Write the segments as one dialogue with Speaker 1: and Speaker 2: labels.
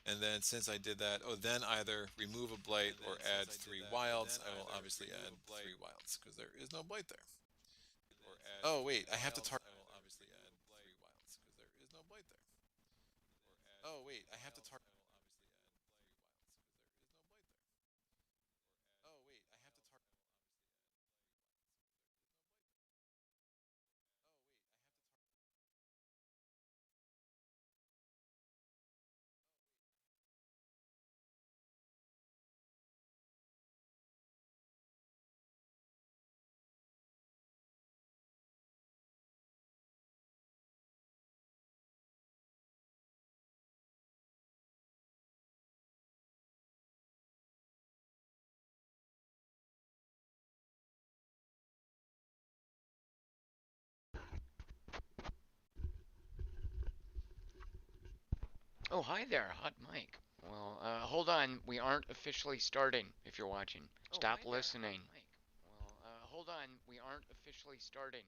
Speaker 1: And then since I did that, oh, then either remove a blight or add 3 wilds. I will obviously add 3 wilds because there is no blight there. Oh, wait, I have to target. Oh, wait, I have to target.
Speaker 2: Oh, hi there, hot mic. Well, hold on. We aren't officially starting if you're watching. Stop listening. Well, hold on. We aren't officially starting.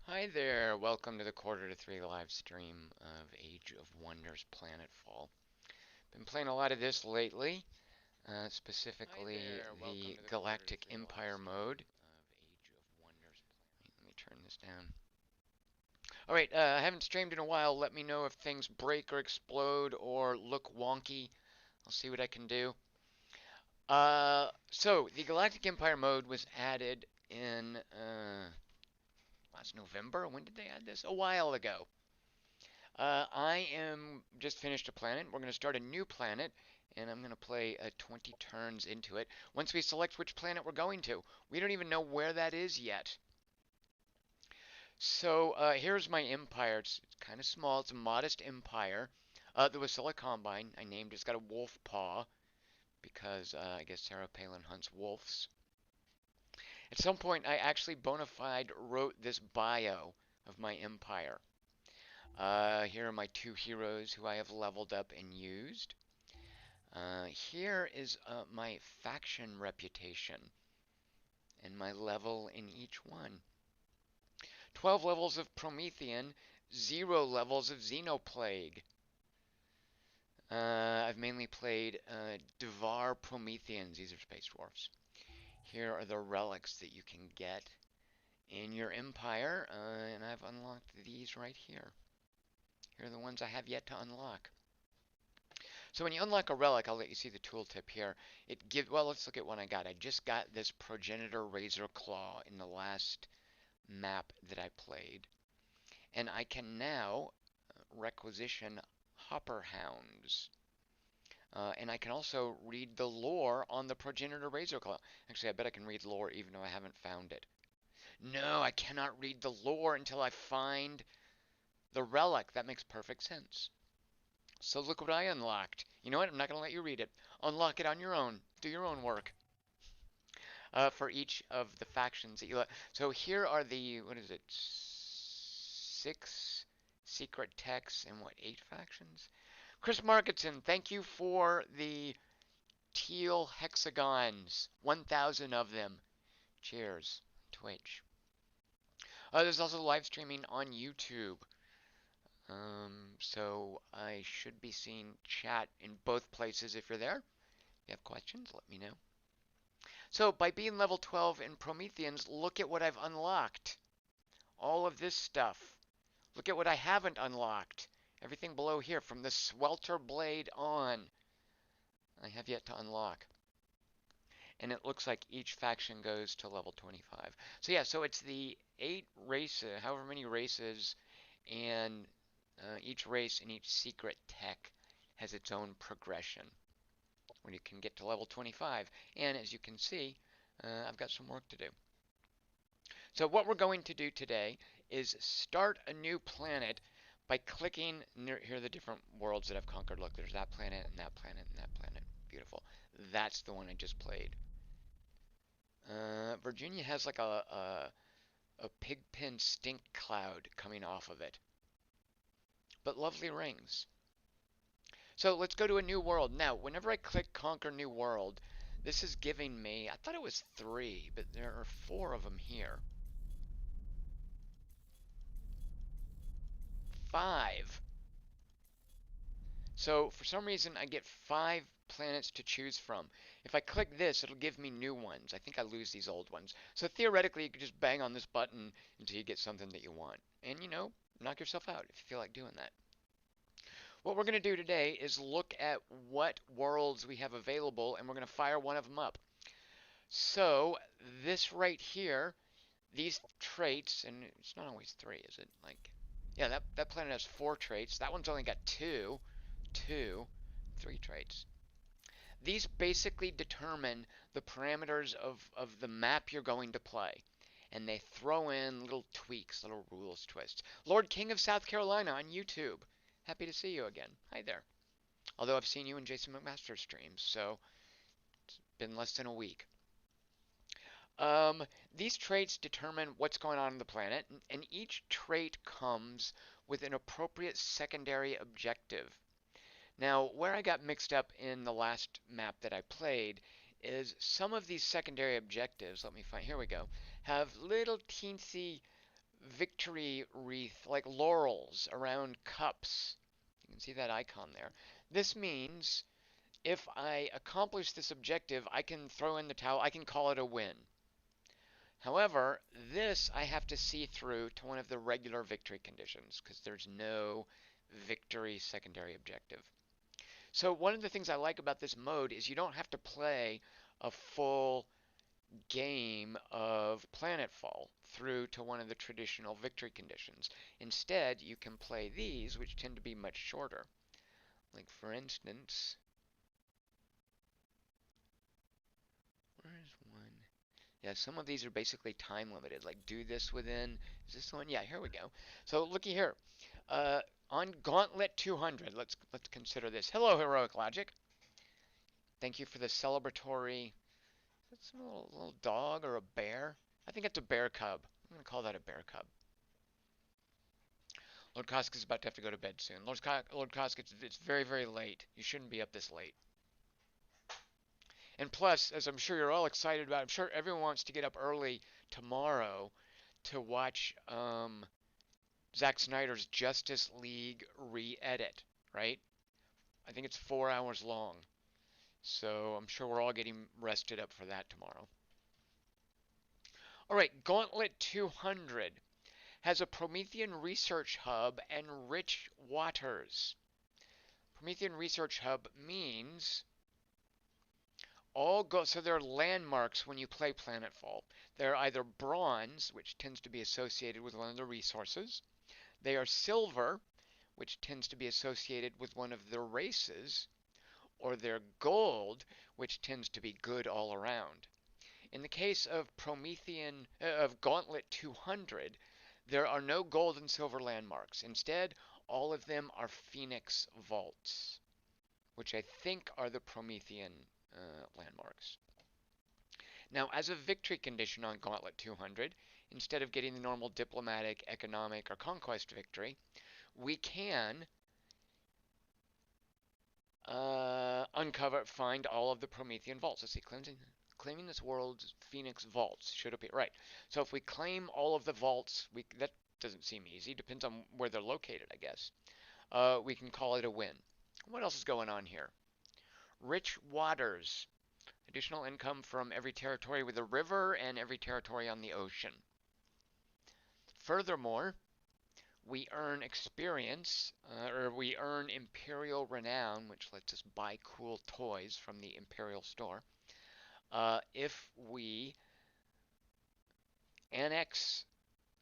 Speaker 2: Hi there. Welcome to the quarter to three live stream of Age of Wonders Planetfall. Been playing a lot of this lately, specifically the Galactic Empire mode. Let me turn this down. All right, I haven't streamed in a while. Let me know if things break or explode or look wonky. I'll see what I can do. So the Galactic Empire mode was added in last November. When did they add this? A while ago. I am just finished a planet. We're going to start a new planet, and I'm going to play 20 turns into it. Once we select which planet we're going to, we don't even know where that is yet. So here's my empire. It's kind of small. It's a modest empire. There was still a combine. I named it. It's got a wolf paw because I guess Sarah Palin hunts wolves. At some point, I actually bona fide wrote this bio of my empire. Here are my two heroes who I have leveled up and used. Here is my faction reputation and my level in each one. 12 levels of Promethean, 0 levels of Xenoplague. I've mainly played Devar Prometheans. These are space dwarfs. Here are the relics that you can get in your empire, and I've unlocked these right here. Here are the ones I have yet to unlock. So when you unlock a relic, I'll let you see the tooltip here. Well, let's look at what I got. I just got this Progenitor Razor Claw in the last map that I played. And I can now requisition Hopper Hounds. And I can also read the lore on the Progenitor Razor Claw. Actually, I bet I can read lore even though I haven't found it. No, I cannot read the lore until I find the relic. That makes perfect sense. So look what I unlocked. You know what? I'm not going to let you read it. Unlock it on your own. Do your own work for each of the factions that you let. So here are the, what is it, 6 secret texts and what, 8 factions? Chris Marketson, thank you for the teal hexagons. 1,000 of them. Cheers. Twitch. There's also live streaming on YouTube. So I should be seeing chat in both places if you're there. If you have questions, let me know. So by being level 12 in Prometheans, look at what I've unlocked. All of this stuff. Look at what I haven't unlocked. Everything below here, from the Swelter Blade on, I have yet to unlock. And it looks like each faction goes to level 25. So yeah, so it's the 8 races, however many races, and each race and each secret tech has its own progression when you can get to level 25. And as you can see, I've got some work to do. So what we're going to do today is start a new planet by clicking near, here are the different worlds that I've conquered. Look, there's that planet and that planet and that planet. Beautiful. That's the one I just played. Virginia has like a pigpen stink cloud coming off of it, but lovely rings. So let's go to a new world. Now, whenever I click conquer new world, this is giving me, I thought it was three, but there are four of them here. Five. So for some reason, I get five planets to choose from. If I click this, it'll give me new ones. I think I lose these old ones. So theoretically, you could just bang on this button until you get something that you want. And, knock yourself out if you feel like doing that. What we're going to do today is look at what worlds we have available, and we're going to fire one of them up. So this right here, these traits, and it's not always three, is it? Like, yeah, that planet has four traits. That one's only got two, three traits. These basically determine the parameters of the map you're going to play. And they throw in little tweaks, little rules twists. Lord King of South Carolina on YouTube. Happy to see you again. Hi there. Although I've seen you in Jason McMaster's streams, so it's been less than a week. Um, these traits determine what's going on the planet, and each trait comes with an appropriate secondary objective. Now, where I got mixed up in the last map that I played is some of these secondary objectives, let me find, here we go, have little teensy victory wreath, like laurels around cups. You can see that icon there. This means if I accomplish this objective, I can throw in the towel, I can call it a win. However, this I have to see through to one of the regular victory conditions because there's no victory secondary objective. So one of the things I like about this mode is you don't have to play a full game of Planetfall through to one of the traditional victory conditions. Instead, you can play these, which tend to be much shorter. Like for instance, where is one? Yeah, some of these are basically time limited. Like do this within, is this the one? Yeah, here we go. So looky here. Uh, on Gauntlet 200, let's consider this. Hello, Heroic Logic. Thank you for the celebratory. That's a little dog or a bear. I think it's a bear cub. I'm gonna call that a bear cub. Lord Kosk's about to have to go to bed soon. Lord Kosk, it's very, very late. You shouldn't be up this late. And plus, as I'm sure you're all excited about, I'm sure everyone wants to get up early tomorrow to watch Zack Snyder's Justice League re-edit, right? I think it's 4 hours long. So I'm sure we're all getting rested up for that tomorrow. All right, Gauntlet 200 has a Promethean research hub and rich waters. Promethean research hub means so there are landmarks when you play Planetfall. They're either bronze, which tends to be associated with one of the resources. They are silver, which tends to be associated with one of the races, or they're gold, which tends to be good all around. In the case of Gauntlet 200, there are no gold and silver landmarks. Instead, all of them are Phoenix vaults, which I think are the Promethean landmarks. Now, as a victory condition on Gauntlet 200, instead of getting the normal diplomatic, economic, or conquest victory, we can find all of the Promethean vaults. Let's see, claiming this world's Phoenix vaults should appear. Right. So if we claim all of the vaults, that doesn't seem easy. Depends on where they're located, I guess. We can call it a win. What else is going on here? Rich waters. Additional income from every territory with a river and every territory on the ocean. Furthermore, we earn experience, or we earn Imperial renown, which lets us buy cool toys from the Imperial store, if we annex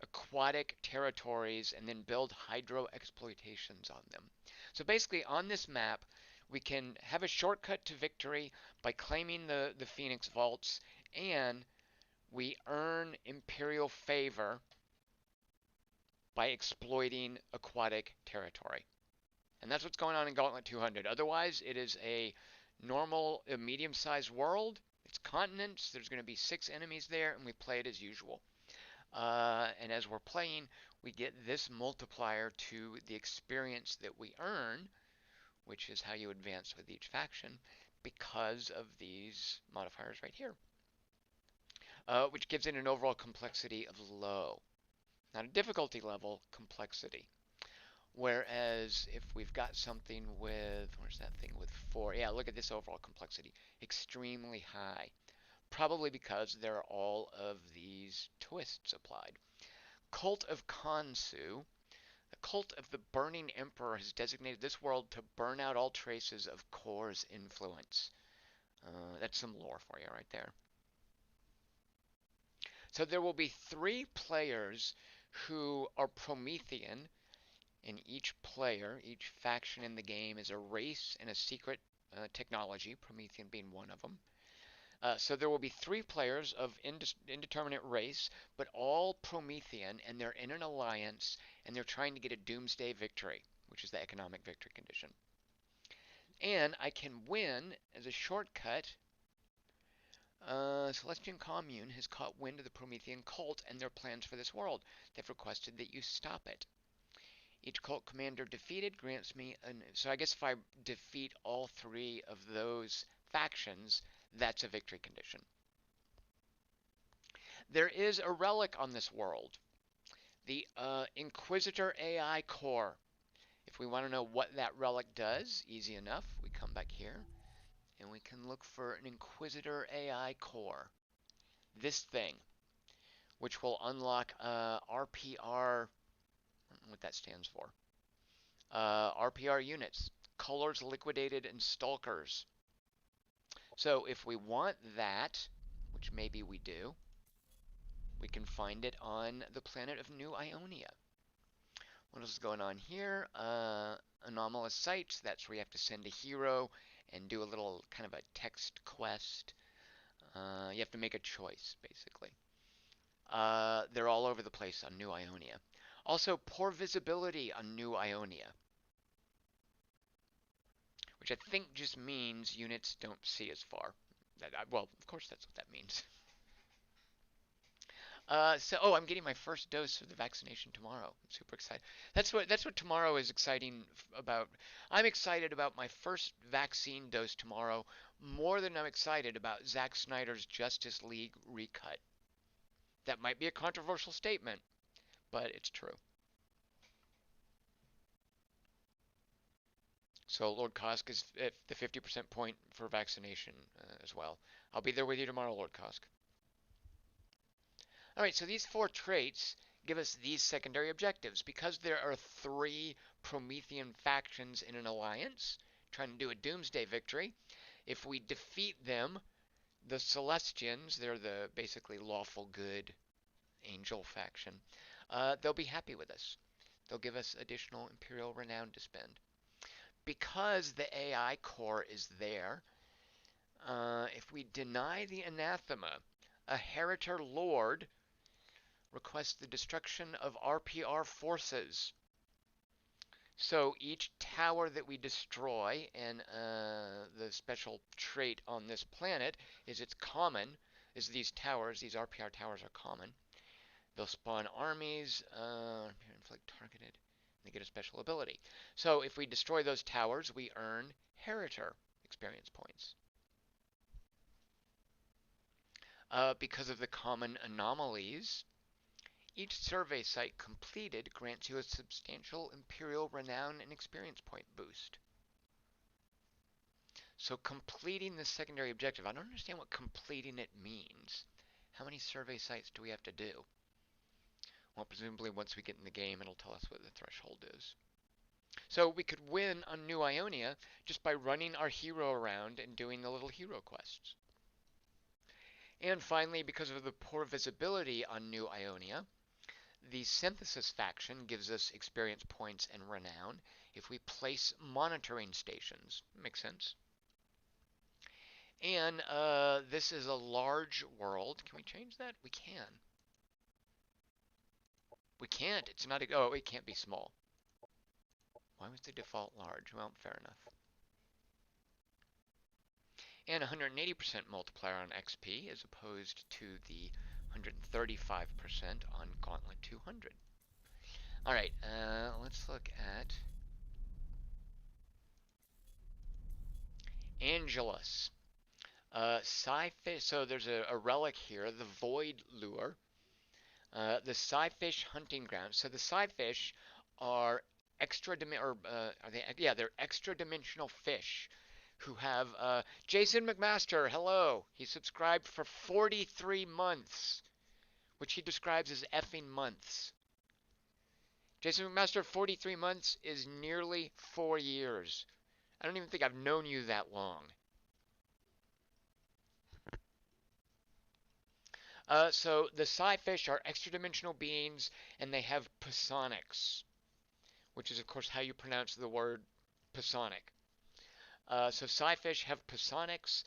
Speaker 2: aquatic territories and then build hydro exploitations on them. So basically, on this map, we can have a shortcut to victory by claiming the Phoenix Vaults and We earn Imperial favor by exploiting aquatic territory. And that's what's going on in Gauntlet 200. Otherwise, it is a normal, medium-sized world. It's continents. There's going to be 6 enemies there, and we play it as usual. And as we're playing, we get this multiplier to the experience that we earn, which is how you advance with each faction, because of these modifiers right here, which gives it an overall complexity of low. Not a difficulty level, complexity. Whereas if we've got something with, where's that thing with 4? Yeah, look at this overall complexity. Extremely high. Probably because there are all of these twists applied. Cult of Khonsu. The Cult of the Burning Emperor has designated this world to burn out all traces of Kor's influence. That's some lore for you right there. So there will be 3 players who are Promethean, and each player, each faction in the game is a race and a secret technology, Promethean being one of them. So there will be 3 players of indeterminate race, but all Promethean, and they're in an alliance, and they're trying to get a doomsday victory, which is the economic victory condition. And I can win as a shortcut. Celestian Commune has caught wind of the Promethean cult and their plans for this world. They've requested that you stop it. Each cult commander defeated grants me an. So I guess if I defeat all 3 of those factions, that's a victory condition. There is a relic on this world, the Inquisitor AI core. If we want to know what that relic does, easy enough. We come back here and we can look for an Inquisitor AI core. This thing, which will unlock RPR, I don't know what that stands for. RPR units, colors, liquidated, and stalkers. So if we want that, which maybe we do, we can find it on the planet of New Ionia. What else is going on here? Anomalous sites. That's where you have to send a hero and do a little kind of a text quest. You have to make a choice, basically. They're all over the place on New Ionia. Also, poor visibility on New Ionia, which I think just means units don't see as far. Well, of course that's what that means. Oh, I'm getting my first dose of the vaccination tomorrow. I'm super excited. That's what tomorrow is exciting about. I'm excited about my first vaccine dose tomorrow more than I'm excited about Zack Snyder's Justice League recut. That might be a controversial statement, but it's true. So Lord Kosk is at the 50% point for vaccination as well. I'll be there with you tomorrow, Lord Kosk. All right, so these 4 traits give us these secondary objectives. Because there are 3 Promethean factions in an alliance trying to do a doomsday victory, if we defeat them, the Celestians, they're the basically lawful good angel faction, they'll be happy with us. They'll give us additional Imperial renown to spend. Because the AI core is there, if we deny the anathema, a Heritor Lord requests the destruction of RPR forces. So each tower that we destroy, and the special trait on this planet is it's common, is these towers, these RPR towers are common. They'll spawn armies, inflict targeted, they get a special ability. So if we destroy those towers, we earn Heritor experience points. Because of the common anomalies, each survey site completed grants you a substantial Imperial renown and experience point boost. So completing the secondary objective, I don't understand what completing it means. How many survey sites do we have to do? Well, presumably once we get in the game, it'll tell us what the threshold is. So we could win on New Ionia just by running our hero around and doing the little hero quests. And finally, because of the poor visibility on New Ionia, the Synthesis faction gives us experience points and renown if we place monitoring stations. Makes sense. And this is a large world. Can we change that? We can. We can't. It's not a. Oh, it can't be small. Why was the default large? Well, fair enough. And 180% multiplier on XP as opposed to the 135% on Gauntlet 200. All right, let's look at Angelus. Scyfish. So there's a relic here, the Void Lure. The Scyfish hunting ground. So the Scyfish are are they? Yeah, they're extra dimensional fish who have Jason McMaster. Hello, he subscribed for 43 months, which he describes as effing months. Jason McMaster, 43 months is nearly 4 years. I don't even think I've known you that long. So the Psi-fish are extra-dimensional beings, and they have psionics, which is, of course, how you pronounce the word psionic. So Psi-fish have psionics,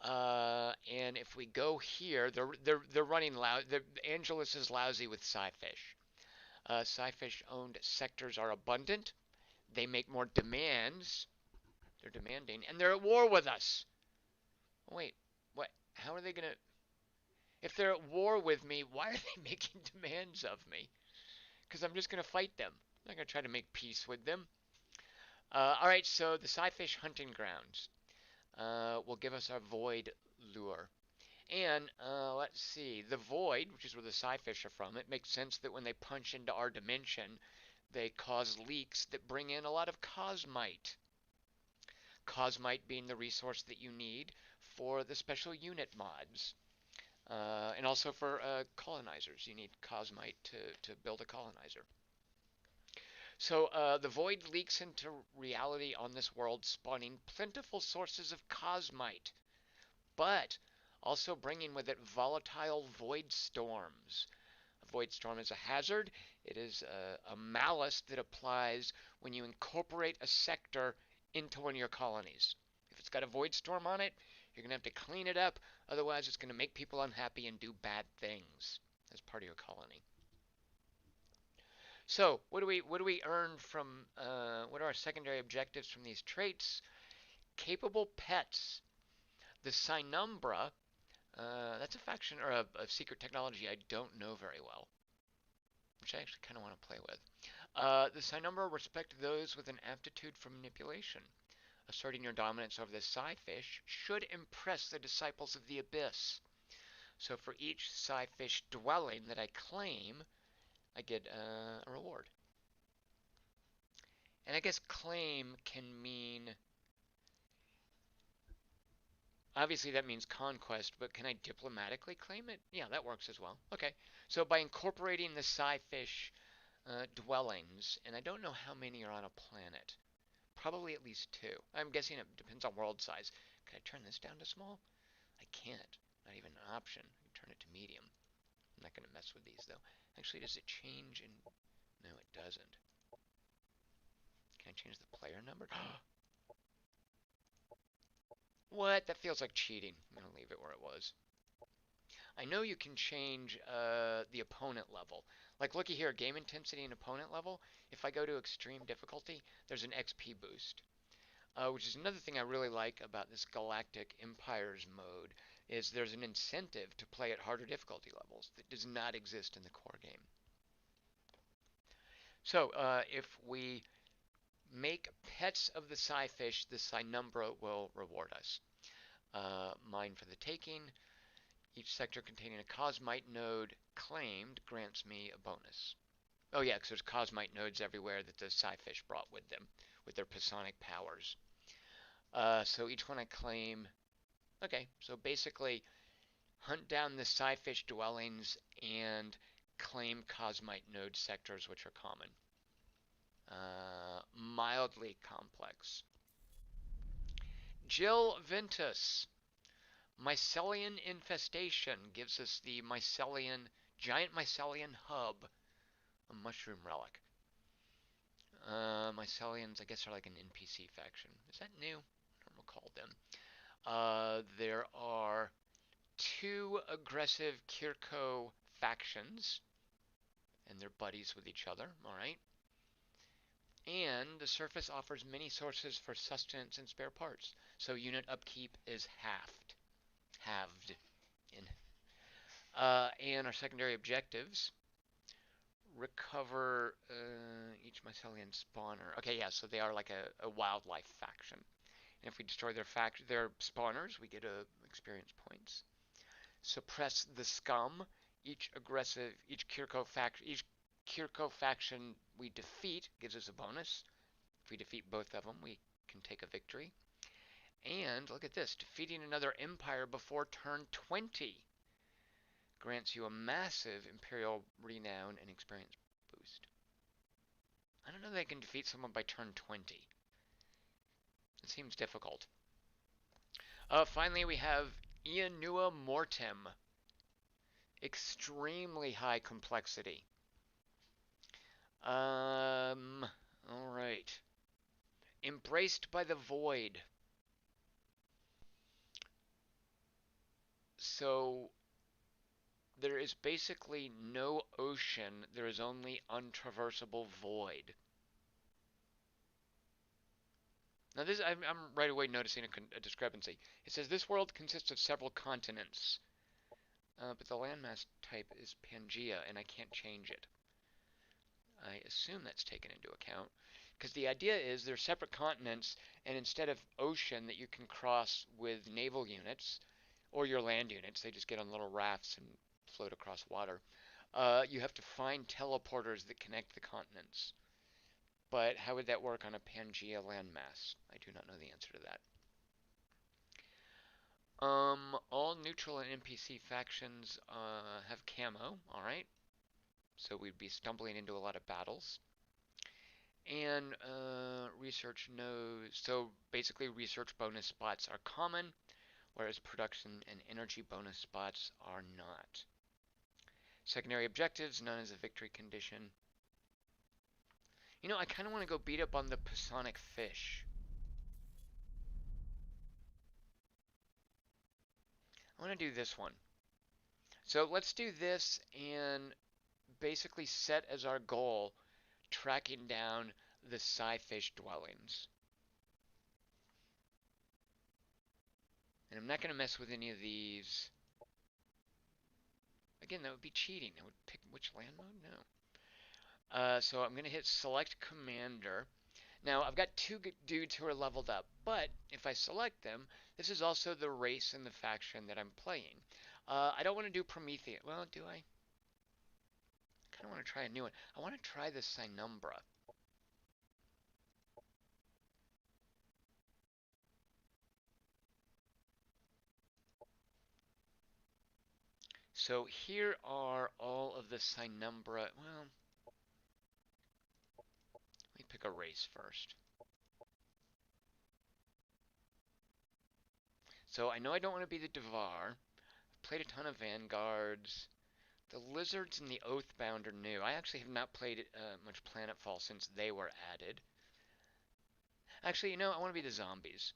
Speaker 2: and if we go here, they're running loud. Angelus is lousy with Psi-fish. Psi-fish owned sectors are abundant. They make more demands. They're demanding, and they're at war with us. Wait, what? How are they gonna? If they're at war with me, why are they making demands of me? Because I'm just gonna fight them. I'm not gonna try to make peace with them. All right, so the Psi-fish hunting grounds will give us our void lure. And let's see, the void, which is where the Psi-fish are from, it makes sense that when they punch into our dimension, they cause leaks that bring in a lot of cosmite. Cosmite being the resource that you need for the special unit mods. And also for colonizers, you need cosmite to build a colonizer. So the void leaks into reality on this world, spawning plentiful sources of cosmite, but also bringing with it volatile void storms. A void storm is a hazard. It is a malice that applies when you incorporate a sector into one of your colonies. If it's got a void storm on it, you're going to have to clean it up. Otherwise, it's going to make people unhappy and do bad things as part of your colony. So, what do we earn from? What are our secondary objectives from these traits? Capable pets. The Cynumbra. That's a faction or a secret technology I don't know very well, which I actually kind of want to play with. The Cynumbra respect those with an aptitude for manipulation. Asserting your dominance over the Psi-fish should impress the disciples of the Abyss. So for each Psi-fish dwelling that I claim, I get a reward. And I guess claim can mean, obviously that means conquest, but can I diplomatically claim it? Yeah, that works as well. Okay, so by incorporating the Psi-fish dwellings, and I don't know how many are on a planet. Probably at least two. I'm guessing it depends on world size. Can I turn this down to small? I can't. Not even an option. I can turn it to medium. I'm not going to mess with these though. Actually, does it change in? No, it doesn't. Can I change the player number? What? That feels like cheating. I'm going to leave it where it was. I know you can change the opponent level. Like, looky here, game intensity and opponent level. If I go to extreme difficulty, there's an XP boost. Which is another thing I really like about this Galactic Empires mode, is there's an incentive to play at harder difficulty levels that does not exist in the core game. So if we make pets of the Psi-fish, the Cynumbra will reward us. Mine for the taking. Each sector containing a Cosmite node claimed grants me a bonus. Oh yeah, because there's Cosmite nodes everywhere that the Psi-fish brought with them, with their psionic powers. So each one I claim. Okay, so basically hunt down the Psi-fish dwellings and claim Cosmite node sectors, which are common. Mildly complex. Jill Ventus. Mycelian infestation gives us the giant mycelian hub, a mushroom relic. Mycelians, I guess, are like an NPC faction. Is that new? I don't recall them. There are two aggressive Kirko factions, and they're buddies with each other, alright? And the surface offers many sources for sustenance and spare parts, so unit upkeep is halved in. And our secondary objectives recover each mycelium spawner. Okay, yeah, so they are like a wildlife faction. And if we destroy their spawners, we get experience points. Suppress the scum. Each Kirko faction we defeat gives us a bonus. If we defeat both of them, we can take a victory. And look at this, defeating another empire before turn 20 grants you a massive Imperial renown and experience boost. I don't know that I can defeat someone by turn 20. It seems difficult. Finally, we have Ianua Mortem. Extremely high complexity. Alright. Embraced by the void. So, there is basically no ocean, there is only untraversable void. Now, I'm right away noticing a discrepancy. It says this world consists of several continents, but the landmass type is Pangea, and I can't change it. I assume that's taken into account. Because the idea is they're separate continents, and instead of ocean that you can cross with naval units, or your land units, they just get on little rafts and float across water, you have to find teleporters that connect the continents. But how would that work on a Pangea landmass? I do not know the answer to that. All neutral and NPC factions have camo, alright. So we'd be stumbling into a lot of battles. And research knows, so basically research bonus spots are common, whereas production and energy bonus spots are not. Secondary objectives, none as a victory condition. You know, I kind of want to go beat up on the Pasonic fish. I want to do this one. So let's do this and basically set as our goal tracking down the Psyfish dwellings. And I'm not going to mess with any of these. Again, that would be cheating. I would pick which land mode? No. So I'm going to hit select commander. Now, I've got two dudes who are leveled up, but if I select them, this is also the race and the faction that I'm playing. I don't want to do Prometheus. Well, do I? I kind of want to try a new one. I want to try the Sinumbra. So here are all of the Sinumbra. Well, let me pick a race first. So I know I don't want to be the Devar. I've played a ton of Vanguards. The Lizards and the Oathbound are new. I actually have not played much Planetfall since they were added. Actually, you know, I want to be the Zombies.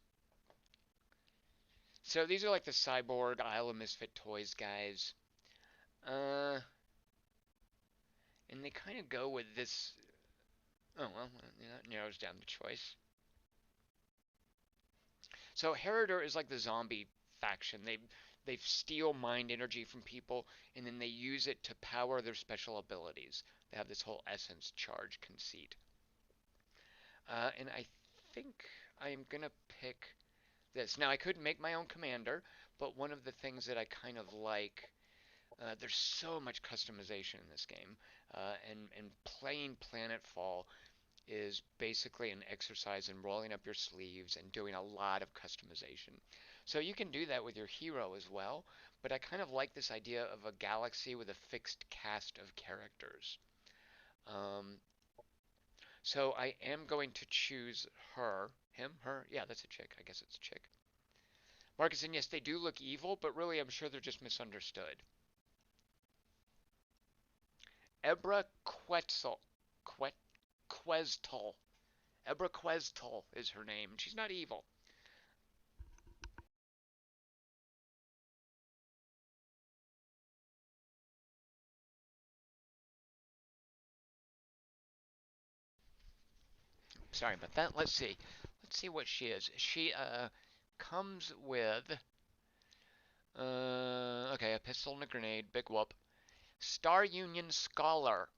Speaker 2: So these are like the Cyborg, Isle of Misfit Toys guys. Uh, and they kind of go with this. Oh, well, that narrows down the choice. So Heritor is like the zombie faction. They steal mind energy from people and then they use it to power their special abilities. They have this whole essence charge conceit. And I think I am gonna pick this. Now I could make my own commander, but one of the things that I kind of like, there's so much customization in this game, and playing Planetfall is basically an exercise in rolling up your sleeves and doing a lot of customization. So you can do that with your hero as well, but I kind of like this idea of a galaxy with a fixed cast of characters. Um, so I am going to choose her, him, her. Yeah, that's a chick. I guess it's a chick. Marcus, and yes, they do look evil, but really I'm sure they're just misunderstood. Ebra Quetzal. Quetzal. Ebra Quetzal is her name. She's not evil. Sorry about that. Let's see. Let's see what she is. She comes with okay, a pistol and a grenade. Big whoop. Star Union Scholar.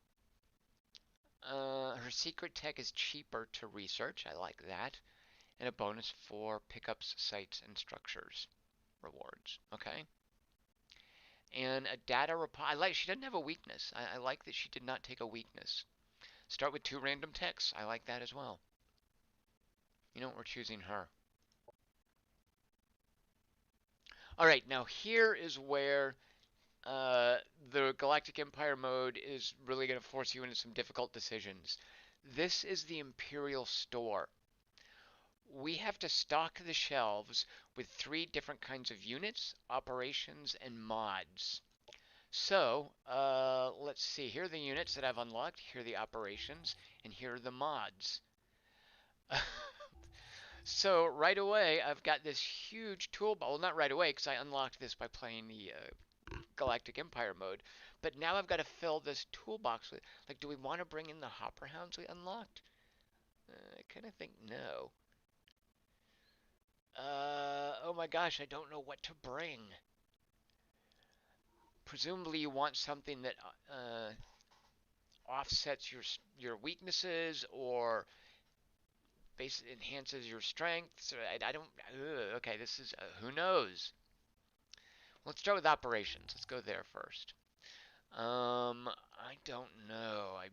Speaker 2: Her secret tech is cheaper to research. I like that. And a bonus for pickups, sites, and structures rewards. Okay. And a data I like. She doesn't have a weakness. I like that she did not take a weakness. Start with 2 random techs. I like that as well. You know what? We're choosing her. All right. Now here is where the Galactic Empire mode is really going to force you into some difficult decisions. This is the Imperial store. We have to stock the shelves with 3 different kinds of units, operations, and mods. So, let's see. Here are the units that I've unlocked. Here are the operations, and here are the mods. So right away, I've got this huge toolbox. Well, not right away, because I unlocked this by playing the Galactic Empire mode. But now I've got to fill this toolbox with. Like, do we want to bring in the Hopper Hounds we unlocked? I kind of think no. Oh my gosh, I don't know what to bring. Presumably, you want something that offsets your weaknesses or basically enhances your strengths. I don't. Okay, this is who knows. Let's start with operations. Let's go there first. I don't know. I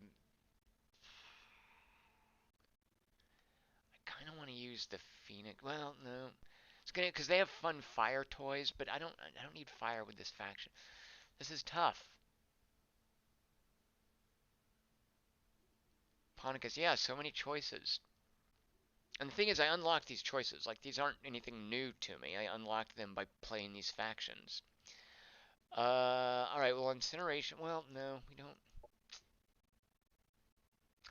Speaker 2: kind of want to use the Phoenix. Well, no, it's gonna because they have fun fire toys, but I don't need fire with this faction. This is tough. Ponica's, yeah, so many choices. And the thing is, I unlocked these choices. Like, these aren't anything new to me. I unlocked them by playing these factions. Alright, well, incineration. Well, no, we don't.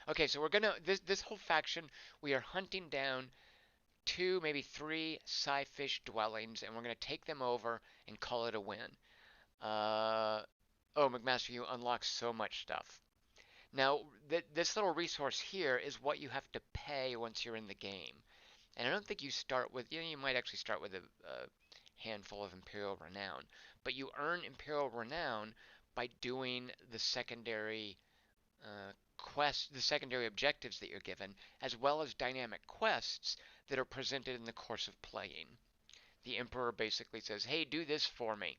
Speaker 2: Okay, so we're gonna. This whole faction, we are hunting down 2, maybe 3 Sci-Fish dwellings, and we're gonna take them over and call it a win. Uh. Oh, McMaster, you unlock so much stuff. Now, this little resource here is what you have to pay once you're in the game. And I don't think you start with, you know, you might actually start with a handful of Imperial Renown, but you earn Imperial Renown by doing the secondary quests, the secondary objectives that you're given, as well as dynamic quests that are presented in the course of playing. The Emperor basically says, hey, do this for me.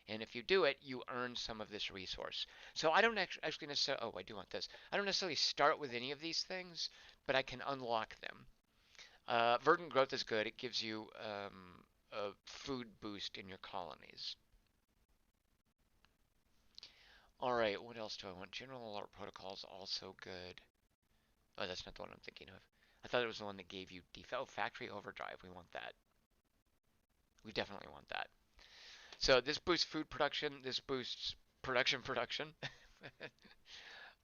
Speaker 2: And if you do it, you earn some of this resource. So I don't actually necessarily, oh, I do want this. I don't necessarily start with any of these things, but I can unlock them. Verdant growth is good. It gives you a food boost in your colonies. All right, what else do I want? General alert protocol is also good. Oh, that's not the one I'm thinking of. I thought it was the one that gave you default. Oh, factory overdrive. We want that. We definitely want that. So this boosts food production. This boosts production.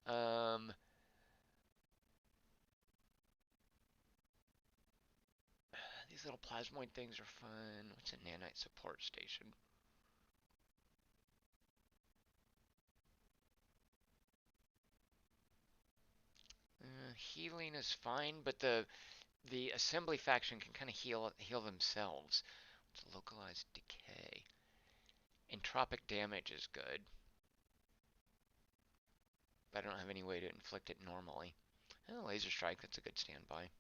Speaker 2: um, these little plasmoid things are fun. What's a nanite support station? Healing is fine, but the assembly faction can kind of heal themselves. It's localized decay. Entropic damage is good, but I don't have any way to inflict it normally. Oh, laser strike, that's a good standby.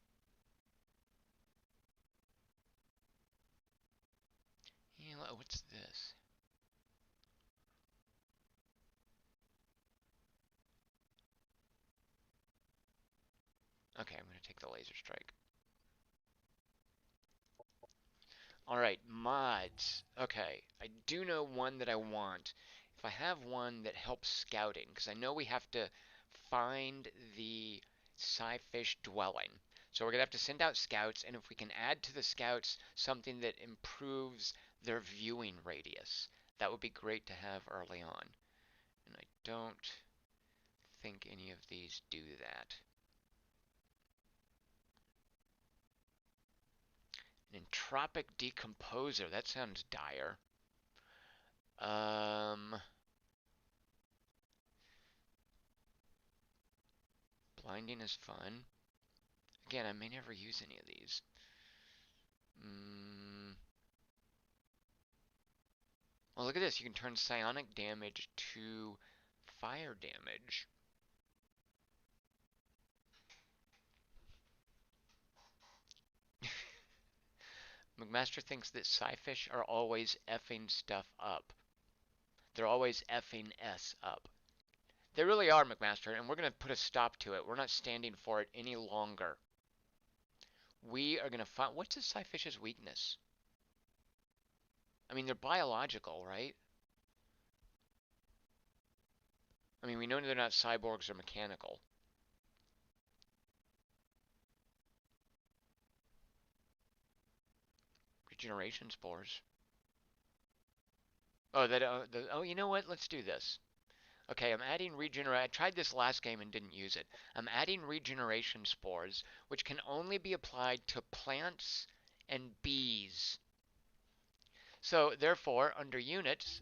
Speaker 2: Yeah, what's this? Okay, I'm gonna take the laser strike. Alright, mods. Okay, I do know one that I want. If I have one that helps scouting, because I know we have to find the Sci-Fish dwelling. So we're going to have to send out scouts, and if we can add to the scouts something that improves their viewing radius, that would be great to have early on. And I don't think any of these do that. An entropic decomposer, that sounds dire. Blinding is fun. Again, I may never use any of these. Mm. Well, look at this. You can turn psionic damage to fire damage. McMaster thinks that sci-fish are always effing stuff up. They're always effing S up. They really are, McMaster, and we're going to put a stop to it. We're not standing for it any longer. We are going to find... What's a sci-fish's weakness? I mean, they're biological, right? I mean, we know they're not cyborgs or mechanical. Regeneration spores. Oh, oh, you know what? Let's do this. Okay, I'm adding regenerate. I tried this last game and didn't use it. I'm adding regeneration spores, which can only be applied to plants and bees. So, therefore, under units,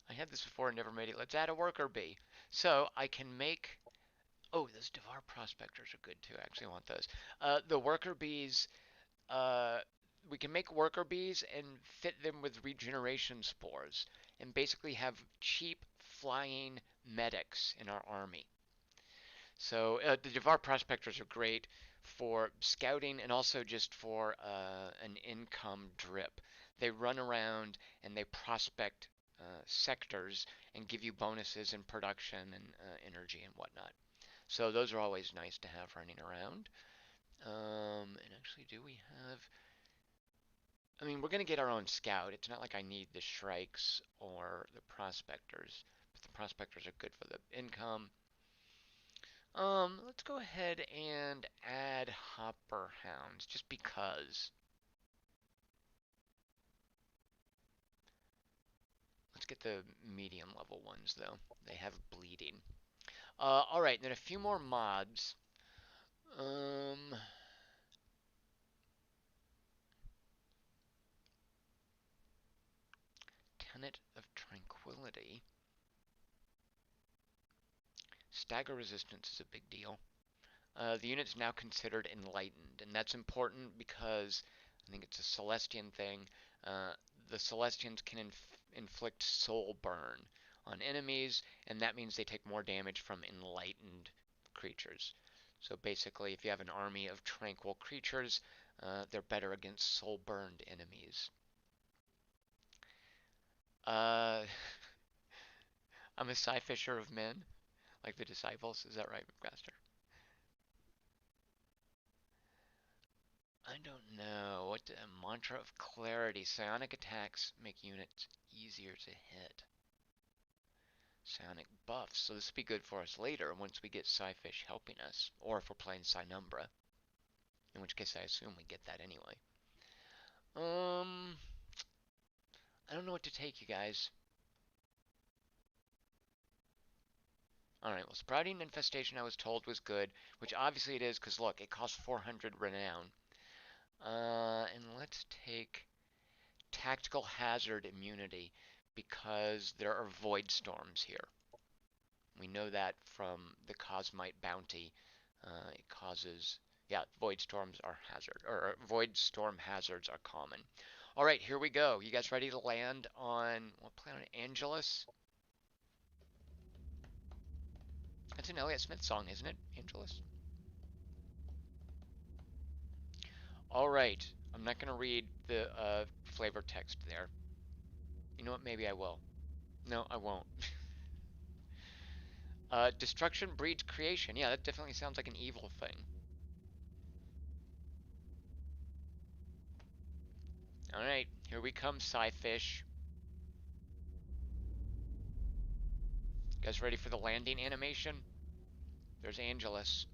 Speaker 2: I had this before and never made it. Let's add a worker bee. So, I can make. Oh, those Devar prospectors are good too. I actually want those. The worker bees. Uh, we can make worker bees and fit them with regeneration spores, and basically have cheap flying medics in our army. So the Devar prospectors are great for scouting and also just for an income drip. They run around and they prospect sectors and give you bonuses in production and energy and whatnot. So those are always nice to have running around. And actually, do we have? I mean, we're going to get our own scout. It's not like I need the Shrikes or the prospectors, but the prospectors are good for the income. Let's go ahead and add hopper hounds, just because. Let's get the medium level ones, though. They have bleeding. Alright, then a few more mods. Um, Tenet of Tranquility. Stagger resistance is a big deal. The unit's now considered enlightened, and that's important because I think it's a Celestian thing. Uh, the Celestians can inflict soul burn on enemies, and that means they take more damage from enlightened creatures. So basically, if you have an army of tranquil creatures, they're better against soul burned enemies. Uh, I'm a sci-fisher of men, like the disciples. Is that right, McMaster? I don't know. What the mantra of clarity? Psionic attacks make units easier to hit. Psionic buffs. So this will be good for us later once we get Psi-Fish helping us. Or if we're playing Psi-Numbra. In which case I assume we get that anyway. I don't know what to take, you guys. Alright, well, Sprouting Infestation I was told was good, which obviously it is, because look, it costs 400 renown. And let's take Tactical Hazard Immunity, because there are void storms here. We know that from the Cosmite bounty. It causes, yeah, void storms are hazard, or void storm hazards are common. All right, here we go. You guys ready to land on what planet? Angelus? That's an Elliott Smith song, isn't it? Angelus. All right. I'm not gonna read the flavor text there. You know what? Maybe I will. No, I won't. Destruction breeds creation. Yeah, that definitely sounds like an evil thing. Alright, here we come, Sci-Fish. You guys ready for the landing animation? There's Angelus.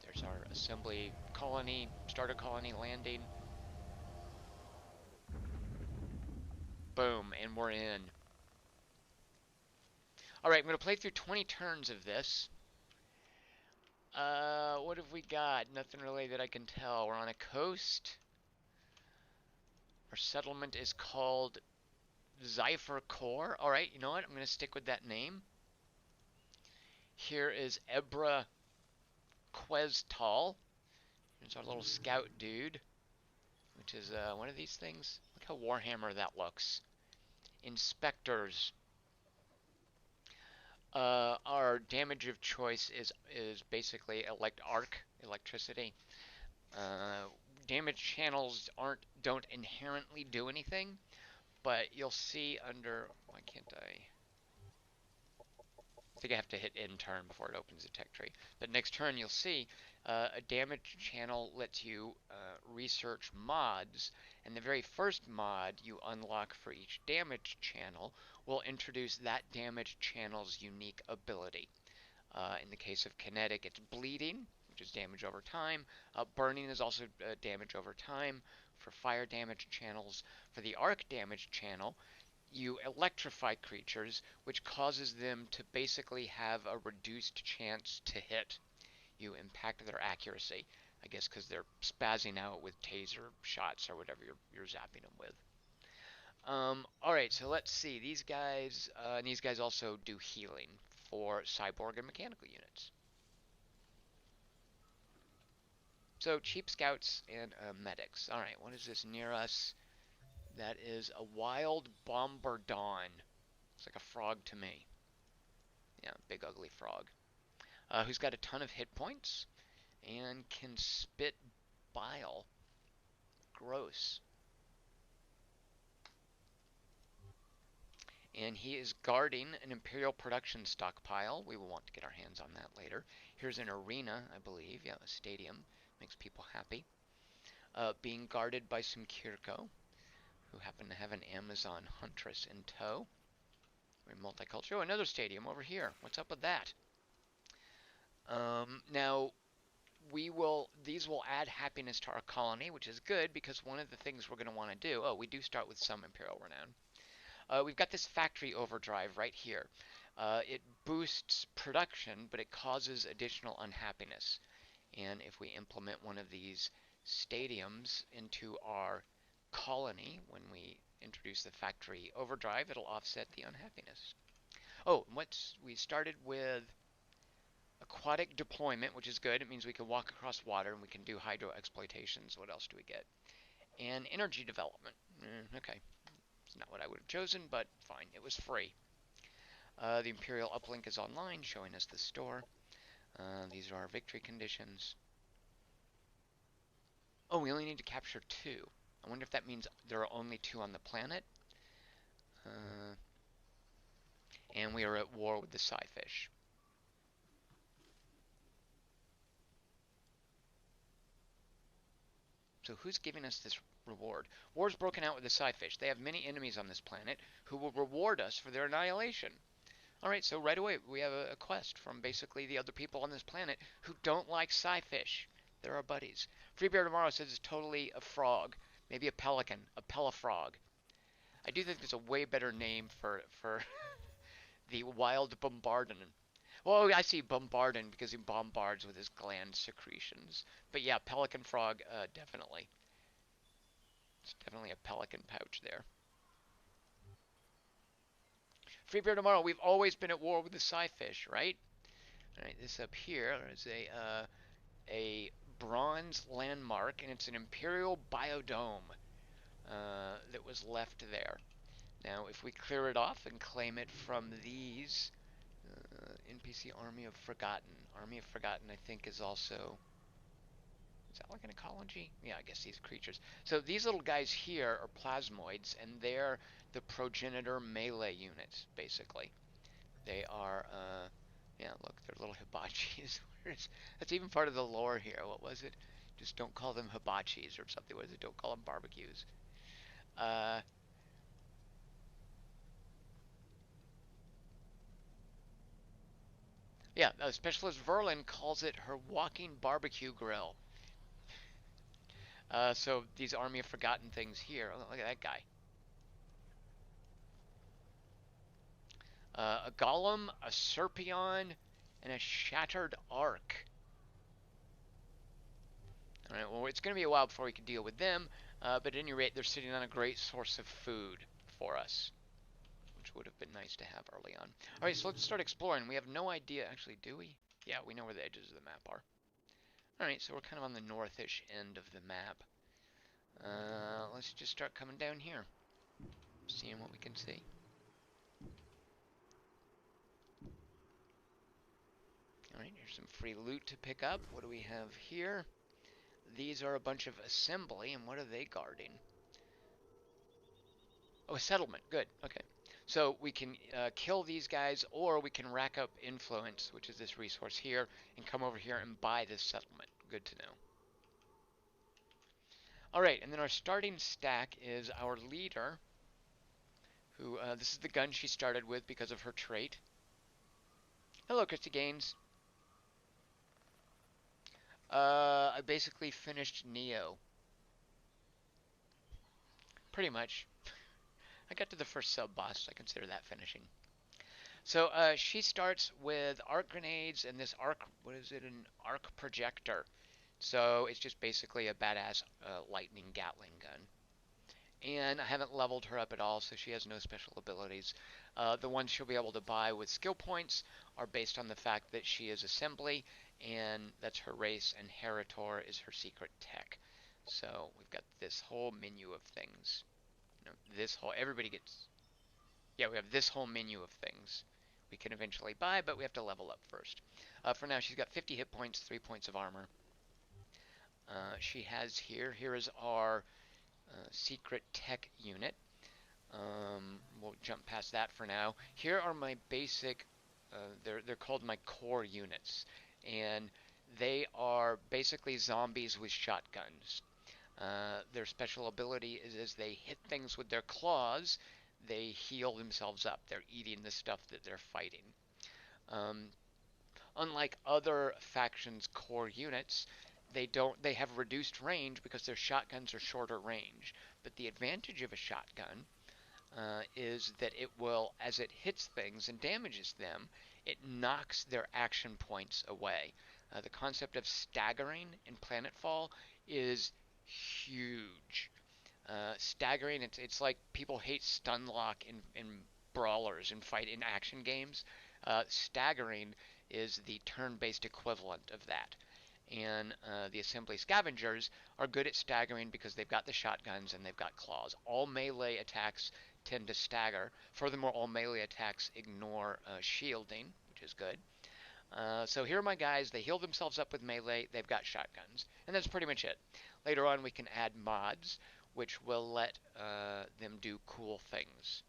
Speaker 2: There's our assembly colony, starter colony landing. Boom, and we're in. Alright, I'm going to play through 20 turns of this. What have we got? Nothing really that I can tell. We're on a coast. Our settlement is called Zypher Core. All right, you know what? I'm going to stick with that name. Here is Ebra Questal. There's our little scout dude, which is one of these things. Look how Warhammer that looks. Inspectors. Our damage of choice is basically electricity. Uh, Damage channels don't inherently do anything, but you'll see under, why can't I think I have to hit end turn before it opens the tech tree. But next turn you'll see a damage channel lets you research mods, and the very first mod you unlock for each damage channel will introduce that damage channel's unique ability. In the case of kinetic, it's bleeding, which is damage over time. Burning is also damage over time for fire damage channels. For the arc damage channel, you electrify creatures, which causes them to basically have a reduced chance to hit. You impact their accuracy, I guess because they're spazzing out with taser shots or whatever you're zapping them with. All right, so let's see. These guys also do healing for cyborg and mechanical units. So cheap scouts and medics. All right, what is this near us? That is a wild bombardon. Looks like a frog to me. Yeah, big ugly frog. Who's got a ton of hit points and can spit bile. Gross. And he is guarding an Imperial production stockpile. We will want to get our hands on that later. Here's an arena, I believe. Yeah, a stadium. Makes people happy. Being guarded by some Kirko, who happen to have an Amazon huntress in tow. We're multicultural. Oh, another stadium over here. What's up with that? Now, these will add happiness to our colony, which is good because one of the things we're going to want to do, we do start with some Imperial renown. We've got this factory overdrive right here. It boosts production, but it causes additional unhappiness. And if we implement one of these stadiums into our colony when we introduce the factory overdrive, it'll offset the unhappiness. Oh, we started with aquatic deployment, which is good. It means we can walk across water and we can do hydro exploitations. What else do we get? And energy development. Okay, it's not what I would have chosen, but fine. It was free. The Imperial uplink is online, showing us the store. These are our victory conditions. Oh, we only need to capture 2. I wonder if that means there are only 2 on the planet. And we are at war with the Psyfish. So who's giving us this reward? War's broken out with the Psyfish. They have many enemies on this planet who will reward us for their annihilation. Alright, so right away we have a quest from basically the other people on this planet who don't like Psyfish. They're our buddies. Freebear Tomorrow says it's totally a frog. Maybe a pelican. A pelifrog. I do think there's a way better name for the wild bombardon. Well, I see bombardon because he bombards with his gland secretions. But yeah, pelican frog, definitely. It's definitely a pelican pouch there. Free Beer Tomorrow, we've always been at war with the Psyfish, right? Alright, this up here is a bronze landmark, and it's an Imperial biodome that was left there. Now, if we clear it off and claim it from these NPC Army of Forgotten. Army of Forgotten, I think, is also... Is that like an ecology? Yeah, I guess these creatures. So these little guys here are plasmoids, and they're the progenitor melee units, basically. They are, yeah, look, they're little hibachis. That's even part of the lore here. What was it? Just don't call them hibachis or something. What is it? Don't call them barbecues. Uh, yeah, Specialist Verlin calls it her walking barbecue grill. So these Army of Forgotten things here. Oh, look at that guy. A Golem, a Serpion, and a Shattered Ark. Alright, well, it's going to be a while before we can deal with them, but at any rate, they're sitting on a great source of food for us. would have been nice to have early on. All right, so let's start exploring. We have no idea, actually, do we? Yeah, we know where the edges of the map are. All right, so we're kind of on the northish end of the map. Let's just start coming down here, seeing what we can see. All right, here's some free loot to pick up. What do we have here? These are a bunch of assembly, and what are they guarding? Oh, a settlement. Good. Okay. So we can kill these guys, or we can rack up influence, which is this resource here, and come over here and buy this settlement. Good to know. All right, and then our starting stack is our leader, who this is the gun she started with because of her trait. Hello, Christy Gaines. I basically finished Neo. Pretty much. I got to the first sub-boss, so I consider that finishing. So she starts with arc grenades and this arc, what is it, an arc projector. So it's just basically a badass lightning Gatling gun. And I haven't leveled her up at all, so she has no special abilities. The ones she'll be able to buy with skill points are based on the fact that she is assembly, and that's her race, and Heritor is her secret tech. So we've got this whole menu of things. You know, this whole, everybody gets, yeah, we have this whole menu of things we can eventually buy, but we have to level up first. For now, she's got 50 hit points, 3 points of armor. She has here is our secret tech unit. We'll jump past that for now. Here are my basic, they're called my core units, and they are basically zombies with shotguns. Their special ability is as they hit things with their claws, they heal themselves up. They're eating the stuff that they're fighting. Um, Unlike other factions' core units, they have reduced range because their shotguns are shorter range. But the advantage of a shotgun is that it will, as it hits things and damages them, it knocks their action points away. The concept of staggering in Planetfall is huge. Staggering, it's like people hate stun lock in brawlers and fight in action games. Staggering is the turn-based equivalent of that. And the assembly scavengers are good at staggering because they've got the shotguns and they've got claws. All melee attacks tend to stagger. Furthermore, all melee attacks ignore shielding, which is good. So here are my guys. They heal themselves up with melee. They've got shotguns. And that's pretty much it. Later on, we can add mods, which will let them do cool things.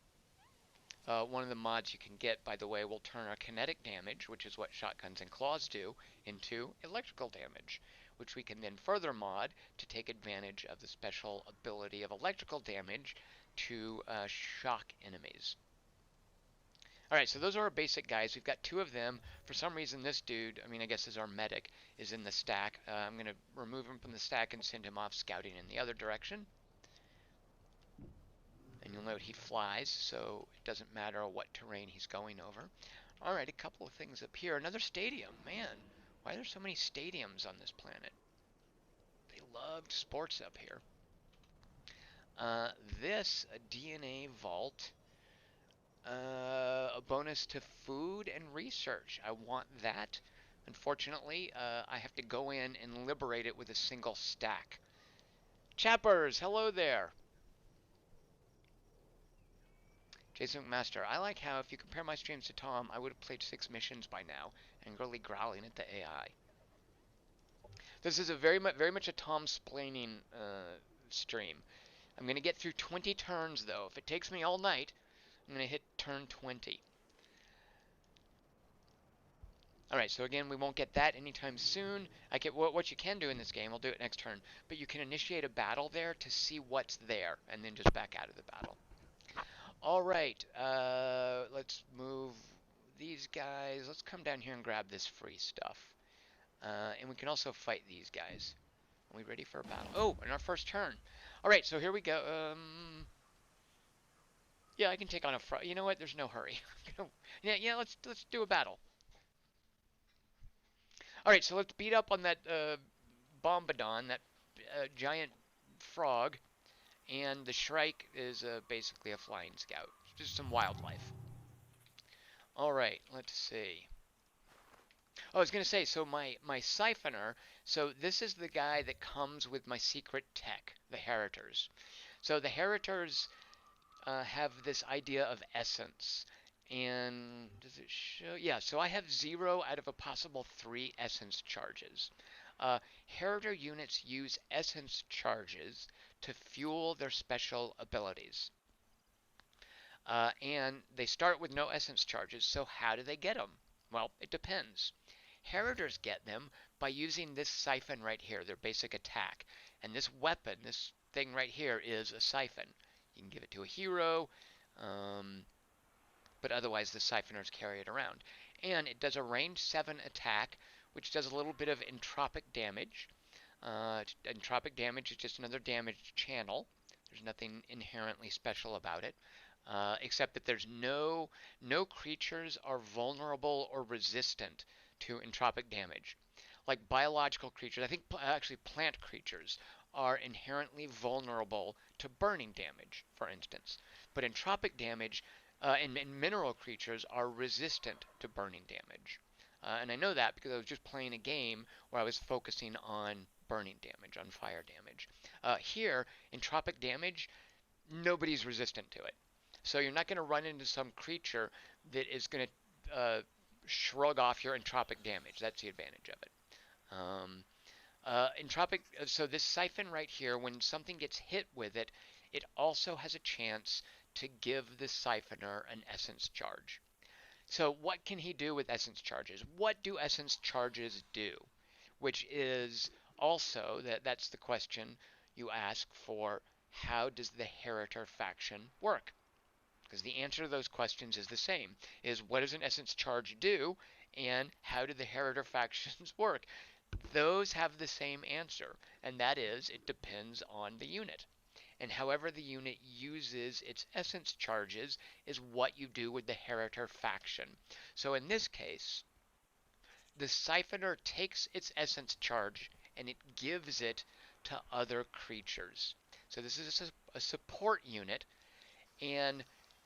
Speaker 2: One of the mods you can get, by the way, will turn our kinetic damage, which is what shotguns and claws do, into electrical damage, which we can then further mod to take advantage of the special ability of electrical damage to shock enemies. Alright, so those are our basic guys. We've got two of them. For some reason, this dude, I guess is our medic, is in the stack. I'm going to remove him from the stack and send him off scouting in the other direction. And you'll note he flies, so it doesn't matter what terrain he's going over. Alright, a couple of things up here. Another stadium. Man, why are there so many stadiums on this planet? They loved sports up here. This DNA vault. A bonus to food and research. I want that. Unfortunately, I have to go in and liberate it with a single stack. Chappers, hello there. Jason McMaster, I like how if you compare my streams to Tom, I would have played 6 missions by now, angrily growling at the AI. This is a very much a Tom splaining stream. I'm going to get through 20 turns, though. If it takes me all night, I'm going to hit turn 20. Alright, so again, we won't get that anytime soon. What you can do in this game, I'll do it next turn, but you can initiate a battle there to see what's there, and then just back out of the battle. Alright, let's move these guys. Let's come down here and grab this free stuff. And we can also fight these guys. Are we ready for a battle? Oh, in our first turn. Alright, so here we go. Yeah, I can take on a you know what? There's no hurry. yeah, let's do a battle. Alright, so let's beat up on that Bombadon, that giant frog, and the Shrike is basically a flying scout. Just some wildlife. All right, let's see. Oh, I was going to say, so my siphoner, so this is the guy that comes with my secret tech, the Heritors. So the Heritors have this idea of essence. And does it show? Yeah, so I have 0 out of a possible 3 essence charges. Uh, Heritor units use essence charges to fuel their special abilities. And they start with no essence charges, so how do they get them? Well, it depends. Heritors get them by using this siphon right here, their basic attack. And this weapon, this thing right here, is a siphon. You can give it to a hero, um, but otherwise the siphoners carry it around. And it does a range 7 attack, which does a little bit of entropic damage. Entropic damage is just another damage channel. There's nothing inherently special about it, except that there's no creatures are vulnerable or resistant to entropic damage. Like biological creatures, I think actually plant creatures are inherently vulnerable to burning damage, for instance. But entropic damage and mineral creatures are resistant to burning damage. And I know that because I was just playing a game where I was focusing on burning damage, on fire damage. Here, entropic damage, nobody's resistant to it. So you're not going to run into some creature that is going to shrug off your entropic damage. That's the advantage of it. Entropic. So this siphon right here, when something gets hit with it, it also has a chance to give the siphoner an essence charge. So what can he do with essence charges? What do essence charges do? Which is also that's the question you ask for, how does the Heritor faction work? Because the answer to those questions is the same, is what does an essence charge do and how do the Heritor factions work? Those have the same answer, and that is it depends on the unit. And however the unit uses its essence charges is what you do with the Heritor faction. So in this case, the siphoner takes its essence charge and it gives it to other creatures. So this is a support unit, and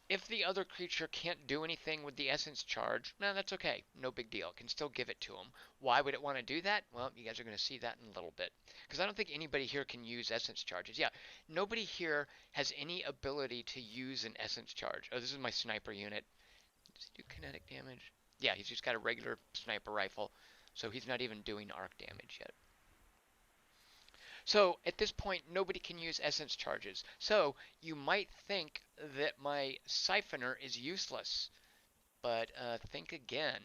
Speaker 2: if the other creature can't do anything with the essence charge, no, that's okay. No big deal. It can still give it to them. Why would it want to do that? Well, you guys are going to see that in a little bit. Because I don't think anybody here can use essence charges. Yeah, nobody here has any ability to use an essence charge. Oh, this is my sniper unit. Does he do kinetic damage? Yeah, he's just got a regular sniper rifle. So he's not even doing arc damage yet. So at this point, nobody can use essence charges. So you might think that my siphoner is useless, but think again.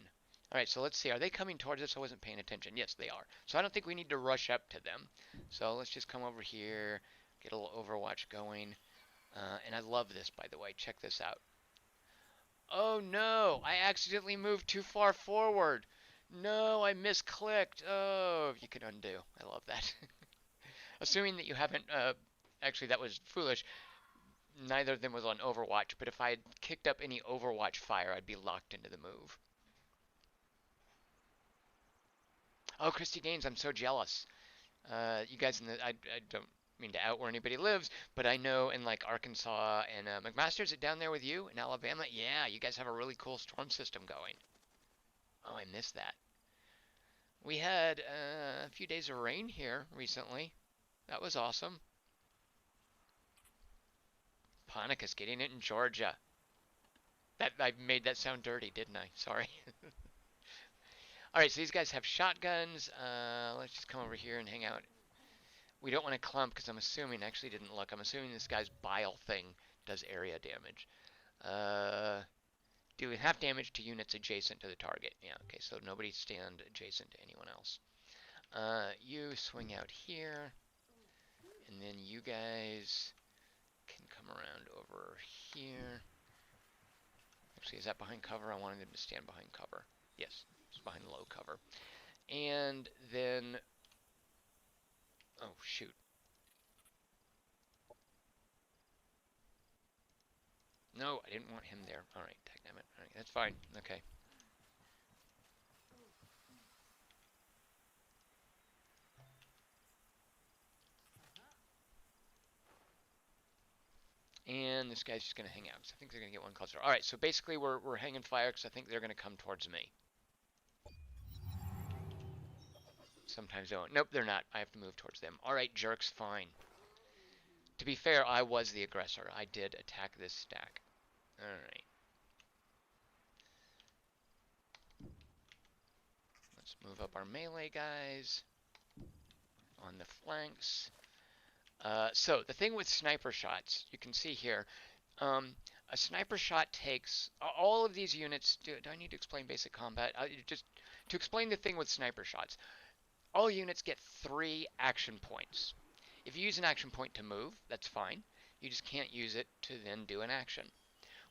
Speaker 2: All right, so let's see. Are they coming towards us? I wasn't paying attention. Yes, they are. So I don't think we need to rush up to them. So let's just come over here, get a little Overwatch going. And I love this, by the way. Check this out. Oh no, I accidentally moved too far forward. No, I misclicked. Oh, you can undo. I love that. Assuming that you haven't, actually that was foolish. Neither of them was on Overwatch, but if I had kicked up any Overwatch fire, I'd be locked into the move. Oh, Christy Gaines, I'm so jealous. You guys I don't mean to out where anybody lives, but I know in like Arkansas and McMaster, is it down there with you in Alabama? Yeah, you guys have a really cool storm system going. Oh, I missed that. We had a few days of rain here recently. That was awesome. Ponica's getting it in Georgia. That I made that sound dirty, didn't I? Sorry. All right, so these guys have shotguns. Let's just come over here and hang out. We don't want to clump because I'm assuming, actually didn't look, I'm assuming this guy's bile thing does area damage. Doing half damage to units adjacent to the target. Yeah, okay, so nobody stand adjacent to anyone else. You swing out here, and then you guys can come around over here. Actually, is that behind cover? I wanted them to stand behind cover. Yes, it's behind low cover. And then, oh shoot. No, I didn't want him there. All right, dadgummit. All right, that's fine. Okay. and this guy's just going to hang out because I think they're going to get one closer. All right, so basically we're hanging fire because I think they're going to come towards me. Sometimes they don't. Nope, they're not. I have to move towards them. All right, jerks, fine. To be fair, I was the aggressor. I did attack this stack. All right. Let's move up our melee guys on the flanks. So the thing with sniper shots, you can see here, a sniper shot takes all of these units. Do I need to explain basic combat? Just to explain the thing with sniper shots, all units get 3 action points. If you use an action point to move, that's fine. You just can't use it to then do an action,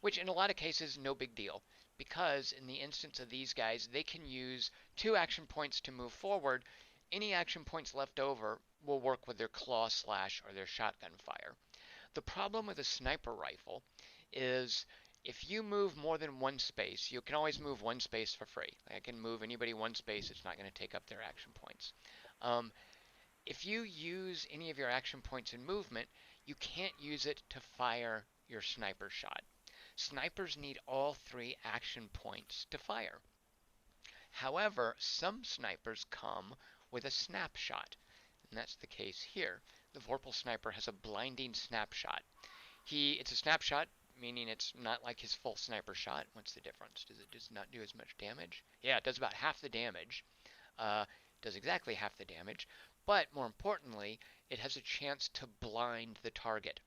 Speaker 2: which in a lot of cases, no big deal, because in the instance of these guys, they can use 2 action points to move forward. Any action points left over will work with their claw slash or their shotgun fire. The problem with a sniper rifle is if you move more than 1 space, you can always move 1 space for free. I can move anybody 1 space, it's not going to take up their action points. If you use any of your action points in movement, you can't use it to fire your sniper shot. Snipers need all 3 action points to fire. However, some snipers come with a snapshot, and that's the case here. The Vorpal sniper has a blinding snapshot. It's a snapshot, meaning it's not like his full sniper shot. What's the difference? Does it just not do as much damage? Yeah, it does about half the damage. Does exactly half the damage, but more importantly, it has a chance to blind the target.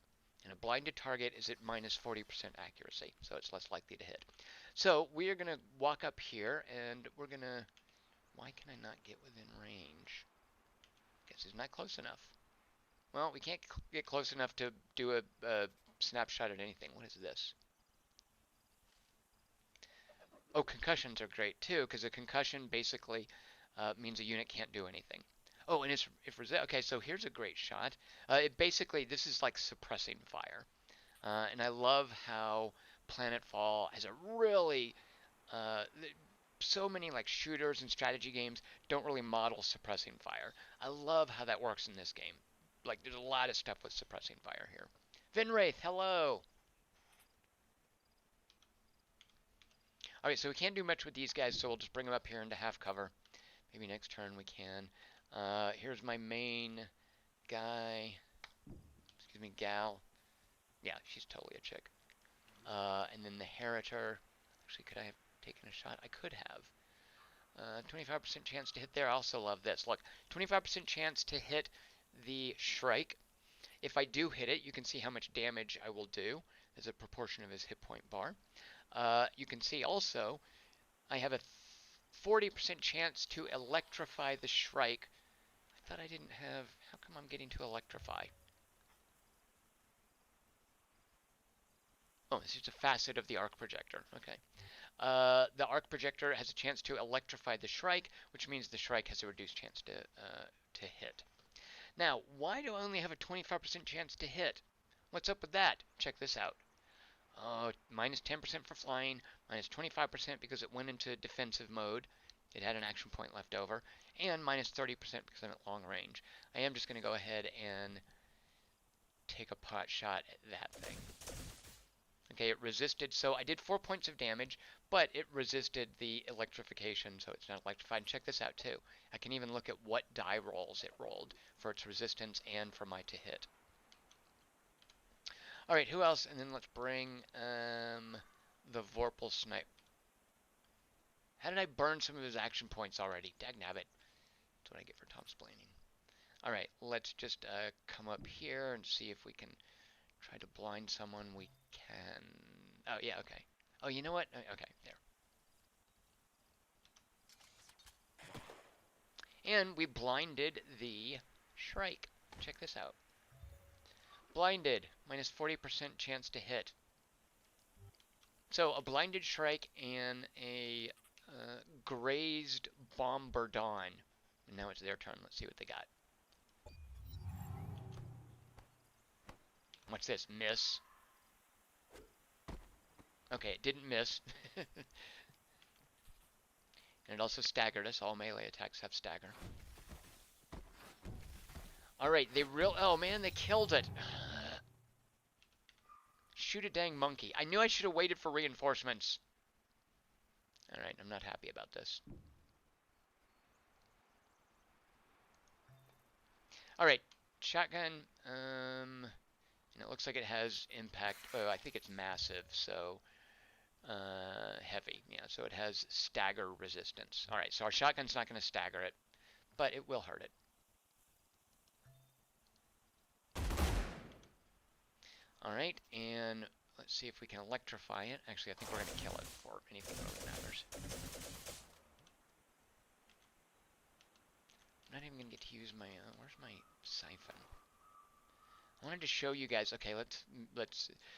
Speaker 2: And a blinded target is at minus 40% accuracy, so it's less likely to hit. So we are going to walk up here, and we're going to... Why can I not get within range? Guess he's not close enough. Well, we can't get close enough to do a snapshot at anything. What is this? Oh, concussions are great too, because a concussion basically means a unit can't do anything. Oh, and okay, so here's a great shot. Basically, this is like suppressing fire. And I love how Planetfall has a really so many like shooters and strategy games don't really model suppressing fire. I love how that works in this game. Like there's a lot of stuff with suppressing fire here. Vinwraith, hello. Alright, so we can't do much with these guys, so we'll just bring them up here into half cover. Maybe next turn we can. Here's my main guy. Excuse me, gal. Yeah, she's totally a chick. And then the Heritor. Actually, could I have taken a shot? I could have. 25% chance to hit there. I also love this. Look, 25% chance to hit the Shrike. If I do hit it, you can see how much damage I will do as a proportion of his hit point bar. You can see also I have a 40% chance to electrify the Shrike. I thought I didn't have... How come I'm getting to electrify? Oh, this is a facet of the arc projector. Okay. The arc projector has a chance to electrify the Shrike, which means the Shrike has a reduced chance to hit. Now, why do I only have a 25% chance to hit? What's up with that? Check this out. Minus 10% for flying, minus 25% because it went into defensive mode. It had an action point left over, and minus 30% because I'm at long range. I am just going to go ahead and take a pot shot at that thing. Okay, it resisted, so I did 4 points of damage, but it resisted the electrification, so it's not electrified. And check this out, too. I can even look at what die rolls it rolled for its resistance and for my to hit. Alright, who else? And then let's bring the Vorpal Snipe. How did I burn some of his action points already? Dagnabbit. That's what I get for Tom-splaining. Alright, let's just come up here and see if we can try to blind someone. We can... Oh, yeah, okay. Oh, you know what? Okay, there. And we blinded the Shrike. Check this out. Blinded, minus 40% chance to hit. So a blinded Shrike and a grazed Bombardon. And now it's their turn. Let's see what they got. What's this? Miss. Okay, it didn't miss. And it also staggered us. All melee attacks have stagger. Alright, oh man, they killed it. Shoot a dang monkey. I knew I should have waited for reinforcements. Alright, I'm not happy about this. Alright, shotgun. And it looks like it has impact. Oh, I think it's massive, so heavy. Yeah, so it has stagger resistance. Alright, so our shotgun's not going to stagger it, but it will hurt it. Alright, and let's see if we can electrify it. Actually, I think we're going to kill it before anything really matters. I'm not even going to get to use my, where's my siphon? I wanted to show you guys, okay,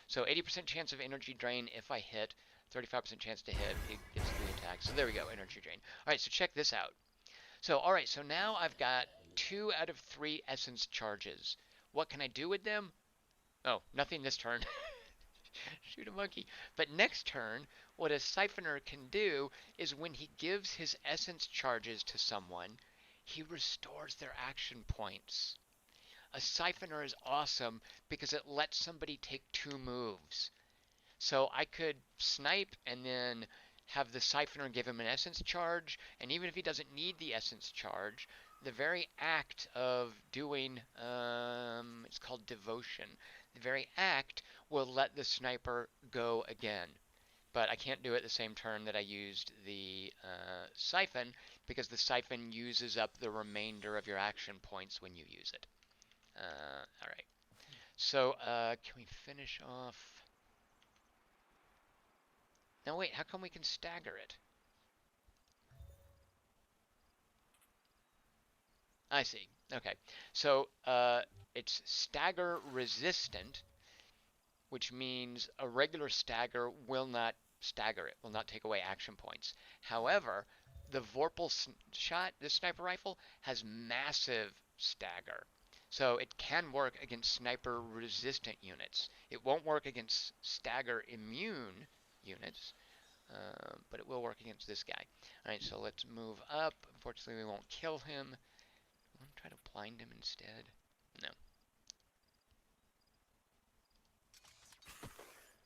Speaker 2: so 80% chance of energy drain if I hit, 35% chance to hit, it gets 3 attacks. So there we go, energy drain. Alright, so check this out. So, alright, so now I've got 2 out of 3 essence charges. What can I do with them? Oh, nothing this turn. Shoot a monkey. But next turn, what a siphoner can do is when he gives his essence charges to someone, he restores their action points. A siphoner is awesome because it lets somebody take 2 moves. So I could snipe and then have the siphoner give him an essence charge, and even if he doesn't need the essence charge, the very act of doing, it's called devotion, the very act will let the sniper go again. But I can't do it the same turn that I used the siphon, because the siphon uses up the remainder of your action points when you use it. Alright, so can we finish off? Now wait, how come we can stagger it? I see. Okay, so it's stagger resistant, which means a regular stagger will not stagger it, will not take away action points. However, the Vorpal shot, this sniper rifle, has massive stagger. So it can work against sniper resistant units. It won't work against stagger immune units, but it will work against this guy. Alright, so let's move up. Unfortunately, we won't kill him. I want to try to blind him instead. No.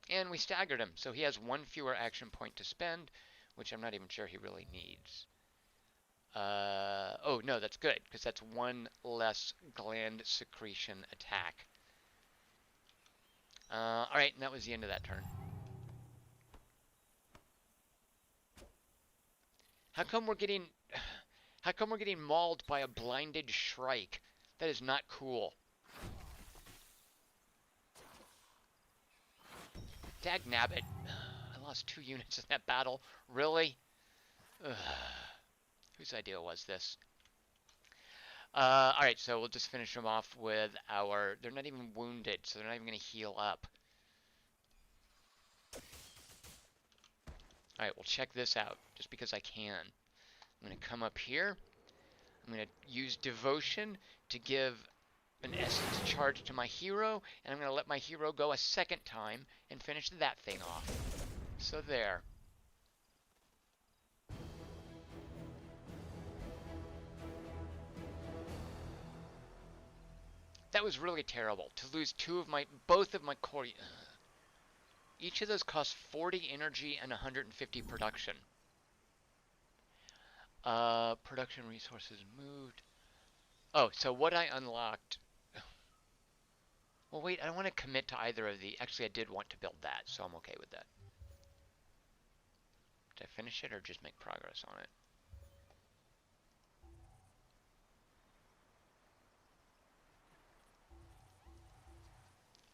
Speaker 2: And we staggered him, so he has 1 fewer action point to spend, which I'm not even sure he really needs. Oh, no, that's good, because that's 1 less gland secretion attack. Alright, and that was the end of that turn. How come we're getting mauled by a blinded Shrike? That is not cool. Dagnabbit. I lost 2 units in that battle. Really? Ugh. Whose idea was this? Alright, so we'll just finish them off with our... They're not even wounded, so they're not even going to heal up. Alright, we'll check this out, just because I can. I'm going to come up here. I'm going to use Devotion to give an essence charge to my hero, and I'm going to let my hero go a second time and finish that thing off. So there. That was really terrible, to lose both of my core. Each of those costs 40 energy and 150 production. Production resources moved. Oh, so what I unlocked... Well, wait, I don't want to commit to either of the... Actually, I did want to build that, so I'm okay with that. Did I finish it or just make progress on it?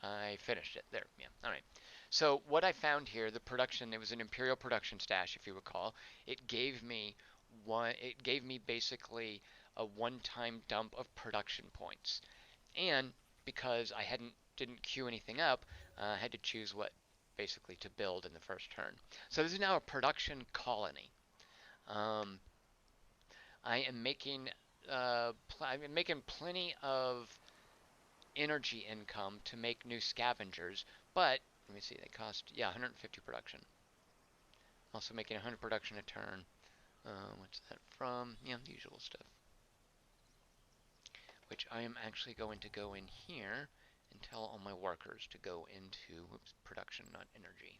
Speaker 2: I finished it. There, yeah. All right. So what I found here, the production, it was an Imperial production stash, if you recall. It gave me basically a one-time dump of production points. And because I didn't queue anything up, I had to choose what basically to build in the first turn. So this is now a production colony. I am making plenty of energy income to make new scavengers, but let me see, they cost 150 production. Also making 100 production a turn. What's that from? Yeah, the usual stuff. Which I am actually going to go in here and tell all my workers to go into production, not energy.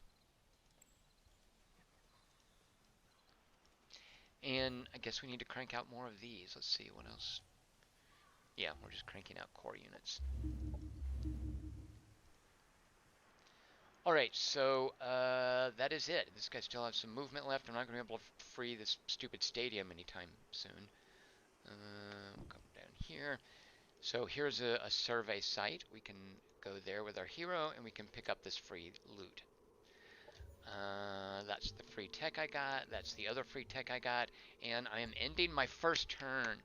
Speaker 2: And I guess we need to crank out more of these. Let's see what else. Yeah, we're just cranking out core units. All right, so that is it. This guy still has some movement left. I'm not going to be able to free this stupid stadium anytime soon. We'll come down here. So here's a survey site. We can go there with our hero, and we can pick up this free loot. That's the free tech I got. That's the other free tech I got. And I am ending my first turn.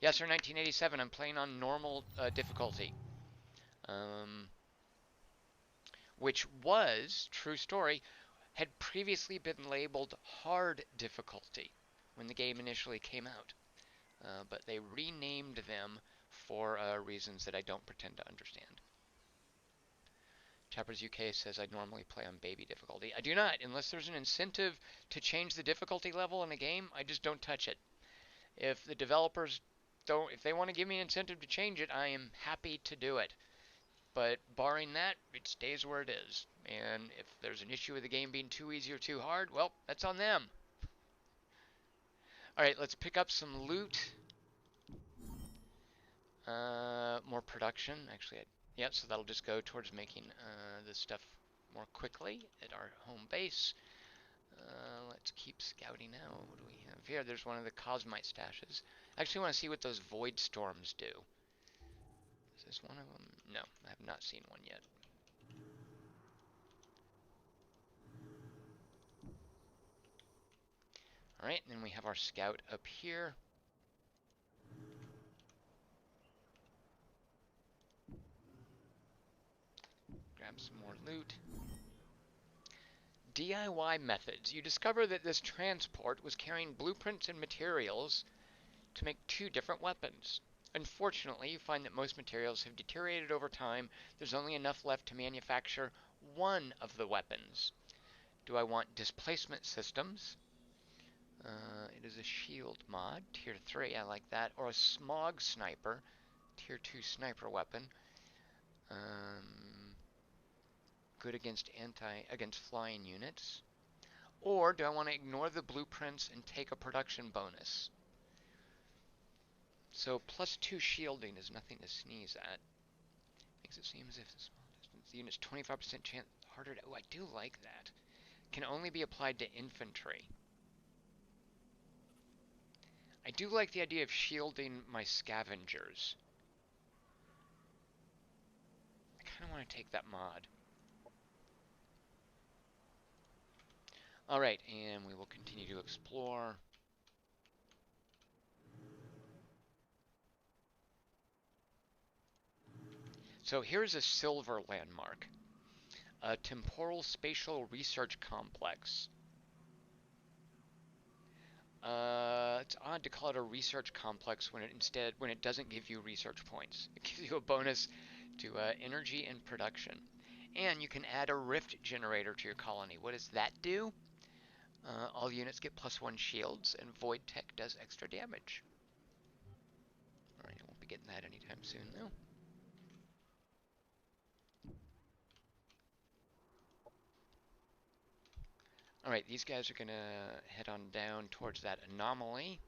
Speaker 2: Yes, sir, 1987. I'm playing on normal difficulty. Which was, true story, had previously been labeled hard difficulty when the game initially came out. But they renamed them for reasons that I don't pretend to understand. Chappers UK says I normally play on baby difficulty. I do not, unless there's an incentive to change the difficulty level in a game. I just don't touch it. If the developers don't, if they want to give me an incentive to change it, I am happy to do it. But barring that, it stays where it is. And if there's an issue with the game being too easy or too hard, well, that's on them. Alright, let's pick up some loot. More production. Actually, yep, so that'll just go towards making this stuff more quickly at our home base. Let's keep scouting now. What do we have here? There's one of the Cosmite stashes. I actually want to see what those Void Storms do. Is this one of them? No, I have not seen one yet. Alright, and then we have our scout up here. Grab some more loot. DIY methods. You discover that this transport was carrying blueprints and materials to make 2 different weapons. Unfortunately, you find that most materials have deteriorated over time. There's only enough left to manufacture one of the weapons. Do I want displacement systems? It is a shield mod, tier 3, I like that. Or a smog sniper, tier 2 sniper weapon. Good against flying units. Or do I want to ignore the blueprints and take a production bonus? So +2 shielding is nothing to sneeze at. Makes it seem as if the small distance unit's 25% chance harder to... Oh, I do like that. Can only be applied to infantry. I do like the idea of shielding my scavengers. I kind of want to take that mod. Alright, and we will continue to explore. So here's a silver landmark. A temporal spatial research complex. It's odd to call it a research complex when it doesn't give you research points. It gives you a bonus to energy and production. And you can add a rift generator to your colony. What does that do? All units get +1 shields, and Void Tech does extra damage. Alright, I won't be getting that anytime soon, though. Alright, these guys are going to head on down towards that anomaly.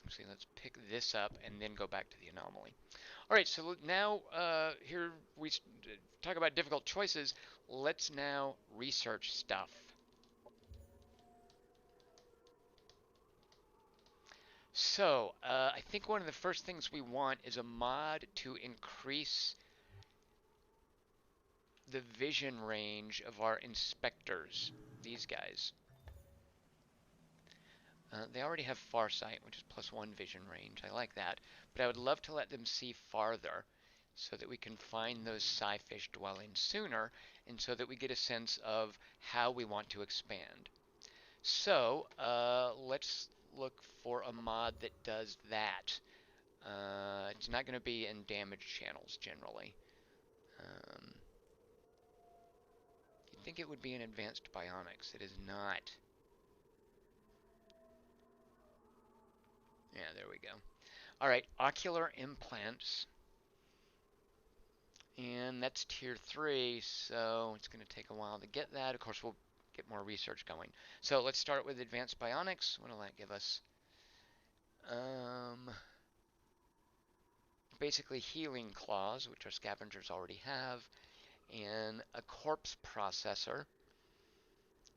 Speaker 2: Actually, let's pick this up and then go back to the anomaly. Alright, so now here we talk about difficult choices. Let's now research stuff. So, I think one of the first things we want is a mod to increase the vision range of our inspectors, these guys. They already have Farsight, which is +1 vision range. I like that. But I would love to let them see farther so that we can find those Psi-fish dwellings sooner and so that we get a sense of how we want to expand. So, let's look for a mod that does that. It's not going to be in damage channels generally. You'd think it would be in advanced bionics. It is not. Yeah, there we go. All right, ocular implants. And that's tier 3, so it's going to take a while to get that. Of course, we'll get more research going. So let's start with advanced bionics. What will that give us? Basically healing claws, which our scavengers already have, and a corpse processor.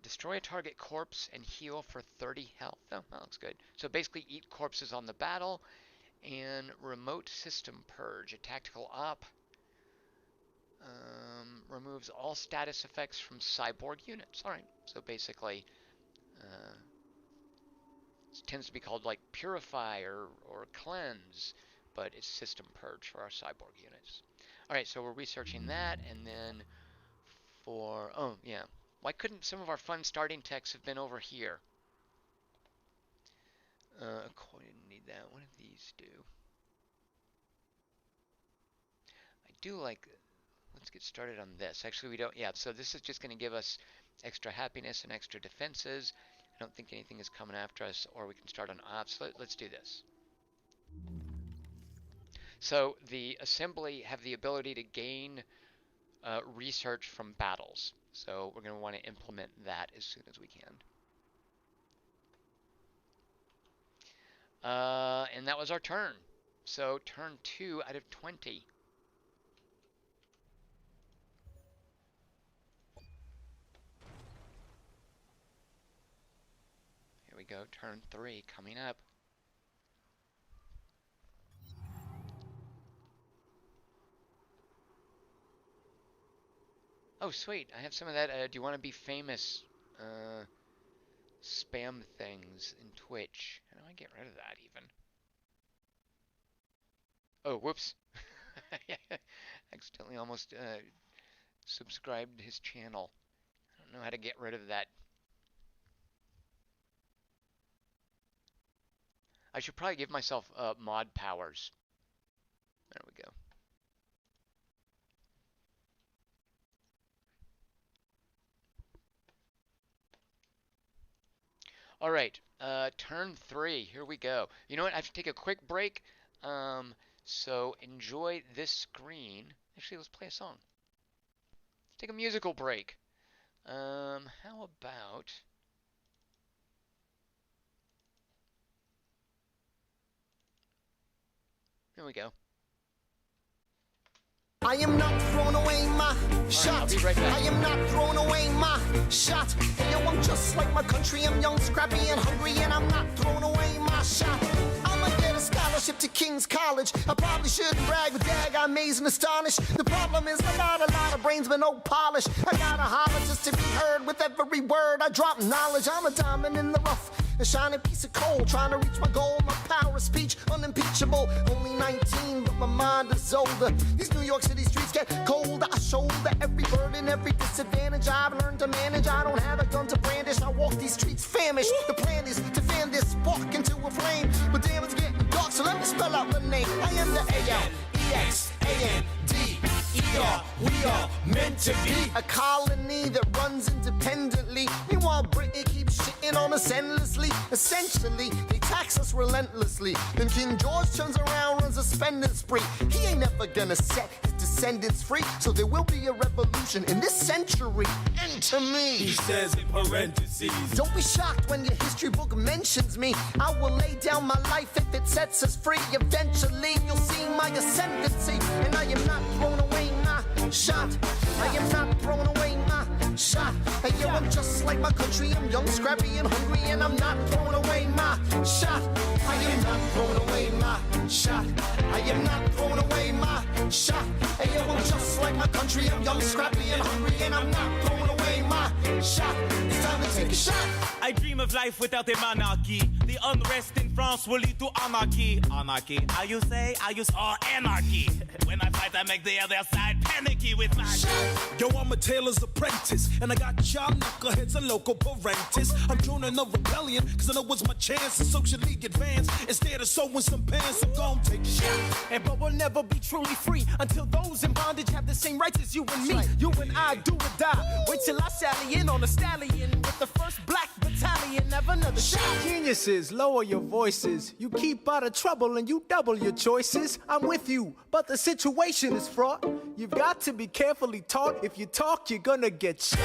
Speaker 2: Destroy a target corpse and heal for 30 health. Oh, that looks good. So basically eat corpses on the battle, and remote system purge, a tactical op. Removes all status effects from cyborg units. Alright, so basically it tends to be called like purify or cleanse, but it's system purge for our cyborg units. Alright, so we're researching that, and then for, oh yeah, why couldn't some of our fun starting techs have been over here? I didn't need that. What do these do? I do like, let's get started on this. Actually, we don't, yeah, so this is just going to give us extra happiness and extra defenses. I don't think anything is coming after us, or we can start on ops. Let's do this. So the assembly have the ability to gain research from battles. So we're going to want to implement that as soon as we can. And that was our turn. So turn 2 out of 20. Here we go, turn 3 coming up. Oh, sweet, I have some of that, do you want to be famous, spam things in Twitch. How do I get rid of that, even? Oh, whoops. Accidentally almost, subscribed to his channel. I don't know how to get rid of that. I should probably give myself, mod powers. There we go. All right, turn 3, here we go. You know what, I have to take a quick break, so enjoy this screen. Actually, let's play a song. Let's take a musical break. How about... Here we go.
Speaker 3: I am not throwing away my shot.
Speaker 2: I'll be right back.
Speaker 3: I am not throwing away my shot. Yo, I'm just like my country. I'm young, scrappy, and hungry, and I'm not throwing away my shot. I'ma get a scholarship to King's College. I probably shouldn't brag, but dag, I'm amazed and astonished. The problem is I got a lot of brains but no polish. I gotta holler just to be heard. With every word I drop knowledge. I'm a diamond in the rough, a shining piece of coal, trying to reach my goal. My power of speech unimpeachable. Only 19, but my mind is older. These New York City streets get colder. I shoulder every burden, every disadvantage I've learned to manage. I don't have a gun to brandish. I walk these streets famished. The plan is to fan this spark into a flame. But damn, it's getting dark, so let me spell out the name. I am the A-L-E-X-A-N-D-E-R. We are meant to be a colony that runs independently. Meanwhile, Britain keeps shitting on us endlessly. Essentially, they tax us relentlessly. Then King George turns around, runs a spending spree. He ain't never gonna set his descendants free. So there will be a revolution in this century. Enter me.
Speaker 4: He says in parentheses.
Speaker 3: Don't be shocked when your history book mentions me. I will lay down my life if it sets us free. Eventually, you'll see my ascendancy. And I am not throwing away my shot. I am not throwing away my shot. Hey, yo, I'm just like my country. I'm young, scrappy, and hungry, and I'm not throwing away my shot. I am not throwing away my shot. I am not throwing away my shot. Hey, yo, I'm just like my country. I'm young, scrappy, and hungry, and I'm not throwing away my shot. It's time to take a shot.
Speaker 4: I dream of life without a monarchy. The unrest in France will lead to anarchy. Anarchy, how you say? I use anarchy. When I fight, I make the other side panicky with my shot.
Speaker 5: Yo, I'm a tailor's apprentice, and I got y'all knuckleheads and local parentis. I'm joining a rebellion, cause I know it's my chance to socially advance. Instead of sewing some pants, I'm gon' take a shot.
Speaker 6: And but we'll never be truly free until those in bondage have the same rights as you and me. You and I do or die. Wait till I sally in on a stallion with the first black battalion. battalion, never another shot.
Speaker 5: Geniuses, lower your voices. You keep out of trouble and you double your choices. I'm with you, but the situation is fraught. You've got to be carefully taught. If you talk, you're gonna get shot.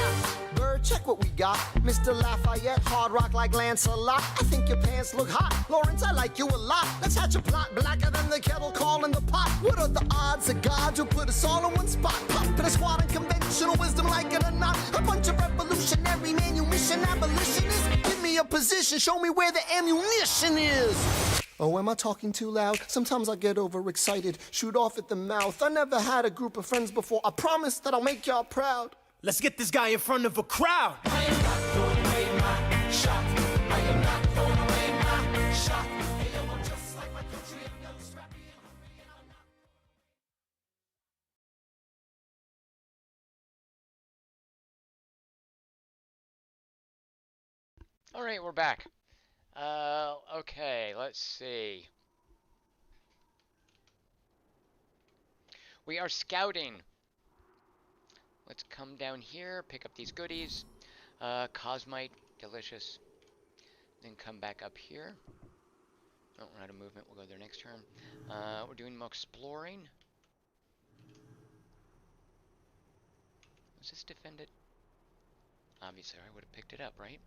Speaker 3: Bird, check what we got. Mr. Lafayette, hard rock like Lancelot. I think your pants look hot. Lawrence, I like you a lot. Let's hatch a plot blacker than the kettle calling the pot. What are the odds of God will put us all in one spot? Pop in a squad and conventional wisdom like it or not. A bunch of revolutionary manumission abolitionists. Give me a position, show me where the ammunition is. Oh, am I talking too loud? Sometimes I get overexcited, shoot off at the mouth. I never had a group of friends before. I promise that I'll make y'all proud.
Speaker 6: Let's get this guy in front of a crowd.
Speaker 3: I am not throwing away my shot. I am not throwing away my shot. Hey, yo, I'm just like my country. I'm young, scrappy, and hungry, and I'm not.
Speaker 2: All right, we're back. Okay, let's see. We are scouting. Let's come down here, pick up these goodies. Cosmite, delicious. Then come back up here. Oh, we're out of movement. We'll go there next turn. We're doing more exploring. Was this defended? Obviously, I would have picked it up, right?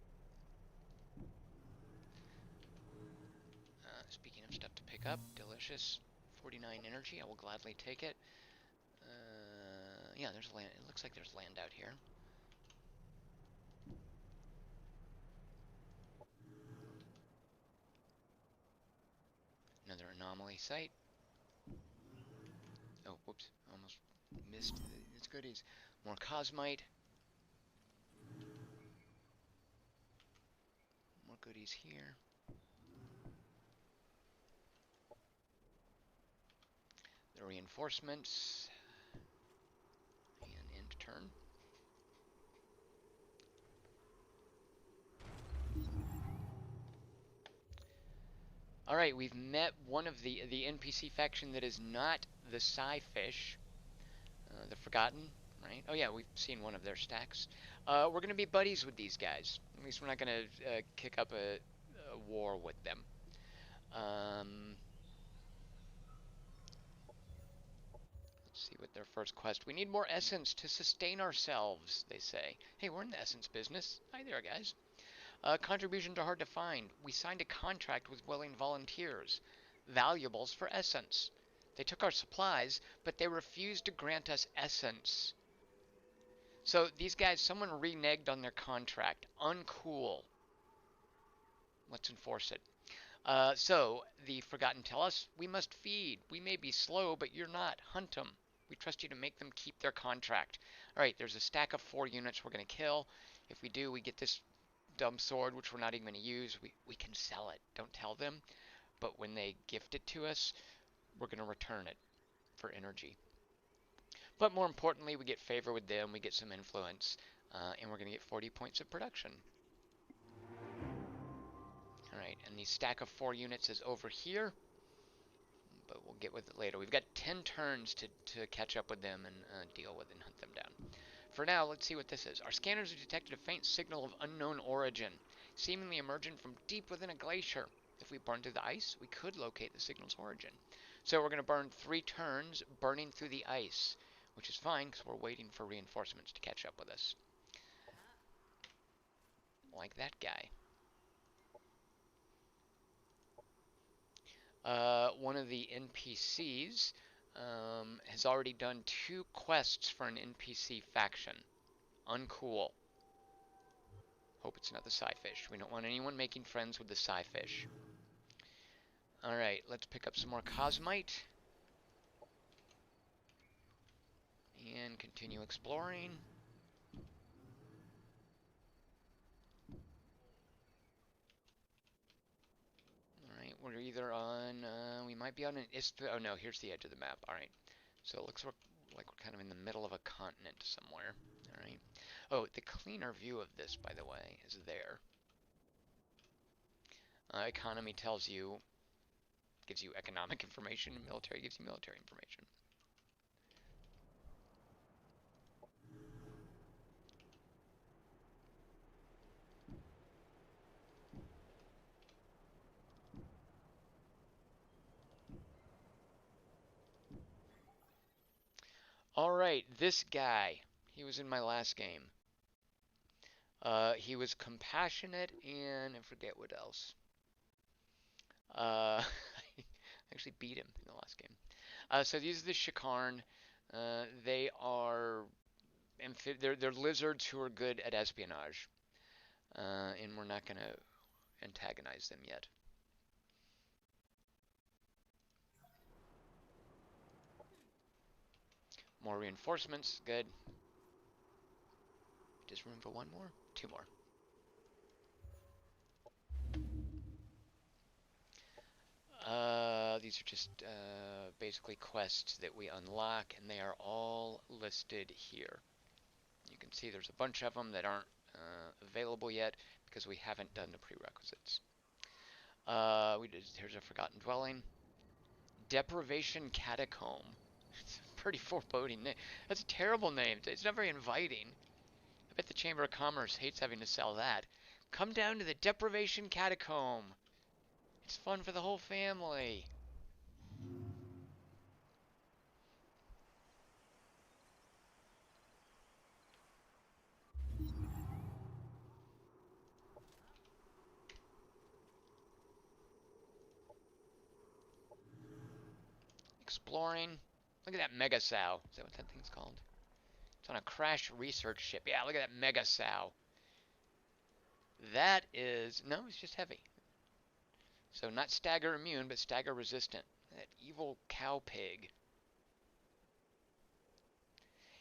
Speaker 2: Speaking of stuff to pick up, delicious. 49 energy. I will gladly take it. Yeah, there's land. It looks like there's land out here. Another anomaly site. Oh, whoops. Almost missed its goodies. More cosmite. More goodies here. The reinforcements. And end turn. Alright, we've met one of the NPC faction that is not the Psyfish. The Forgotten, right? Oh yeah, we've seen one of their stacks. We're going to be buddies with these guys. At least we're not going to kick up a war with them. Let's see what their first quest. We need more essence to sustain ourselves, they say. Hey, we're in the essence business. Hi there, guys. Contributions are hard to find. We signed a contract with willing volunteers. Valuables for essence. They took our supplies, but they refused to grant us essence. So these guys, someone reneged on their contract. Uncool. Let's enforce it. So the Forgotten tell us we must feed. We may be slow, but you're not. Hunt them. We trust you to make them keep their contract. All right, there's a stack of 4 units we're going to kill. If we do, we get this dumb sword, which we're not even going to use. We can sell it. Don't tell them. But when they gift it to us, we're going to return it for energy. But more importantly, we get favor with them, we get some influence, and we're going to get 40 points of production. Alright, and the stack of 4 units is over here, but we'll get with it later. We've got 10 turns to catch up with them and deal with and hunt them down. For now, let's see what this is. Our scanners have detected a faint signal of unknown origin, seemingly emerging from deep within a glacier. If we burn through the ice, we could locate the signal's origin. So we're going to burn 3 turns burning through the ice, which is fine because we're waiting for reinforcements to catch up with us. Like that guy. One of the NPCs has already done 2 quests for an NPC faction. Uncool. Hope it's not the Psyfish. We don't want anyone making friends with the Psyfish. Alright, let's pick up some more Cosmite. And continue exploring. Alright, we're either on, we might be on an oh no, here's the edge of the map. Alright, so it looks like we're kind of in the middle of a continent somewhere. Alright. Oh, the cleaner view of this, by the way, is there. Economy tells you, gives you economic information, and military gives you military information. Alright, this guy. He was in my last game. He was compassionate and I forget what else. I actually beat him in the last game. So these are the Shikarn. They are they're lizards who are good at espionage, and we're not gonna antagonize them yet. More reinforcements, good. Just room for one more, two more. These are just basically quests that we unlock, and they are all listed here. You can see there's a bunch of them that aren't available yet because we haven't done the prerequisites. Here's a Forgotten Dwelling. Deprivation Catacomb. It's a pretty foreboding name. That's a terrible name. It's not very inviting. I bet the Chamber of Commerce hates having to sell that. Come down to the Deprivation Catacomb. It's fun for the whole family. Exploring. Look at that Mega Sow. Is that what that thing's called? It's on a crash research ship. Yeah, look at that Mega Sow. That is... No, it's just heavy. So not stagger immune, but stagger resistant. That evil cow pig.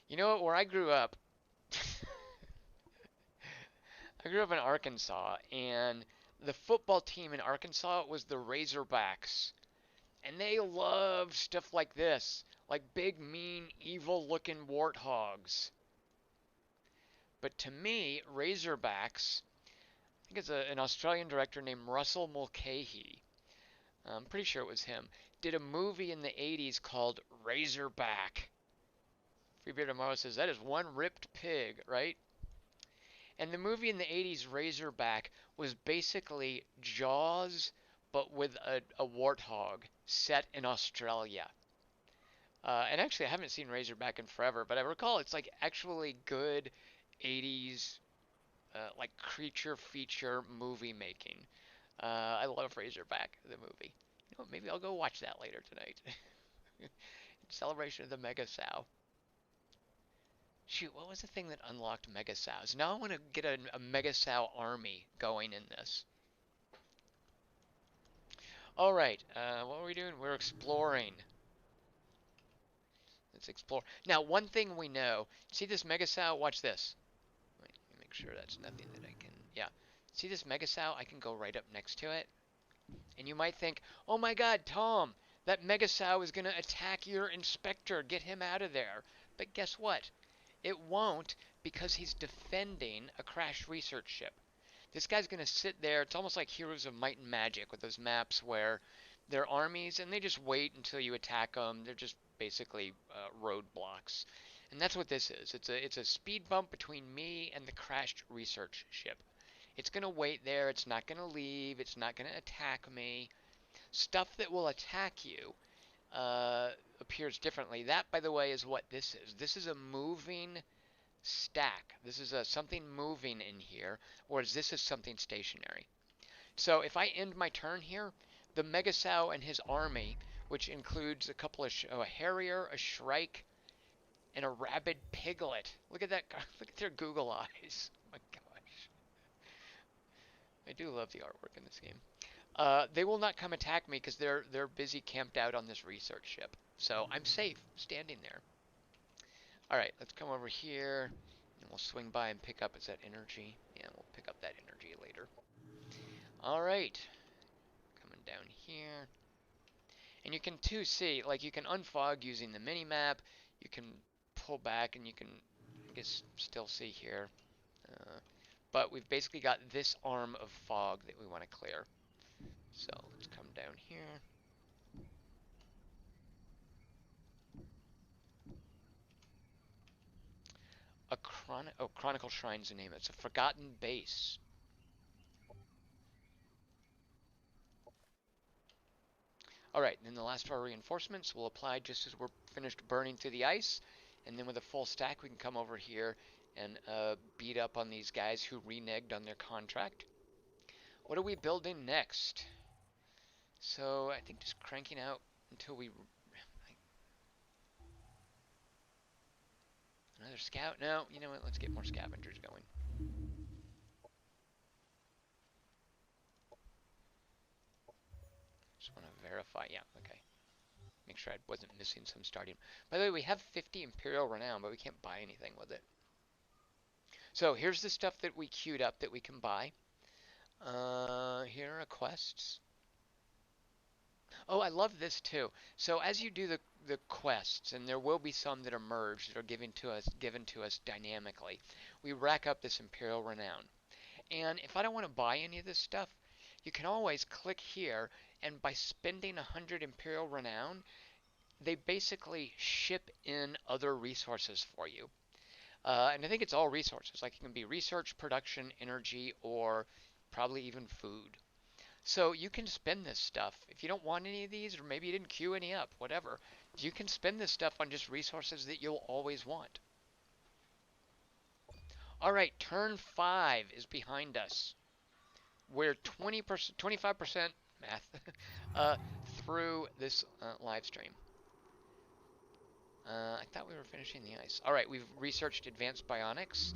Speaker 2: You know what? Where I grew up... I grew up in Arkansas, and the football team in Arkansas was the Razorbacks. And they loved stuff like this. Like big, mean, evil-looking warthogs. But to me, Razorbacks, I think it's an Australian director named Russell Mulcahy, I'm pretty sure it was him, did a movie in the 80s called Razorback. Freebeard Tomorrow says, that is one ripped pig, right? And the movie in the 80s, Razorback, was basically Jaws, but with a warthog set in Australia. And actually, I haven't seen Razorback in forever, but I recall it's like actually good 80s like creature feature movie making. I love Razorback, the movie. You know, maybe I'll go watch that later tonight. In celebration of the Mega Sow. Shoot, what was the thing that unlocked Mega Sows? Now I want to get a Mega Sow army going in this. Alright, what are we doing? We're exploring. Let's explore. Now, one thing we know. See this Mega Sow? Watch this. Wait, let me make sure that's nothing that I can... Yeah. See this Mega Sow? I can go right up next to it. And you might think, oh my god, Tom, that Mega Sow is going to attack your inspector. Get him out of there. But guess what? It won't, because he's defending a crashed research ship. This guy's going to sit there. It's almost like Heroes of Might and Magic with those maps where they're armies and they just wait until you attack them. They're just basically roadblocks. And that's what this is. It's a speed bump between me and the crashed research ship. It's going to wait there. It's not going to leave. It's not going to attack me. Stuff that will attack you appears differently. That, by the way, is what this is. This is a moving stack. This is something moving in here, whereas this is something stationary. So if I end my turn here, the Megasow and his army, which includes a couple of a Harrier, a Shrike, and a rabid piglet. Look at that! Look at their Google eyes. Oh my gosh, I do love the artwork in this game. They will not come attack me because they're busy camped out on this research ship. So I'm safe standing there. Alright, let's come over here. And we'll swing by and pick up, is that energy? Yeah, we'll pick up that energy later. Alright. Coming down here. And you can too see, like you can unfog using the mini-map. You can pull back and you can, I guess, still see here. But we've basically got this arm of fog that we want to clear. So let's come down here. Chronicle Shrine's the name. It's a forgotten base. Alright, then the last of our reinforcements will apply just as we're finished burning through the ice. And then with a full stack, we can come over here and beat up on these guys who reneged on their contract. What are we building next? So I think just cranking out until we... Another scout? No, you know what? Let's get more scavengers going. Just want to verify. Yeah, okay. Make sure I wasn't missing some starting. By the way, we have 50 Imperial renown, but we can't buy anything with it. So here's the stuff that we queued up that we can buy. Here are quests. Oh, I love this too. So as you do the quests, and there will be some that are merged that are given to us dynamically, we rack up this Imperial renown. And if I don't want to buy any of this stuff, you can always click here, and by spending 100 Imperial renown, they basically ship in other resources for you. And I think it's all resources. Like it can be research, production, energy, or probably even food. So you can spend this stuff. If you don't want any of these, or maybe you didn't queue any up, whatever, you can spend this stuff on just resources that you'll always want. All right, turn 5 is behind us. We're 20%, 25% math through this live stream. I thought we were finishing the ice. All right, we've researched advanced bionics.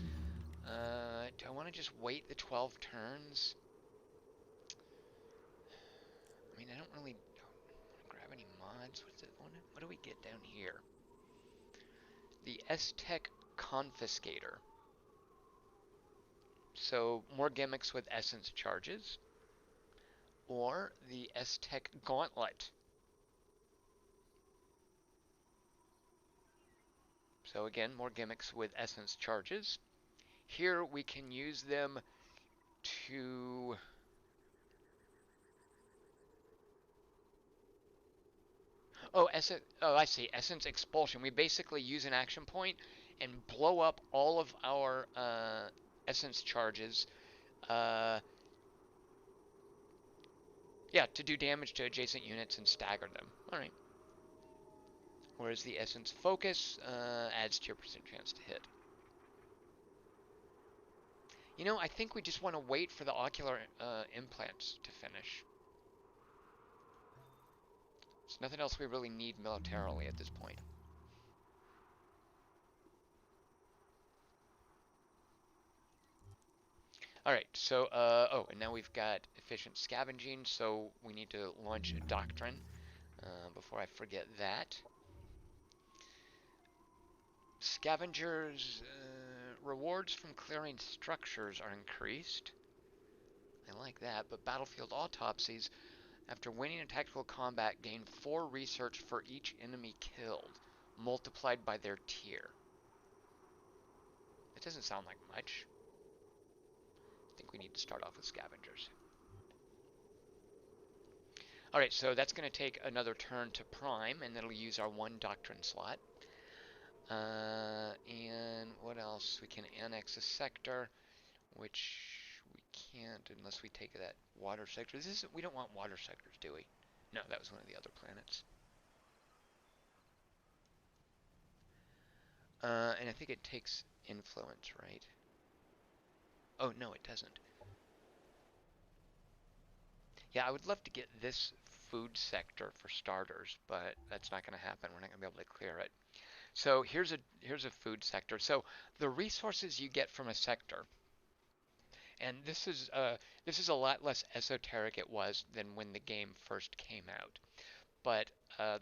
Speaker 2: Do I want to just wait the 12 turns? I mean, I don't really grab any mods. What do we get down here? The S-Tech Confiscator. So more gimmicks with essence charges. Or the S-Tech Gauntlet. So again, more gimmicks with essence charges. Here we can use them to... Oh, I see. Essence Expulsion. We basically use an action point and blow up all of our essence charges. Yeah, to do damage to adjacent units and stagger them. Alright. Whereas the Essence Focus adds to your percent chance to hit. You know, I think we just want to wait for the ocular implants to finish. There's nothing else we really need militarily at this point. Alright, so, oh, and now we've got efficient scavenging, so we need to launch a doctrine before I forget that. Scavengers, rewards from clearing structures are increased. I like that, but battlefield autopsies, after winning a tactical combat, gain 4 research for each enemy killed, multiplied by their tier. That doesn't sound like much. I think we need to start off with scavengers. Alright, so that's going to take another turn to prime, and that'll use our 1 doctrine slot. And what else? We can annex a sector, which we can't unless we take that water sector. We don't want water sectors, do we? No, that was one of the other planets. And I think it takes influence, right? Oh, no, it doesn't. Yeah, I would love to get this food sector for starters, but that's not going to happen. We're not going to be able to clear it. So here's a food sector. So the resources you get from a sector, and this is a lot less esoteric it was than when the game first came out. But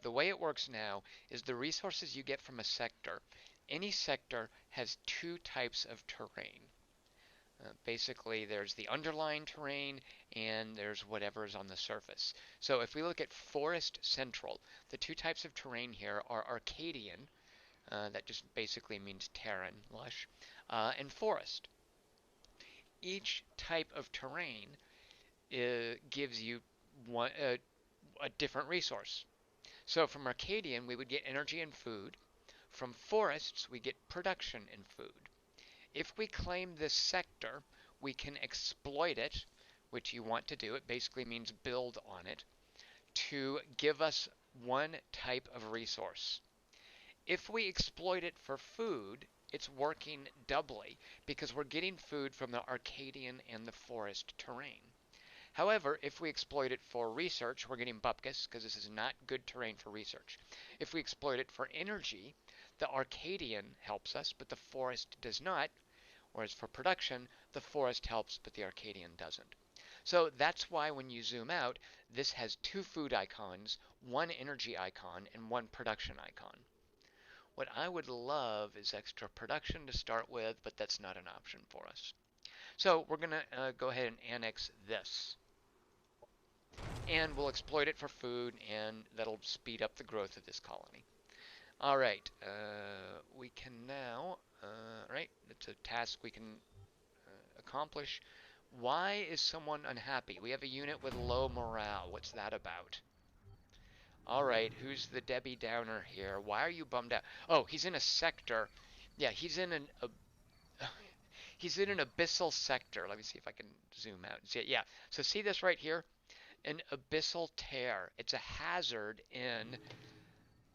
Speaker 2: the way it works now is the resources you get from a sector. Any sector has 2 types of terrain. Basically, there's the underlying terrain and there's whatever is on the surface. So if we look at Forest Central, the 2 types of terrain here are Arcadian, that just basically means Terran, lush, and forest. Each type of terrain gives you a different resource. So from Arcadian, we would get energy and food. From forests, we get production and food. If we claim this sector, we can exploit it, which you want to do. It basically means build on it, to give us 1 type of resource. If we exploit it for food, it's working doubly because we're getting food from the Arcadian and the forest terrain. However, if we exploit it for research, we're getting bupkis because this is not good terrain for research. If we exploit it for energy, the Arcadian helps us, but the forest does not. Whereas for production, the forest helps, but the Arcadian doesn't. So that's why when you zoom out, this has two food icons, one energy icon, and one production icon. What I would love is extra production to start with, but that's not an option for us. So we're going to go ahead and annex this. And we'll exploit it for food, and that'll speed up the growth of this colony. All right, we can now, right, it's a task we can accomplish. Why is someone unhappy? We have a unit with low morale. What's that about? All right, who's the Debbie Downer here? Why are you bummed out? Oh, he's in a sector. Yeah, he's in an he's in an abyssal sector. Let me see if I can zoom out and see it. Yeah, so see this right here? An abyssal tear. It's a hazard in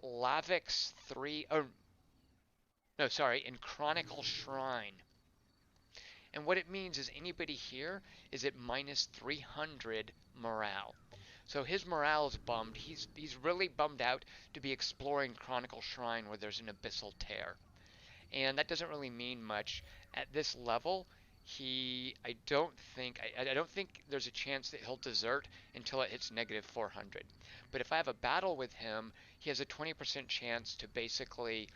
Speaker 2: Lavix 3. Oh, no, sorry, in Chronicle Shrine. And what it means is anybody here is at minus 300 morale. So his morale is bummed. He's really bummed out to be exploring Chronicle Shrine where there's an abyssal tear. And that doesn't really mean much. At this level, I don't think there's a chance that he'll desert until it hits negative 400. But if I have a battle with him, he has a 20% chance to basically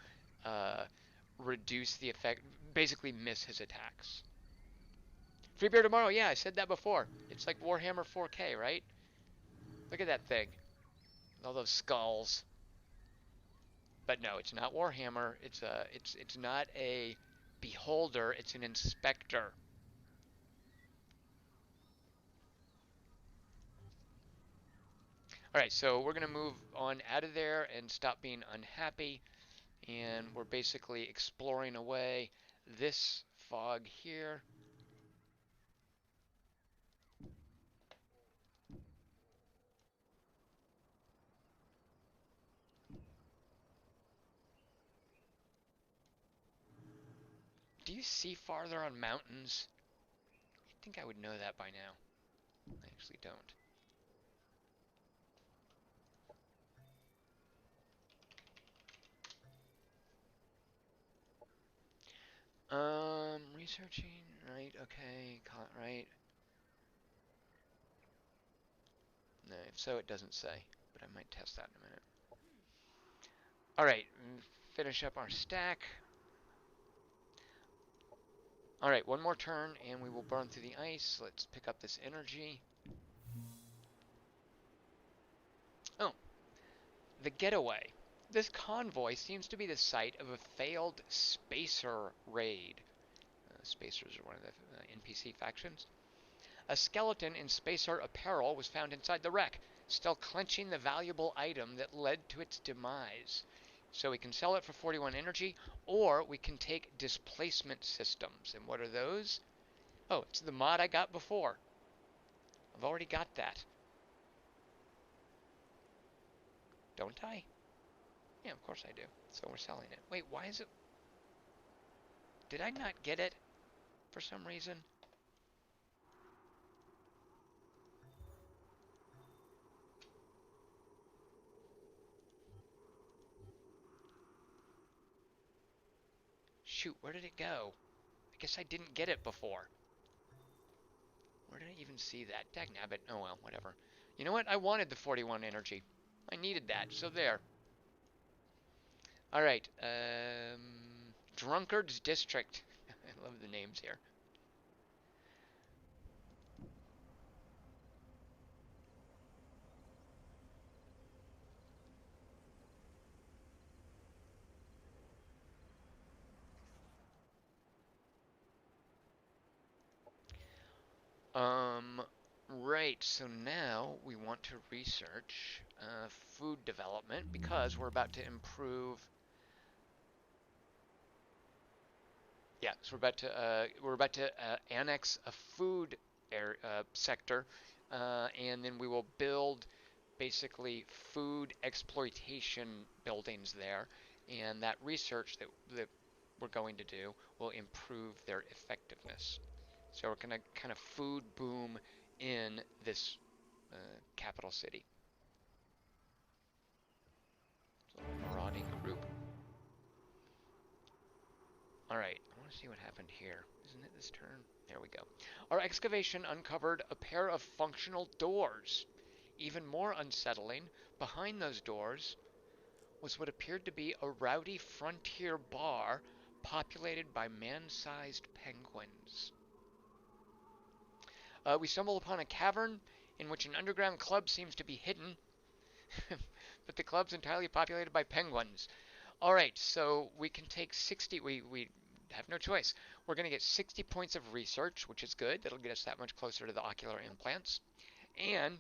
Speaker 2: reduce the effect, basically miss his attacks. Free beer tomorrow. Yeah, I said that before. It's like Warhammer 4K, right? Look at that thing. All those skulls. But no, it's not Warhammer. It's not a beholder. It's an inspector. All right, so we're gonna move on out of there and stop being unhappy, and we're basically exploring away this fog here. Do you see farther on mountains? I think I would know that by now. I actually don't. Researching, right, okay, right. No, if so, it doesn't say, but I might test that in a minute. All right, finish up our stack. All right, one more turn, and we will burn through the ice. Let's pick up this energy. Oh, the getaway. This convoy seems to be the site of a failed spacer raid. Spacers are one of the NPC factions. A skeleton in spacer apparel was found inside the wreck, still clenching the valuable item that led to its demise. So we can sell it for 41 energy, or we can take displacement systems. And what are those? Oh, it's the mod I got before. I've already got that. Don't I? Yeah, of course I do. So we're selling it. Wait, why is it... Did I not get it for some reason? Shoot, where did it go? I guess I didn't get it before. Where did I even see that? Dagnabbit. Oh well, whatever. You know what? I wanted the 41 energy. I needed that, so there. Alright, Drunkard's District. I love the names here. Right, so now we want to research food development because we're about to improve. Yeah, so we're about to annex a food sector, and then we will build basically food exploitation buildings there, and that research that we're going to do will improve their effectiveness. So we're going to kind of food boom in this capital city. So marauding group. All right, I want to see what happened here. Isn't it this turn? There we go. Our excavation uncovered a pair of functional doors. Even more unsettling, behind those doors was what appeared to be a rowdy frontier bar populated by man-sized penguins. We stumble upon a cavern in which an underground club seems to be hidden, but the club's entirely populated by penguins. All right, so we can take 60. We have no choice. We're going to get 60 points of research, which is good. That'll get us that much closer to the ocular implants. And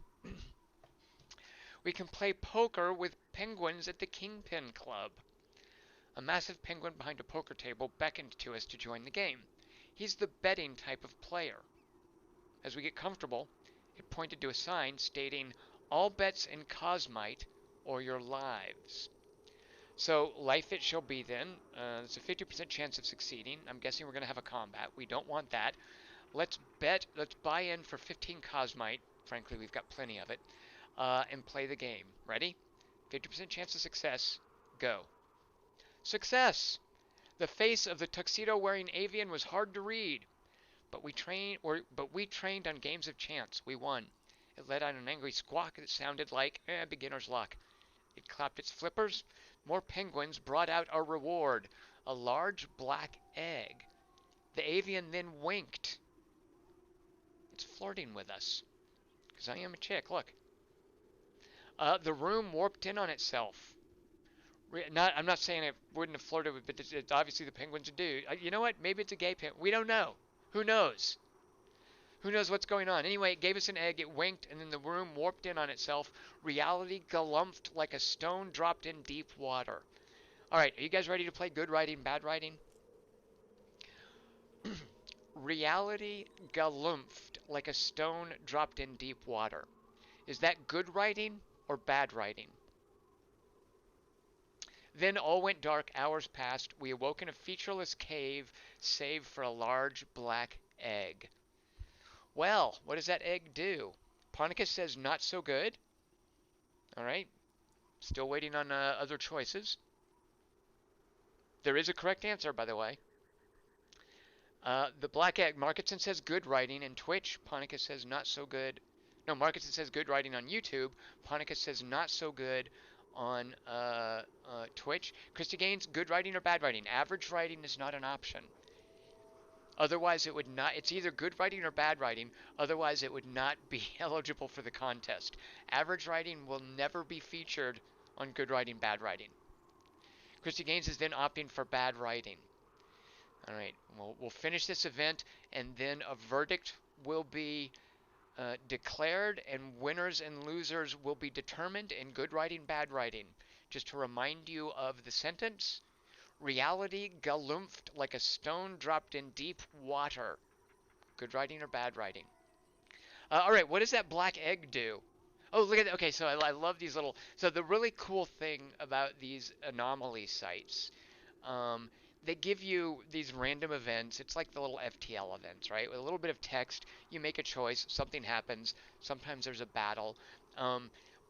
Speaker 2: we can play poker with penguins at the Kingpin Club. A massive penguin behind a poker table beckoned to us to join the game. He's the betting type of player. As we get comfortable, it pointed to a sign stating, "All bets in Cosmite or your lives." So, life it shall be then. There's a 50% chance of succeeding. I'm guessing we're going to have a combat. We don't want that. Let's buy in for 15 Cosmite. Frankly, we've got plenty of it. And play the game. Ready? 50% chance of success. Go. Success! The face of the tuxedo-wearing avian was hard to read. But we trained on games of chance. We won. It let out an angry squawk that sounded like beginner's luck. It clapped its flippers. More penguins brought out our reward, a large black egg. The avian then winked. It's flirting with us. Because I am a chick, look. The room warped in on itself. I'm not saying it wouldn't have flirted with, but it's obviously the penguins do. You know what? Maybe it's a gay penguin. We don't know. Who knows? Who knows what's going on? Anyway, it gave us an egg, it winked, and then the room warped in on itself. Reality galumphed like a stone dropped in deep water. Alright, are you guys ready to play good writing, bad writing? Reality galumphed like a stone dropped in deep water. Is that good writing or bad writing? Then all went dark, hours passed. We awoke in a featureless cave, save for a large black egg. Well, what does that egg do? Ponicus says not so good. Alright, still waiting on other choices. There is a correct answer, by the way. The black egg, Marketson says good writing in Twitch. Ponicus says not so good. No, Marketson says good writing on YouTube. Ponicus says not so good on Twitch. Christy Gaines, good writing or bad writing? Average writing is not an option. Otherwise, it would not. It's either good writing or bad writing. Otherwise, it would not be eligible for the contest. Average writing will never be featured on good writing, bad writing. Christy Gaines is then opting for bad writing. All right, we'll finish this event, and then a verdict will be declared, and winners and losers will be determined in good writing, bad writing. Just to remind you of the sentence, reality galumphed like a stone dropped in deep water. Good writing or bad writing? All right, what does that black egg do? Oh, look at that. Okay, so I love these little. So the really cool thing about these anomaly sites, they give you these random events. It's like the little FTL events, right? With a little bit of text, you make a choice, something happens. Sometimes there's a battle.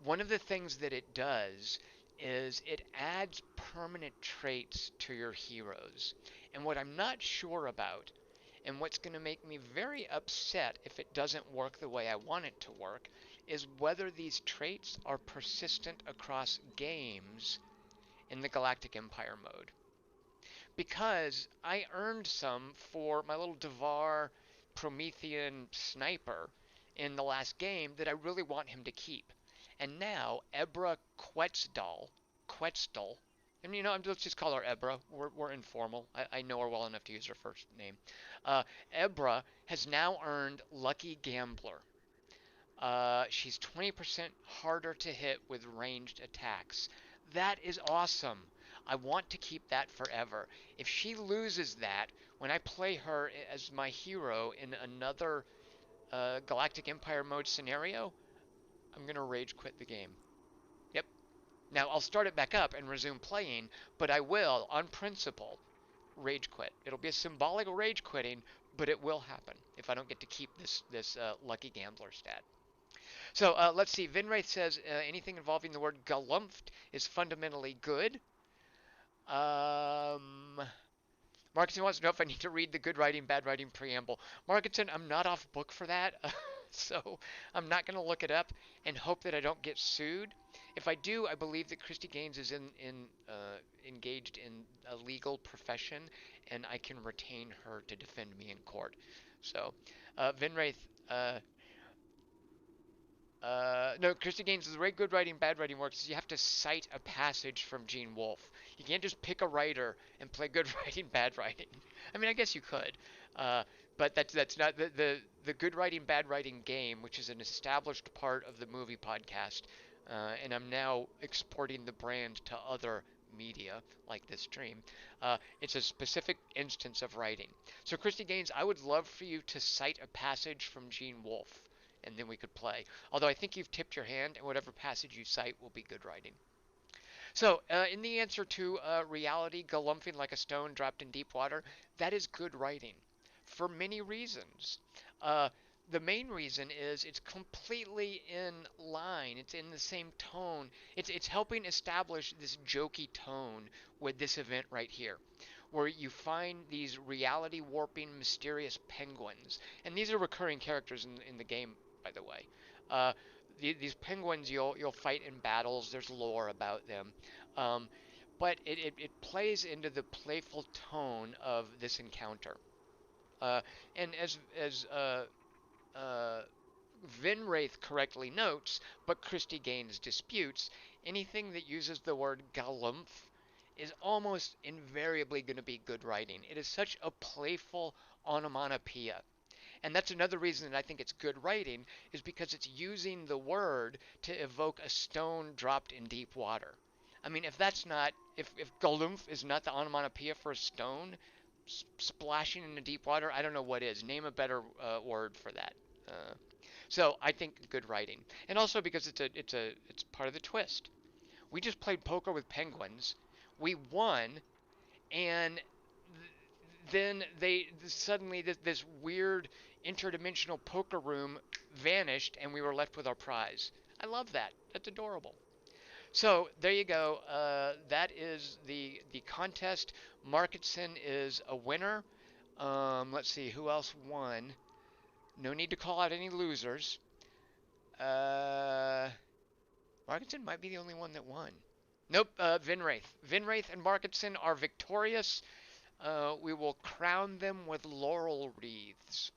Speaker 2: One of the things that it does is it adds permanent traits to your heroes. And what I'm not sure about, and what's going to make me very upset if it doesn't work the way I want it to work, is whether these traits are persistent across games in the Galactic Empire mode. Because I earned some for my little Devar Promethean sniper in the last game that I really want him to keep. And now Ebra Quetzal, and let's just call her Ebra. We're informal. I know her well enough to use her first name. Ebra has now earned Lucky Gambler. She's 20% harder to hit with ranged attacks. That is awesome. I want to keep that forever. If she loses that, when I play her as my hero in another Galactic Empire mode scenario, I'm going to rage quit the game. Yep. Now, I'll start it back up and resume playing, but I will, on principle, rage quit. It'll be a symbolic rage quitting, but it will happen if I don't get to keep this lucky gambler stat. So let's see. Vinwraith says anything involving the word galumphed is fundamentally good. Um, Markinson wants to know if I need to read the good writing, bad writing preamble. Markinson, I'm not off book for that, so I'm not going to look it up and hope that I don't get sued. If I do, I believe that Christy Gaines is engaged in a legal profession, and I can retain her to defend me in court. So, Vinwraith, no, Christy Gaines, the way good writing, bad writing works is you have to cite a passage from Gene Wolfe. You can't just pick a writer and play good writing, bad writing. I mean, I guess you could, but that's not the good writing, bad writing game, which is an established part of the movie podcast, and I'm now exporting the brand to other media like this stream. It's a specific instance of writing. So, Christy Gaines, I would love for you to cite a passage from Gene Wolfe, and then we could play. Although I think you've tipped your hand, and whatever passage you cite will be good writing. So, in the answer to reality galumphing like a stone dropped in deep water, that is good writing for many reasons. The main reason is it's completely in line. It's in the same tone. It's helping establish this jokey tone with this event right here, where you find these reality warping mysterious penguins, and these are recurring characters in the game, by the way. Uh, these penguins you'll fight in battles. There's lore about them, um, but it plays into the playful tone of this encounter. And as Vinwraith correctly notes, but Christy Gaines disputes, anything that uses the word galumph is almost invariably going to be good writing. It is such a playful onomatopoeia. And that's another reason that I think it's good writing, is because it's using the word to evoke a stone dropped in deep water. I mean, if that's not, if galumph is not the onomatopoeia for a stone splashing into deep water, I don't know what is. Name a better word for that. So I think good writing, and also because it's part of the twist. We just played poker with penguins. We won, and then they suddenly this weird interdimensional poker room vanished, and we were left with our prize. I love that. That's adorable. So there you go. That is the contest. Marketson is a winner. Let's see who else won. No need to call out any losers. Marketson might be the only one that won. Nope, Vinwraith. Vinwraith and Marketson are victorious. We will crown them with laurel wreaths.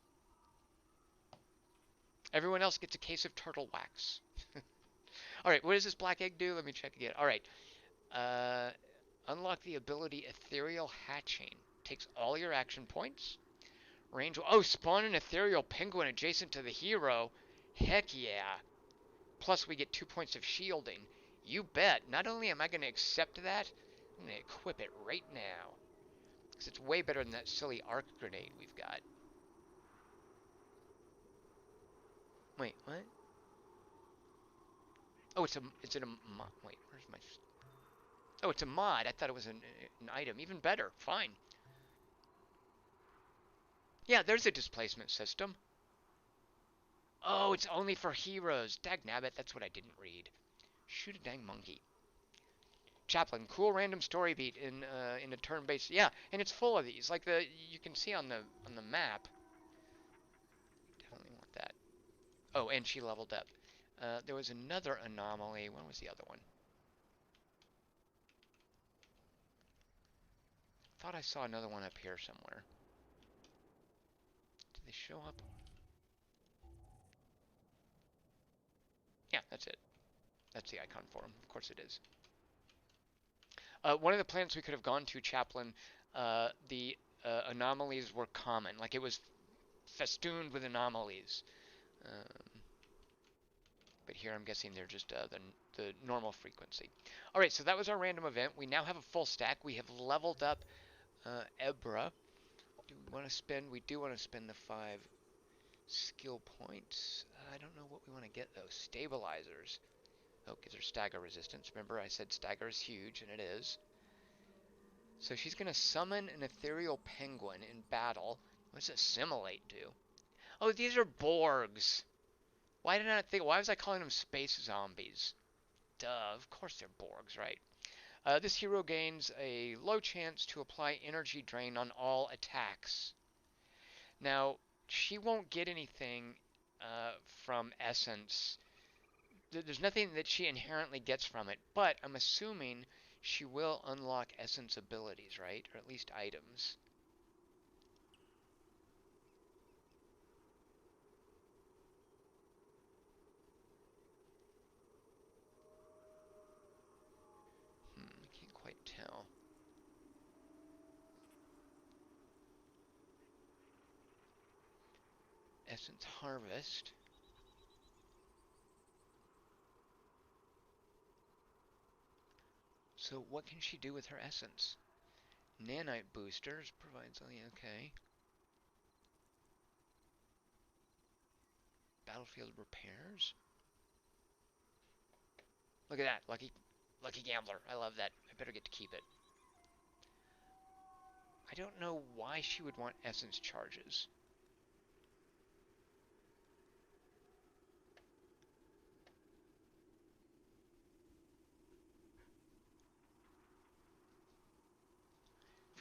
Speaker 2: Everyone else gets a case of turtle wax. All right, what does this black egg do? Let me check again. All right. Unlock the ability Ethereal Hatching. Takes all your action points. Range. Oh, spawn an ethereal penguin adjacent to the hero. Heck yeah. Plus, we get 2 points of shielding. You bet. Not only am I going to accept that, I'm going to equip it right now. Because it's way better than that silly arc grenade we've got. Wait, what? Oh, it's a mod. Wait, where's my... Oh, it's a mod. I thought it was an item. Even better. Fine. Yeah, there's a displacement system. Oh, it's only for heroes. Dagnabbit, that's what I didn't read. Shoot a dang monkey. Chaplain, cool random story beat in a turn-based. Yeah, and it's full of these. Like you can see on the map. Definitely want that. Oh, and she leveled up. There was another anomaly. When was the other one? Thought I saw another one up here somewhere. Did they show up? Yeah, that's it. That's the icon for them. Of course it is. One of the planets we could have gone to, Chaplain, the anomalies were common. Like it was festooned with anomalies. But here I'm guessing they're just the normal frequency. All right, so that was our random event. We now have a full stack. We have leveled up Ebra. Do we want to spend? We do want to spend the 5 skill points. I don't know what we want to get though. Stabilizers. Oh, gives her stagger resistance. Remember I said stagger is huge, and it is. So she's going to summon an ethereal penguin in battle. What does assimilate do? Oh, these are Borgs. Why did I not think? Why was I calling them space zombies? Duh, of course they're Borgs, right? This hero gains a low chance to apply energy drain on all attacks. Now, she won't get anything from Essence. There's nothing that she inherently gets from it, but I'm assuming she will unlock Essence abilities, right? Or at least items. I can't quite tell. Essence Harvest. So what can she do with her essence? Nanite boosters provides, okay. Battlefield repairs. Look at that, lucky gambler. I love that. I better get to keep it. I don't know why she would want essence charges.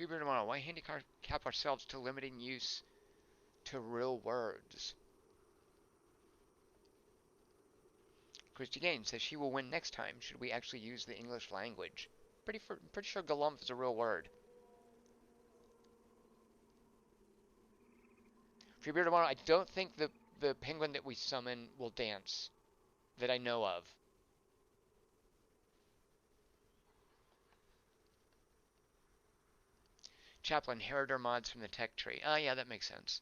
Speaker 2: Freebird tomorrow. Why handicap ourselves to limiting use to real words? Christy Gaines says she will win next time. Should we actually use the English language? Pretty sure galumph is a real word. Freebird tomorrow. I don't think the penguin that we summon will dance. That I know of. Chaplain, inheritor mods from the tech tree. Oh, yeah, that makes sense.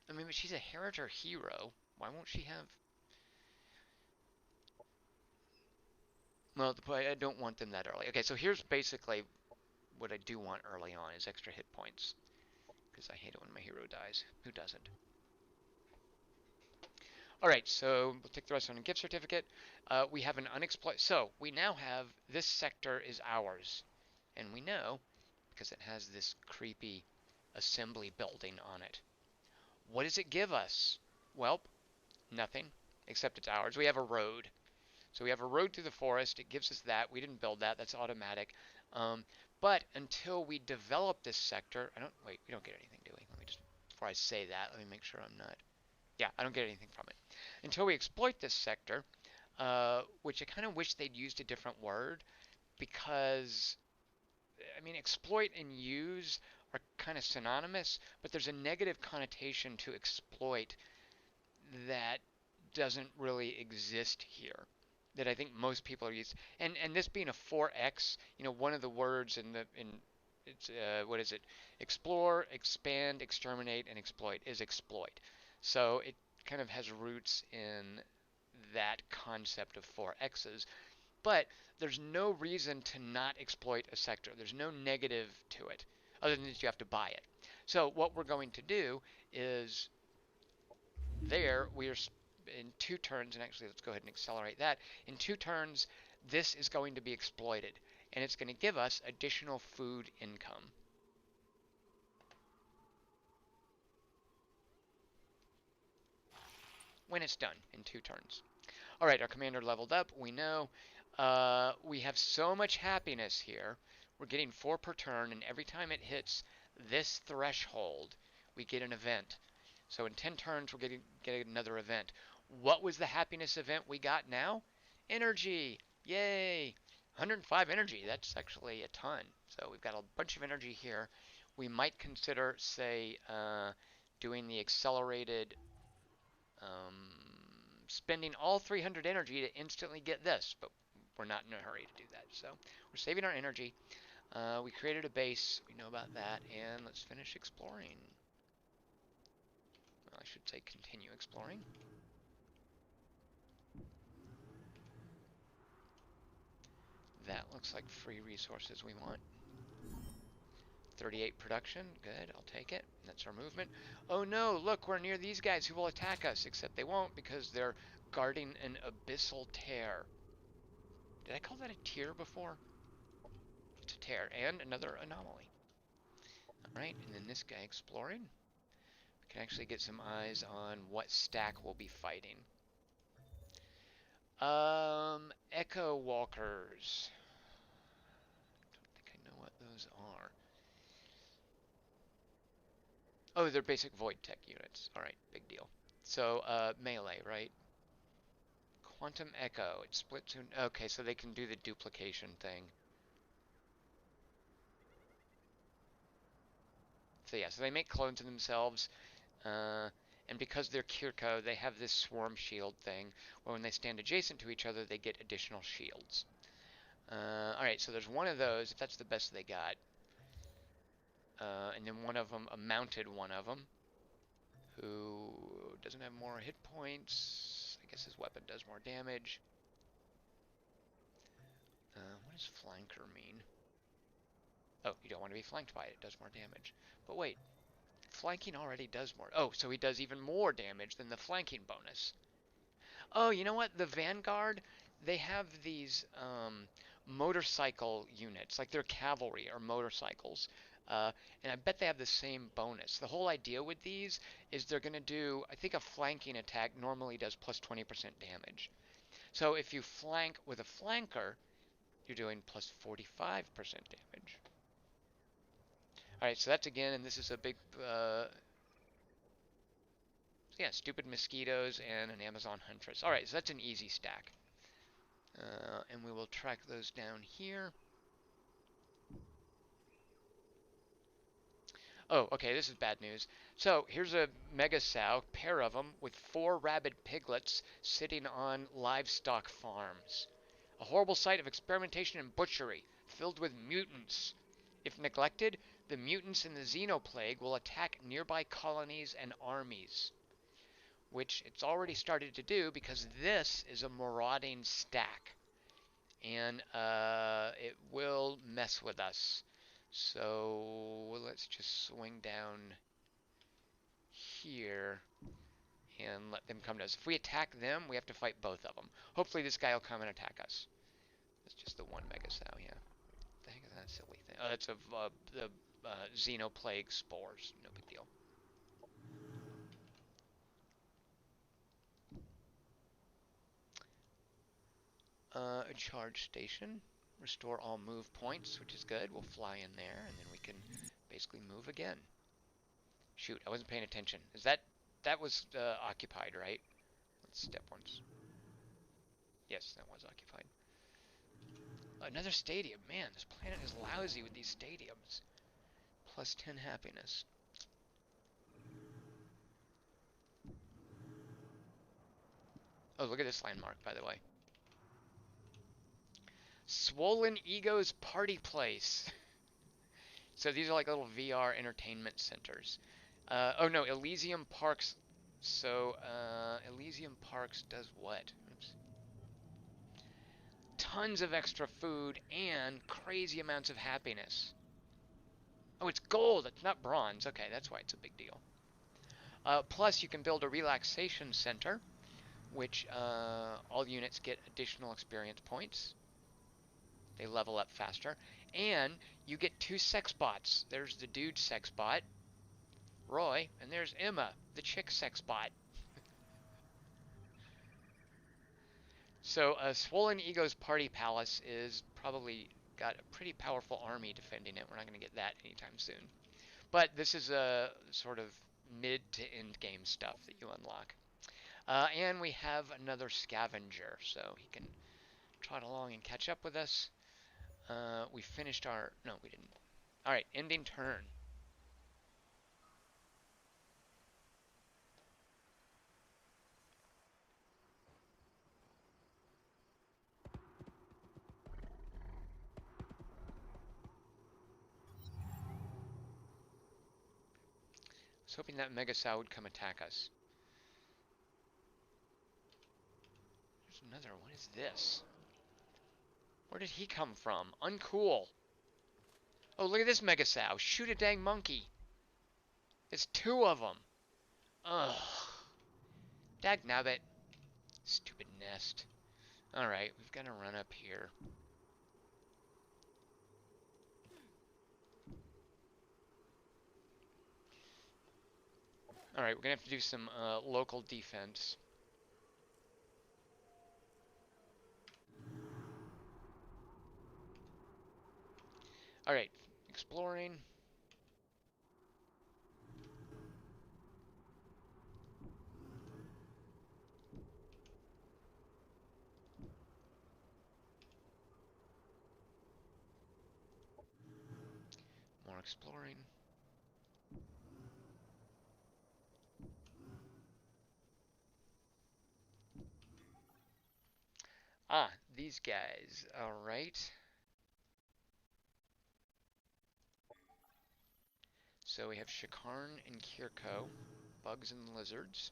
Speaker 2: I mean, but she's a inheritor hero. Why won't she have... Well, I don't want them that early. Okay, so here's basically what I do want early on is extra hit points. Because I hate it when my hero dies. Who doesn't? Alright, so we'll take the rest on a gift certificate. We have an unexploited... So, we now have... This sector is ours. And we know, because it has this creepy assembly building on it. What does it give us? Well, nothing, except it's ours. We have a road. So we have a road through the forest. It gives us that. We didn't build that. That's automatic. But until we develop this sector, wait, we don't get anything, do we? Let me just, before I say that, let me make sure I'm not. Yeah, I don't get anything from it. Until we exploit this sector, which I kind of wish they'd used a different word, because, I mean, exploit and use are kind of synonymous, but there's a negative connotation to exploit that doesn't really exist here, that I think most people are used. And this being a 4x, one of the words in it's what is it? Explore, expand, exterminate, and exploit is exploit. So it kind of has roots in that concept of 4x's. But there's no reason to not exploit a sector. There's no negative to it, other than that you have to buy it. So what we're going to do is we are in 2 turns, and actually let's go ahead and accelerate that. In 2 turns, this is going to be exploited, and it's going to give us additional food income. When it's done in 2 turns. All right, our commander leveled up. We know we have so much happiness here. We're getting 4 per turn, and every time it hits this threshold, we get an event. So in 10 turns, we're getting another event. What was the happiness event we got now? Energy! Yay! 105 energy. That's actually a ton. So we've got a bunch of energy here. We might consider, say, doing the accelerated, spending all 300 energy to instantly get this, but we're not in a hurry to do that. So we're saving our energy. We created a base. We know about that. And let's finish exploring. Well, I should say continue exploring. That looks like free resources we want. 38 production, good, I'll take it. That's our movement. Oh no, look, we're near these guys who will attack us, except they won't because they're guarding an abyssal tear. Did I call that a tier before? It's a tear. And another anomaly. Alright, and then this guy exploring. We can actually get some eyes on what stack we'll be fighting. Echo Walkers. Don't think I know what those are. Oh, they're basic void tech units. Alright, big deal. So, melee, right? Quantum Echo. It splits in. Okay, so they can do the duplication thing. So yeah, so they make clones of themselves. And because they're Kirko, they have this swarm shield thing, where when they stand adjacent to each other, they get additional shields. Alright, so there's one of those, if that's the best they got. And then one of them, a mounted one of them, who doesn't have more hit points. I guess his weapon does more damage. What does flanker mean? Oh, you don't want to be flanked by it. It does more damage. But wait, flanking already does more. Oh, so he does even more damage than the flanking bonus. Oh, you know what? The Vanguard, they have these motorcycle units, like they're cavalry or motorcycles. And I bet they have the same bonus. The whole idea with these is they're going to do, I think a flanking attack normally does plus 20% damage. So if you flank with a flanker, you're doing plus 45% damage. Alright, so that's again, and this is a big, yeah, stupid mosquitoes and an Amazon huntress. Alright, so that's an easy stack. And we will track those down here. Oh, okay, this is bad news. So here's a mega sow, pair of them, with 4 rabid piglets sitting on livestock farms. A horrible sight of experimentation and butchery, filled with mutants. If neglected, the mutants in the xenoplague will attack nearby colonies and armies. Which it's already started to do because this is a marauding stack. And it will mess with us. So let's just swing down here and let them come to us. If we attack them, we have to fight both of them. Hopefully this guy will come and attack us. That's just the one mega sow, yeah. What the heck is that silly thing? Oh, that's the xenoplague spores. No big deal. A charge station. Restore all move points, which is good. We'll fly in there, and then we can basically move again. Shoot, I wasn't paying attention. That was occupied, right? Let's step once. Yes, that was occupied. Another stadium. Man, this planet is lousy with these stadiums. Plus 10 happiness. Oh, look at this landmark, by the way. Swollen Ego's Party Place. So these are like little VR entertainment centers. Oh no, Elysium Parks. So Elysium Parks does what? Oops. Tons of extra food and crazy amounts of happiness. Oh, it's gold. It's not bronze. Okay, that's why it's a big deal. Plus, you can build a relaxation center, which all units get additional experience points. They level up faster. And you get 2 sex bots. There's the dude sex bot, Roy, and there's Emma, the chick sex bot. So Swollen Ego's Party Palace is probably got a pretty powerful army defending it. We're not going to get that anytime soon. But this is a sort of mid to end game stuff that you unlock. And we have another scavenger, so he can trot along and catch up with us. We finished our... No, we didn't. Alright, ending turn. I was hoping that Mega Sow would come attack us. There's another. What is this? Where did he come from? Uncool. Oh, look at this Mega Sow. Shoot a dang monkey. It's 2 of them. Ugh. Dagnabbit. Stupid nest. Alright, we've got to run up here. Alright, we're gonna have to do some local defense. Alright, exploring. More exploring. Ah, these guys. Alright. So we have Shikarn and Kirko, bugs and lizards.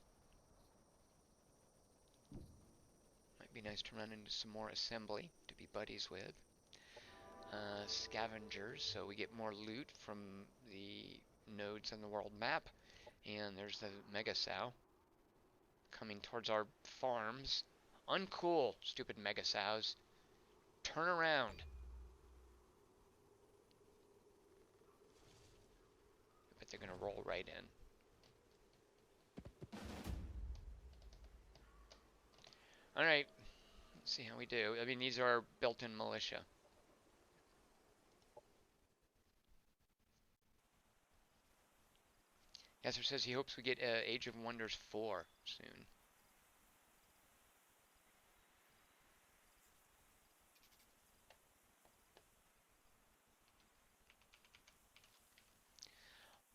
Speaker 2: Might be nice to run into some more assembly to be buddies with. Scavengers, so we get more loot from the nodes on the world map. And there's the Mega Sow coming towards our farms. Uncool, stupid Mega Sows. Turn around. I bet they're gonna roll right in. Alright, let's see how we do. I mean, these are our built-in militia. Yasser says he hopes we get Age of Wonders 4 soon.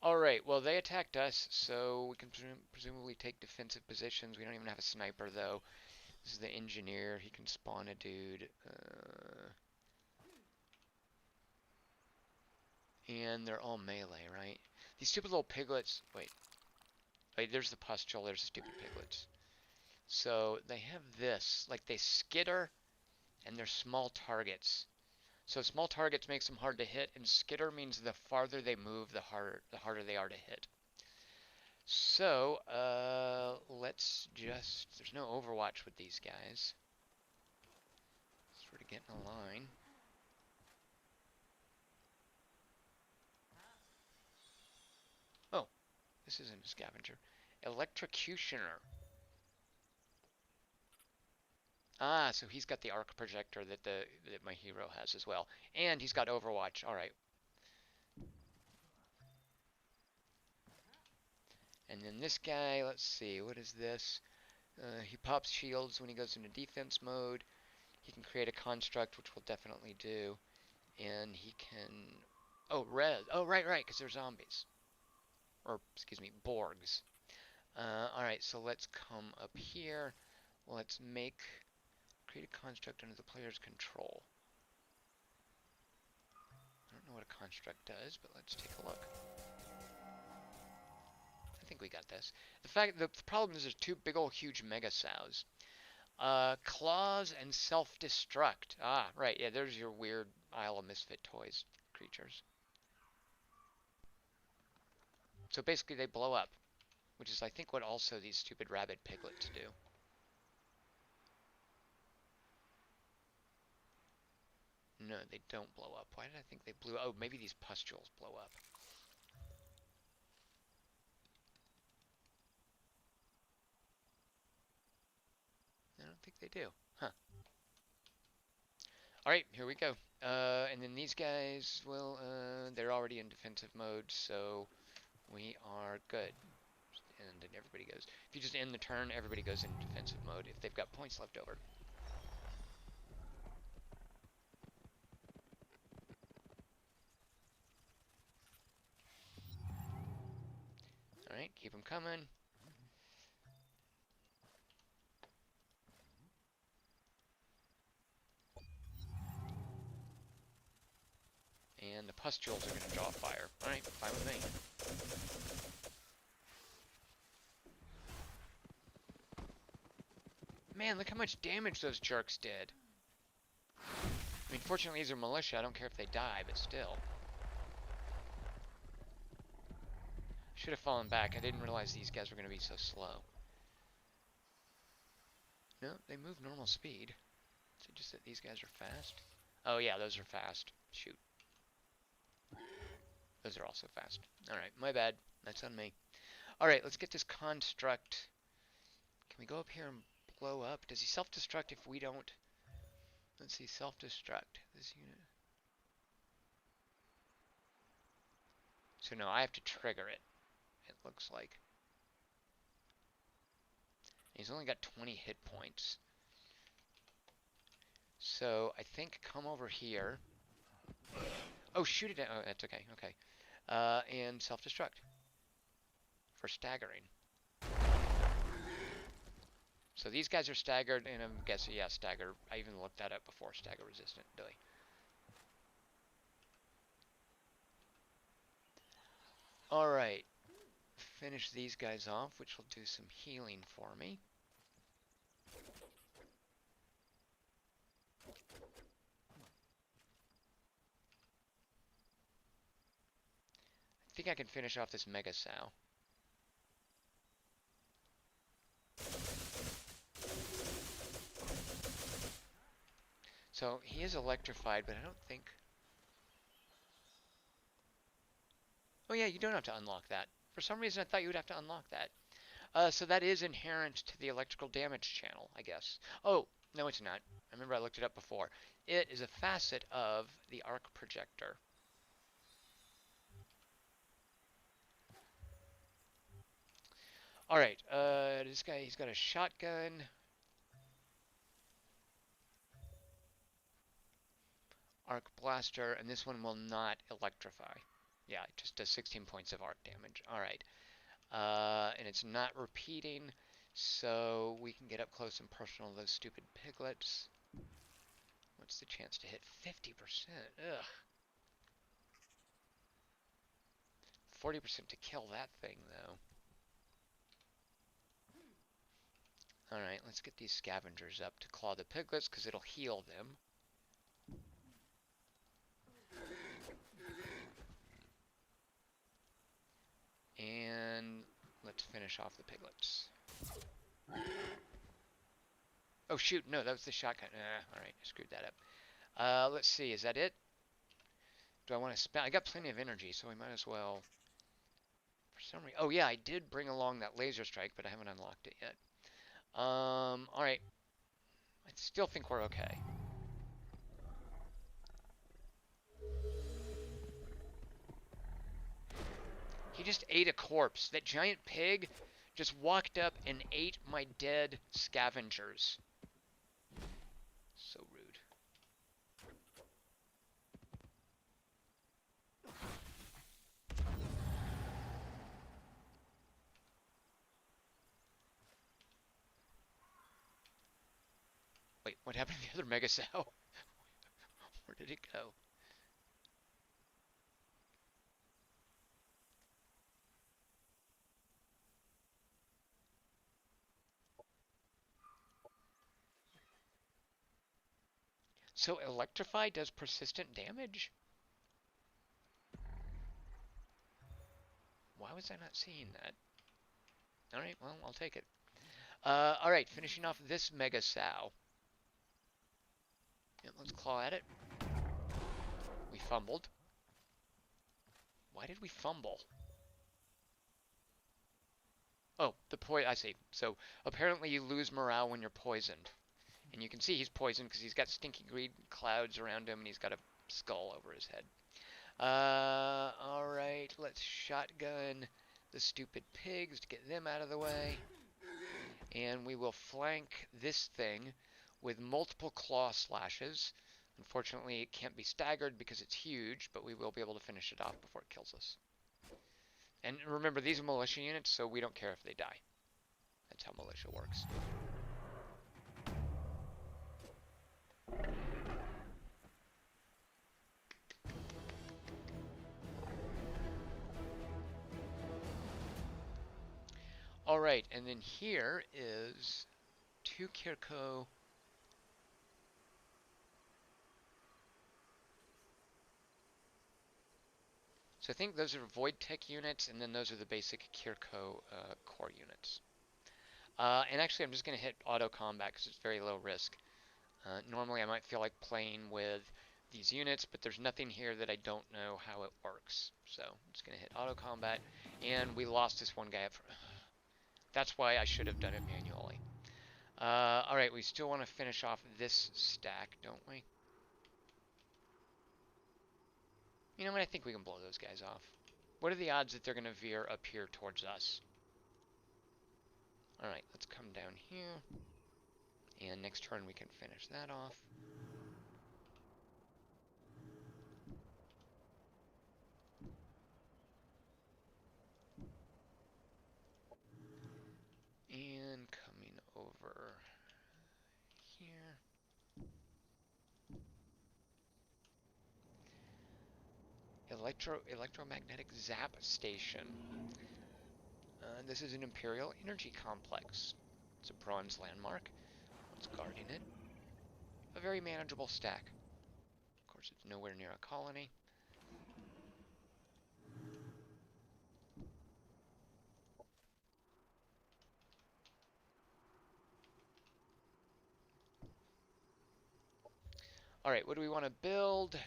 Speaker 2: Alright, well they attacked us, so we can presumably take defensive positions. We don't even have a sniper though. This is the engineer, he can spawn a dude. And they're all melee, right? These stupid little piglets, wait, there's the pustule, there's the stupid piglets. So they have this, like they skitter and they're small targets. So small targets makes them hard to hit, and skitter means the farther they move, the harder they are to hit. So, let's just, there's no Overwatch with these guys. Sort of get in a line. Oh, this isn't a scavenger. Electrocutioner. Ah, so he's got the arc projector that my hero has as well. And he's got Overwatch. Alright. And then this guy, let's see, what is this? He pops shields when he goes into defense mode. He can create a construct, which we'll definitely do. And he can... Oh, res. Oh, right, because they're zombies. Or, excuse me, Borgs. Alright, so let's come up here. Let's create a construct under the player's control. I don't know what a construct does, but let's take a look. I think we got this. The problem is there's two big old huge mega sows. Claws and self-destruct. Ah, right, yeah, there's your weird Isle of Misfit Toys creatures. So basically they blow up, which is I think what also these stupid rabid piglets do. No, they don't blow up. Why did I think they blew up? Oh, maybe these pustules blow up. I don't think they do. Huh. Alright, here we go. And then these guys, well, they're already in defensive mode, so we are good. And then everybody goes. If you just end the turn, everybody goes into defensive mode if they've got points left over. Alright, keep them coming. And the pustules are going to draw fire. Alright, fine with me. Man, look how much damage those jerks did. I mean, fortunately these are militia. I don't care if they die, but still. Should have fallen back. I didn't realize these guys were going to be so slow. No, they move normal speed. Is it just that these guys are fast? Oh yeah, those are fast. Shoot. Those are also fast. Alright, my bad. That's on me. Alright, let's get this construct. Can we go up here and blow up? Does he self-destruct if we don't? Let's see, self-destruct. This unit. So no, I have to trigger it, it looks like. He's only got 20 hit points. So I think come over here. Oh, shoot it down. Oh, that's okay. Okay. And self-destruct for staggering. So these guys are staggered, and I'm guessing, yeah, stagger. I even looked that up before. Stagger resistant, really. All right. Finish these guys off, which will do some healing for me. I think I can finish off this Mega Sow. So he is electrified, but I don't think... Oh yeah, you don't have to unlock that. For some reason, I thought you would have to unlock that. So that is inherent to the electrical damage channel, I guess. Oh, no it's not. I remember I looked it up before. It is a facet of the arc projector. Alright, this guy, he's got a shotgun. Arc blaster, and this one will not electrify. Yeah, it just does 16 points of arc damage. Alright. And it's not repeating, so we can get up close and personal those stupid piglets. What's the chance to hit? 50%. Ugh. 40% to kill that thing, though. Alright, let's get these scavengers up to claw the piglets, because it'll heal them. And let's finish off the piglets. Oh shoot, no, that was the shotgun. Alright, I screwed that up. Let's see, is that it? Do I want to spend? I got plenty of energy, so I might as well. For some reason, oh yeah, I did bring along that laser strike, but I haven't unlocked it yet. Alright. I still think we're okay. He just ate a corpse. That giant pig just walked up and ate my dead scavengers. So rude. Wait, what happened to the other Mega Sow? Where did it go? So Electrify does persistent damage? Why was I not seeing that? Alright, well, I'll take it. Alright, finishing off this Mega Sow. Yeah, let's claw at it. We fumbled. Why did we fumble? Oh, I see. So apparently you lose morale when you're poisoned. And you can see he's poisoned because he's got stinky green clouds around him and he's got a skull over his head. Alright, let's shotgun the stupid pigs to get them out of the way. And we will flank this thing with multiple claw slashes. Unfortunately, it can't be staggered because it's huge, but we will be able to finish it off before it kills us. And remember, these are militia units, so we don't care if they die. That's how militia works. Alright, and then here is 2 Kirko. So I think those are Void Tech units, and then those are the basic Kirko core units. And actually, I'm just going to hit auto combat because it's very low risk. Normally, I might feel like playing with these units, but there's nothing here that I don't know how it works. So I'm just going to hit auto combat, and we lost this one guy up. That's why I should have done it manually. All right, we still want to finish off this stack, don't we? You know what? I think we can blow those guys off. What are the odds that they're going to veer up here towards us? All right, let's come down here. And next turn we can finish that off. And coming over here. Electromagnetic Zap Station. This is an Imperial energy complex. It's a bronze landmark. What's guarding it? A very manageable stack. Of course, it's nowhere near a colony. All right, what do we want to build?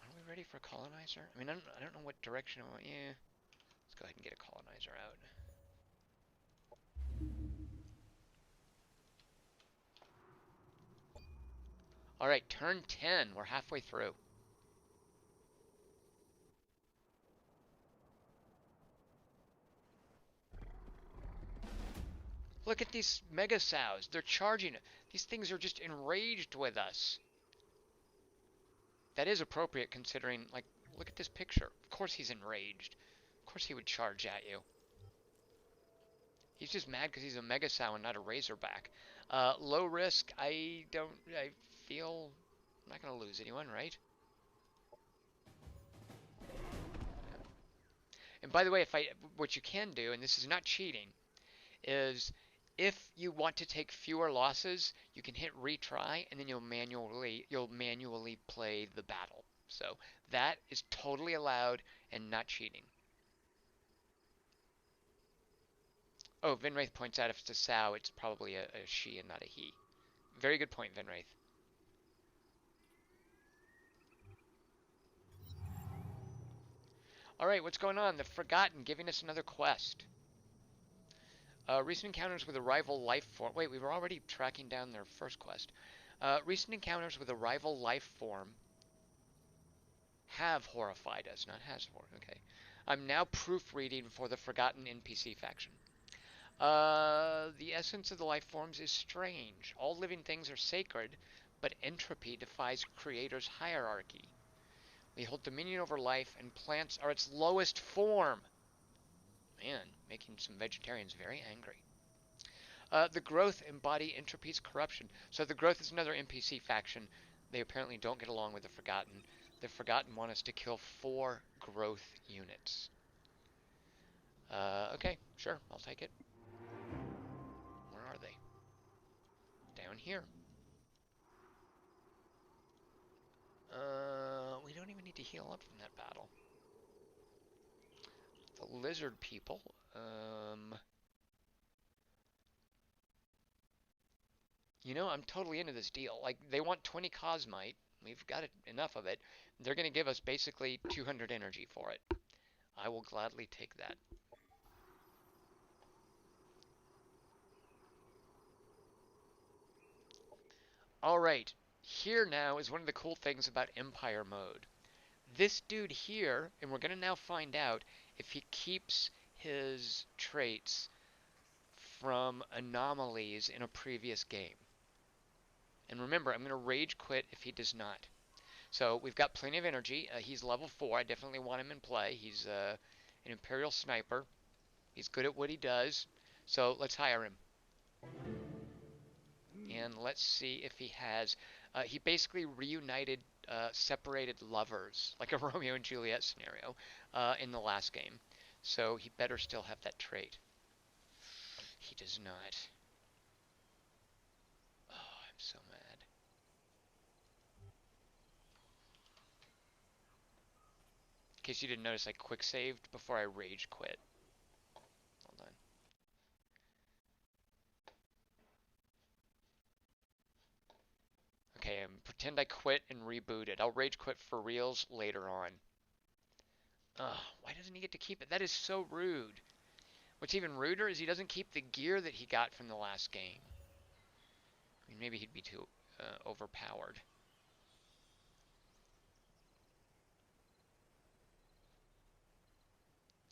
Speaker 2: Are we ready for a colonizer? I mean, I don't know what direction I want. Yeah, let's go ahead and get a colonizer out. All right, turn 10. We're halfway through. Look at these mega sows. They're charging. These things are just enraged with us. That is appropriate considering, like, look at this picture. Of course he's enraged. Of course he would charge at you. He's just mad because he's a mega sow and not a razorback. Low risk. I feel I'm not going to lose anyone, right? And by the way, what you can do, and this is not cheating, is if you want to take fewer losses, you can hit retry, and then you'll manually play the battle. So that is totally allowed and not cheating. Oh, Vinwraith points out if it's a sow, it's probably a she and not a he. Very good point, Vinwraith. All right, what's going on? The Forgotten giving us another quest. Recent encounters with a rival life form. Wait, we were already tracking down their first quest. Recent encounters with a rival life form have horrified us, not has horrified. Okay. I'm now proofreading for the Forgotten NPC faction. The essence of the life forms is strange. All living things are sacred, but entropy defies creator's hierarchy. They hold dominion over life, and plants are its lowest form. Man, making some vegetarians very angry. The Growth embody entropy's corruption. So the Growth is another NPC faction. They apparently don't get along with the Forgotten. The Forgotten want us to kill 4 Growth units. Okay, sure, I'll take it. Where are they? Down here. We don't even need to heal up from that battle. The lizard people. You know, I'm totally into this deal. Like, they want 20 Cosmite. We've got enough of it. They're going to give us basically 200 energy for it. I will gladly take that. Alright, here now is one of the cool things about Empire mode. This dude here, and we're going to now find out if he keeps his traits from anomalies in a previous game. And remember, I'm going to rage quit if he does not. So we've got plenty of energy. He's level 4. I definitely want him in play. He's an Imperial sniper. He's good at what he does. So let's hire him. And let's see if he has... he basically reunited separated lovers, like a Romeo and Juliet scenario, in the last game. So he better still have that trait. He does not. Oh, I'm so mad. case you didn't notice, I quick saved before I rage quit. Hold on. Okay, pretend I quit and rebooted. I'll rage quit for reals later on. Ugh, why doesn't he get to keep it? That is so rude. What's even ruder is he doesn't keep the gear that he got from the last game. I mean, maybe he'd be too overpowered.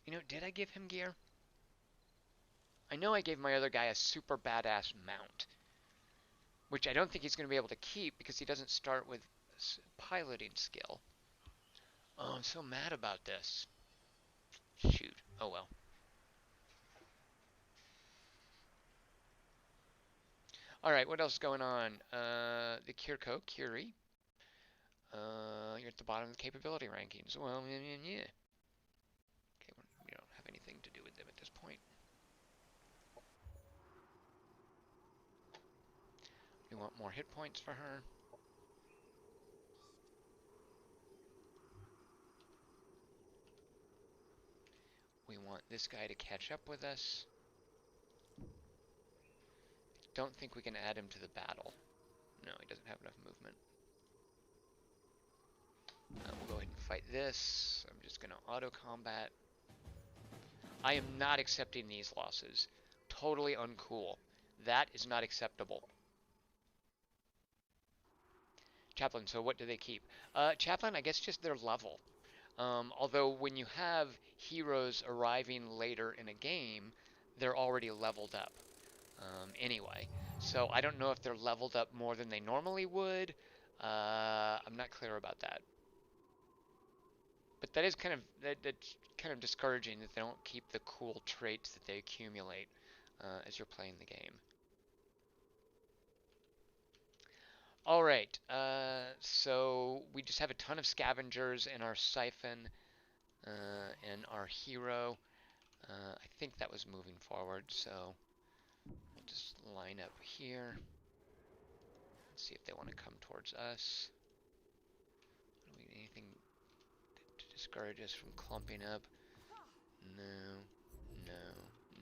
Speaker 2: You know, did I give him gear? I know I gave my other guy a super badass mount, which I don't think he's going to be able to keep because he doesn't start with piloting skill. Oh, I'm so mad about this. Shoot. Oh well. Alright, what else is going on? The Curie. You're at the bottom of the capability rankings. Well, yeah. Okay, we don't have anything to do with them at this point. We want more hit points for her. We want this guy to catch up with us. Don't think we can add him to the battle. No, he doesn't have enough movement. We'll go ahead and fight this. I'm just going to auto-combat. I am not accepting these losses. Totally uncool. That is not acceptable. Chaplain, so what do they keep? Chaplain, I guess just their level. Although when you have heroes arriving later in a game, they're already leveled up anyway. So I don't know if they're leveled up more than they normally would. I'm not clear about that. But that is that's kind of discouraging that they don't keep the cool traits that they accumulate as you're playing the game. All right, so we just have a ton of scavengers in our siphon and our hero. I think that was moving forward, so we'll just line up here. Let's see if they want to come towards us. Do we need anything to discourage us from clumping up? No, no,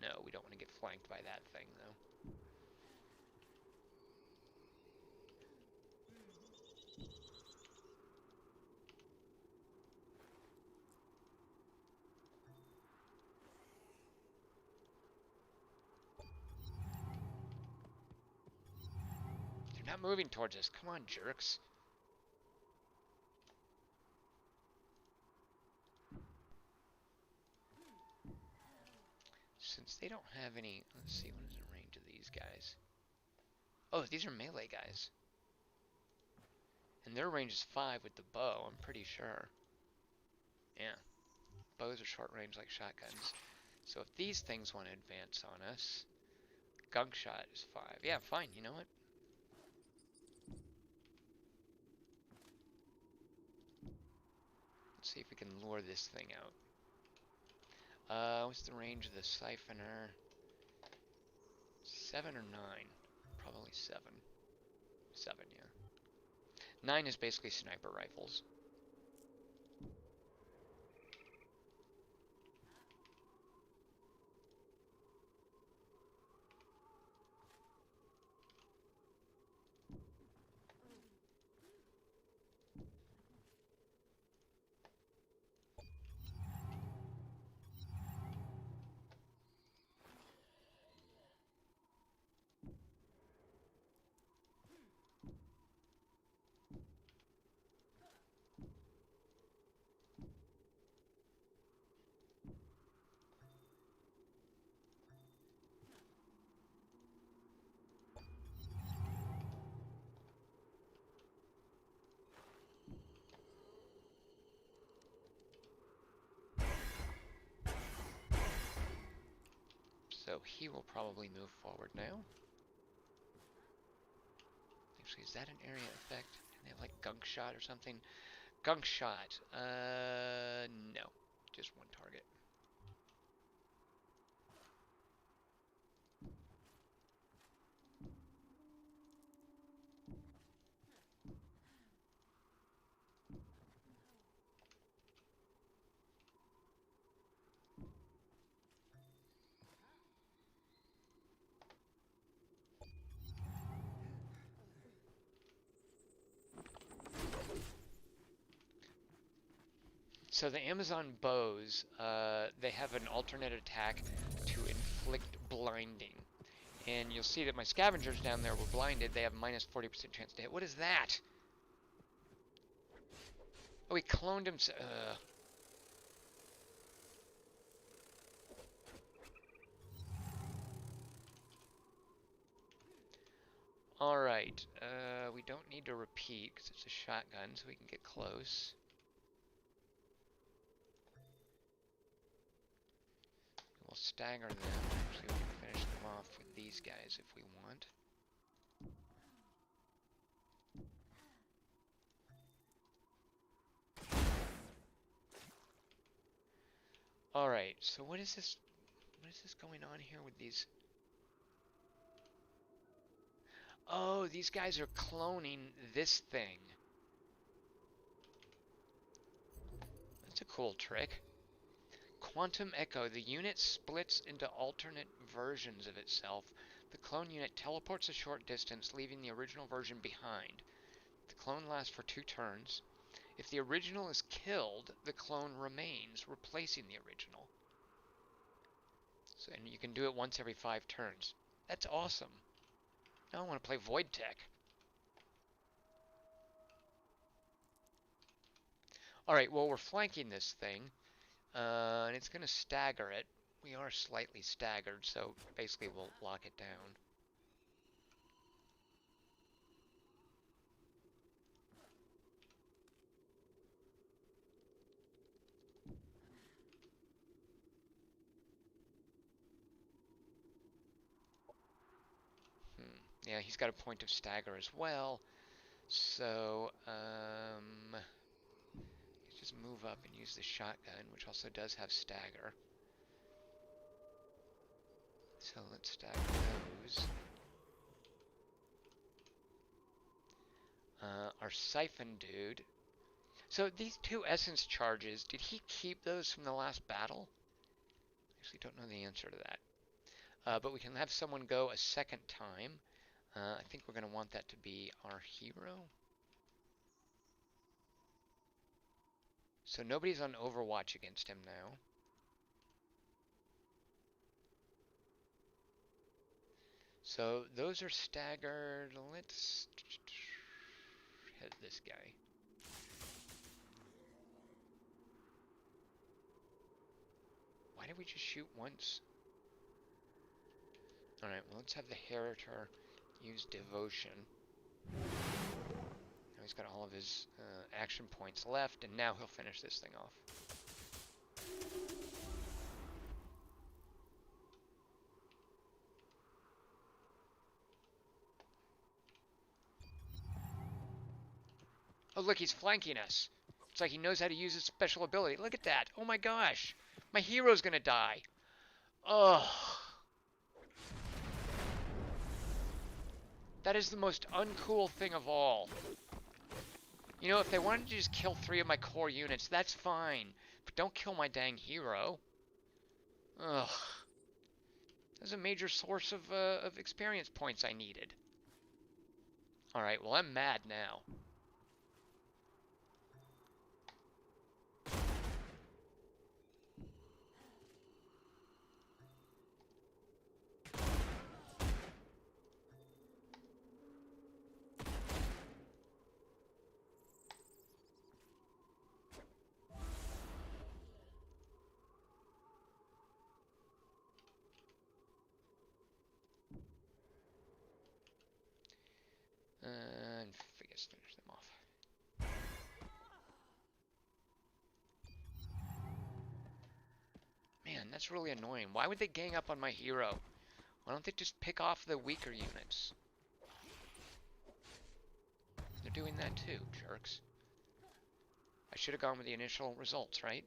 Speaker 2: no. We don't want to get flanked by that thing, though. They're not moving towards us. Come on, jerks. Since they don't have any... Let's see, what is the range of these guys? Oh, these are melee guys. And their range is 5 with the bow, I'm pretty sure. Yeah. Bows are short range like shotguns. So if these things want to advance on us, gunk shot is 5. Yeah, fine, you know what? Let's see if we can lure this thing out. What's the range of the siphoner? 7 or 9? Probably 7. 7, yeah. 9 is basically sniper rifles. So he will probably move forward now. Actually, is that an area effect? Can they have like gunk shot or something? Gunk shot. No. Just one target. So the Amazon bows, they have an alternate attack to inflict blinding. And you'll see that my scavengers down there were blinded. They have minus 40% chance to hit. What is that? Oh, he cloned himself. Alright, we don't need to repeat because it's a shotgun, so we can get close. We'll stagger them. Actually, we can finish them off with these guys if we want. Alright, so what is this going on here with these? Oh, these guys are cloning this thing. That's a cool trick. Quantum Echo. The unit splits into alternate versions of itself. The clone unit teleports a short distance, leaving the original version behind. The clone lasts for 2 turns. If the original is killed, the clone remains, replacing the original. So, and you can do it once every 5 turns. That's awesome. Now I want to play Void Tech. Alright, well, we're flanking this thing, and it's going to stagger it. We are slightly staggered, so basically we'll lock it down. Yeah, he's got a point of stagger as well. So, let's just move up and use the shotgun, which also does have stagger. So let's stagger those. Our siphon dude. So these 2 essence charges, did he keep those from the last battle? Actually, don't know the answer to that. But we can have someone go a second time. I think we're going to want that to be our hero. So nobody's on Overwatch against him now. So those are staggered. Let's hit this guy. Why did we just shoot once? Alright, well, let's have the Heritor use Devotion. Now he's got all of his action points left, and now he'll finish this thing off. Oh, look, he's flanking us. It's like he knows how to use his special ability. Look at that. Oh my gosh. My hero's gonna die. Ugh. That is the most uncool thing of all. You know, if they wanted to just kill 3 of my core units, that's fine. But don't kill my dang hero. Ugh. That's a major source of experience points I needed. Alright, well, I'm mad now. And finish them off. Man, that's really annoying. Why would they gang up on my hero? Why don't they just pick off the weaker units? They're doing that too, jerks. I should have gone with the initial results, right?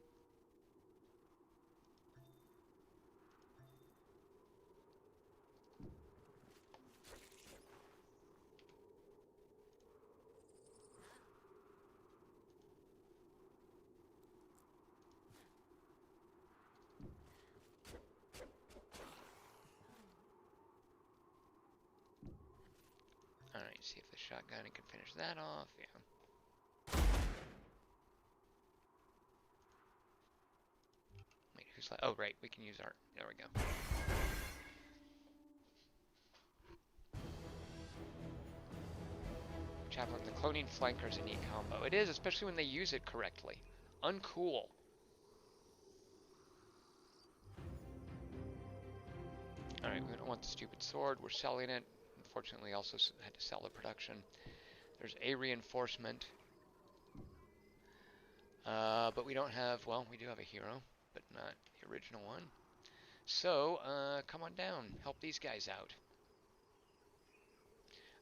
Speaker 2: Alright, see if the shotgun can finish that off. Yeah. Oh, right, we can use our. There we go. Chaplain, the cloning flanker is a neat combo. It is, especially when they use it correctly. Uncool. Alright, we don't want the stupid sword. We're selling it. Unfortunately, also had to sell the production. There's a reinforcement. But we don't have, well, we do have a hero, but not the original one. So, come on down. Help these guys out.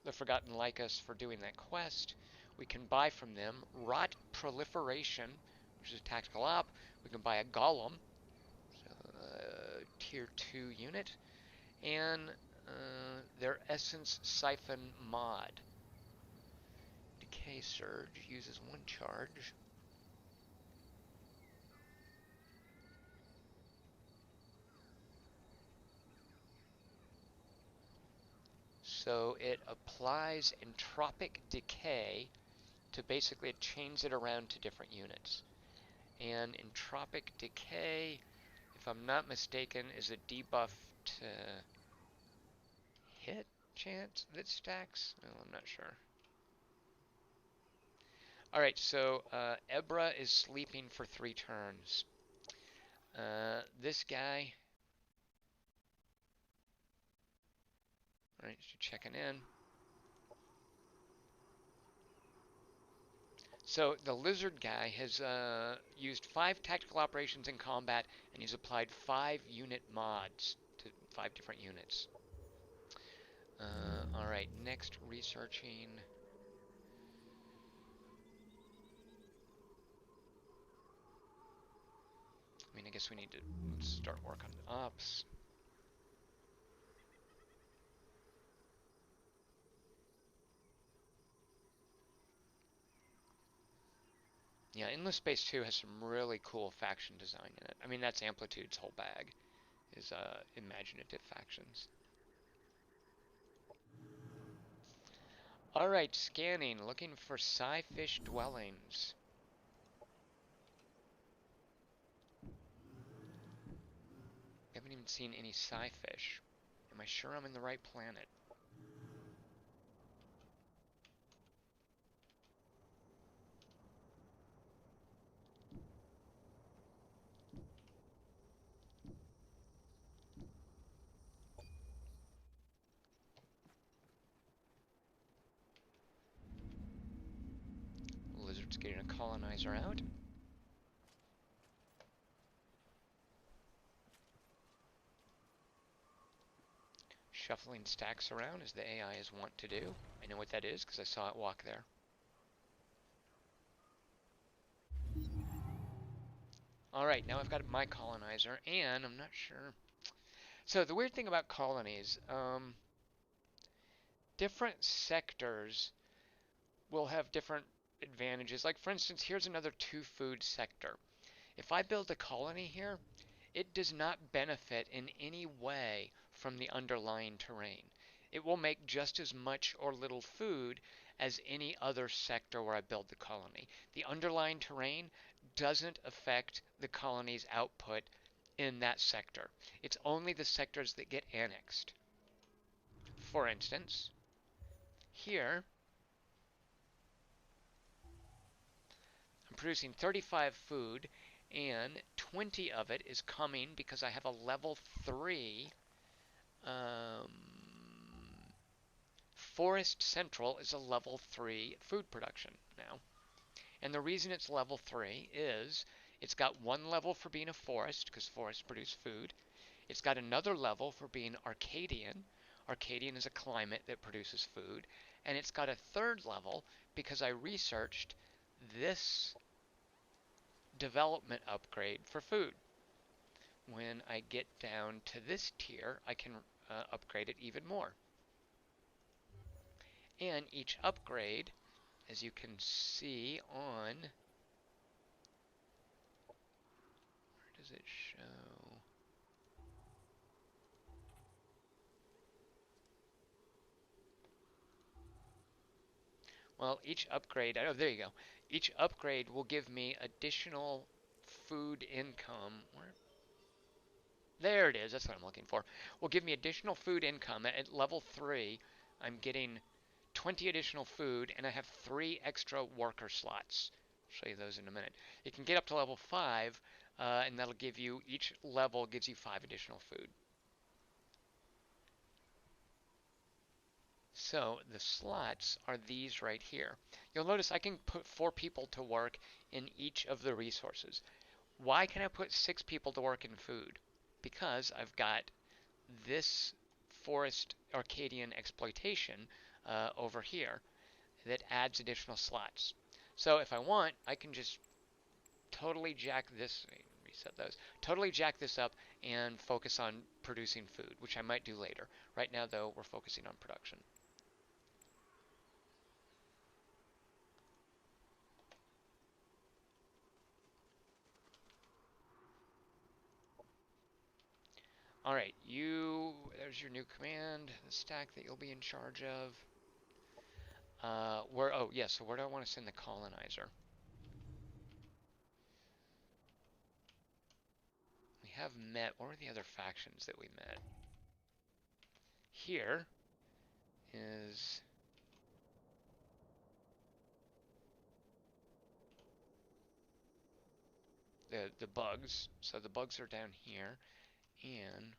Speaker 2: The Forgotten like us for doing that quest. We can buy from them Rot Proliferation, which is a tactical op. We can buy a Golem, so, tier 2 unit, and their Essence Siphon mod. Decay Surge uses 1 charge. So it applies Entropic Decay to basically it chains it around to different units. And Entropic Decay, if I'm not mistaken, is a debuff to hit chance that stacks? Oh, I'm not sure. Alright, so Ebra is sleeping for 3 turns. This guy... Alright, so checking in. So the lizard guy has used 5 tactical operations in combat, and he's applied 5 unit mods to 5 different units. Alright, next researching. I mean, I guess we need to start work on ops. Yeah, Endless Space 2 has some really cool faction design in it. I mean, that's Amplitude's whole bag, is imaginative factions. Alright, scanning, looking for Psi-fish dwellings. Haven't even seen any Psi-fish. Am I sure I'm in the right planet? Lizard's getting a colonizer out. Shuffling stacks around as the AI is wont to do. I know what that is because I saw it walk there. Alright, now I've got my colonizer, and I'm not sure. So the weird thing about colonies, different sectors will have different advantages. Like for instance, here's another 2-food sector. If I build a colony here, it does not benefit in any way from the underlying terrain. It will make just as much or little food as any other sector where I build the colony. The underlying terrain doesn't affect the colony's output in that sector. It's only the sectors that get annexed. For instance, here, I'm producing 35 food, and 20 of it is coming because I have a level 3 Forest Central is a level 3 food production now. And the reason it's level 3 is it's got 1 level for being a forest, because forests produce food. It's got another level for being Arcadian. Arcadian is a climate that produces food. And it's got a 3rd level because I researched this development upgrade for food. When I get down to this tier, I can upgrade it even more. And each upgrade, as you can see on, where does it show? Well, each upgrade, oh, there you go. Each upgrade will give me additional food income. There it is. That's what I'm looking for. Will give me additional food income. At level 3, I'm getting 20 additional food, and I have 3 extra worker slots. I'll show you those in a minute. It can get up to level 5, and that'll give you, each level gives you 5 additional food. So the slots are these right here. You'll notice I can put 4 people to work in each of the resources. Why can I put 6 people to work in food? Because I've got this forest Arcadian exploitation over here that adds additional slots. So if I want, I can just totally jack this, reset those, totally jack this up and focus on producing food, which I might do later. Right now, though, we're focusing on production. All right, there's your new command, the stack that you'll be in charge of. So where do I want to send the colonizer? We have met, what were the other factions that we met? Here is the bugs. So the bugs are down here, and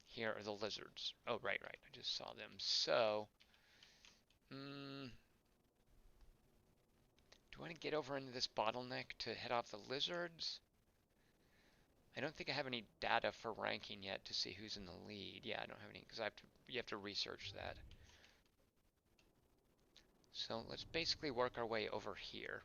Speaker 2: here are the lizards. Oh, right, I just saw them. So, do I want to get over into this bottleneck to head off the lizards? I don't think I have any data for ranking yet to see who's in the lead. Yeah, I don't have any, because you have to research that. So let's basically work our way over here.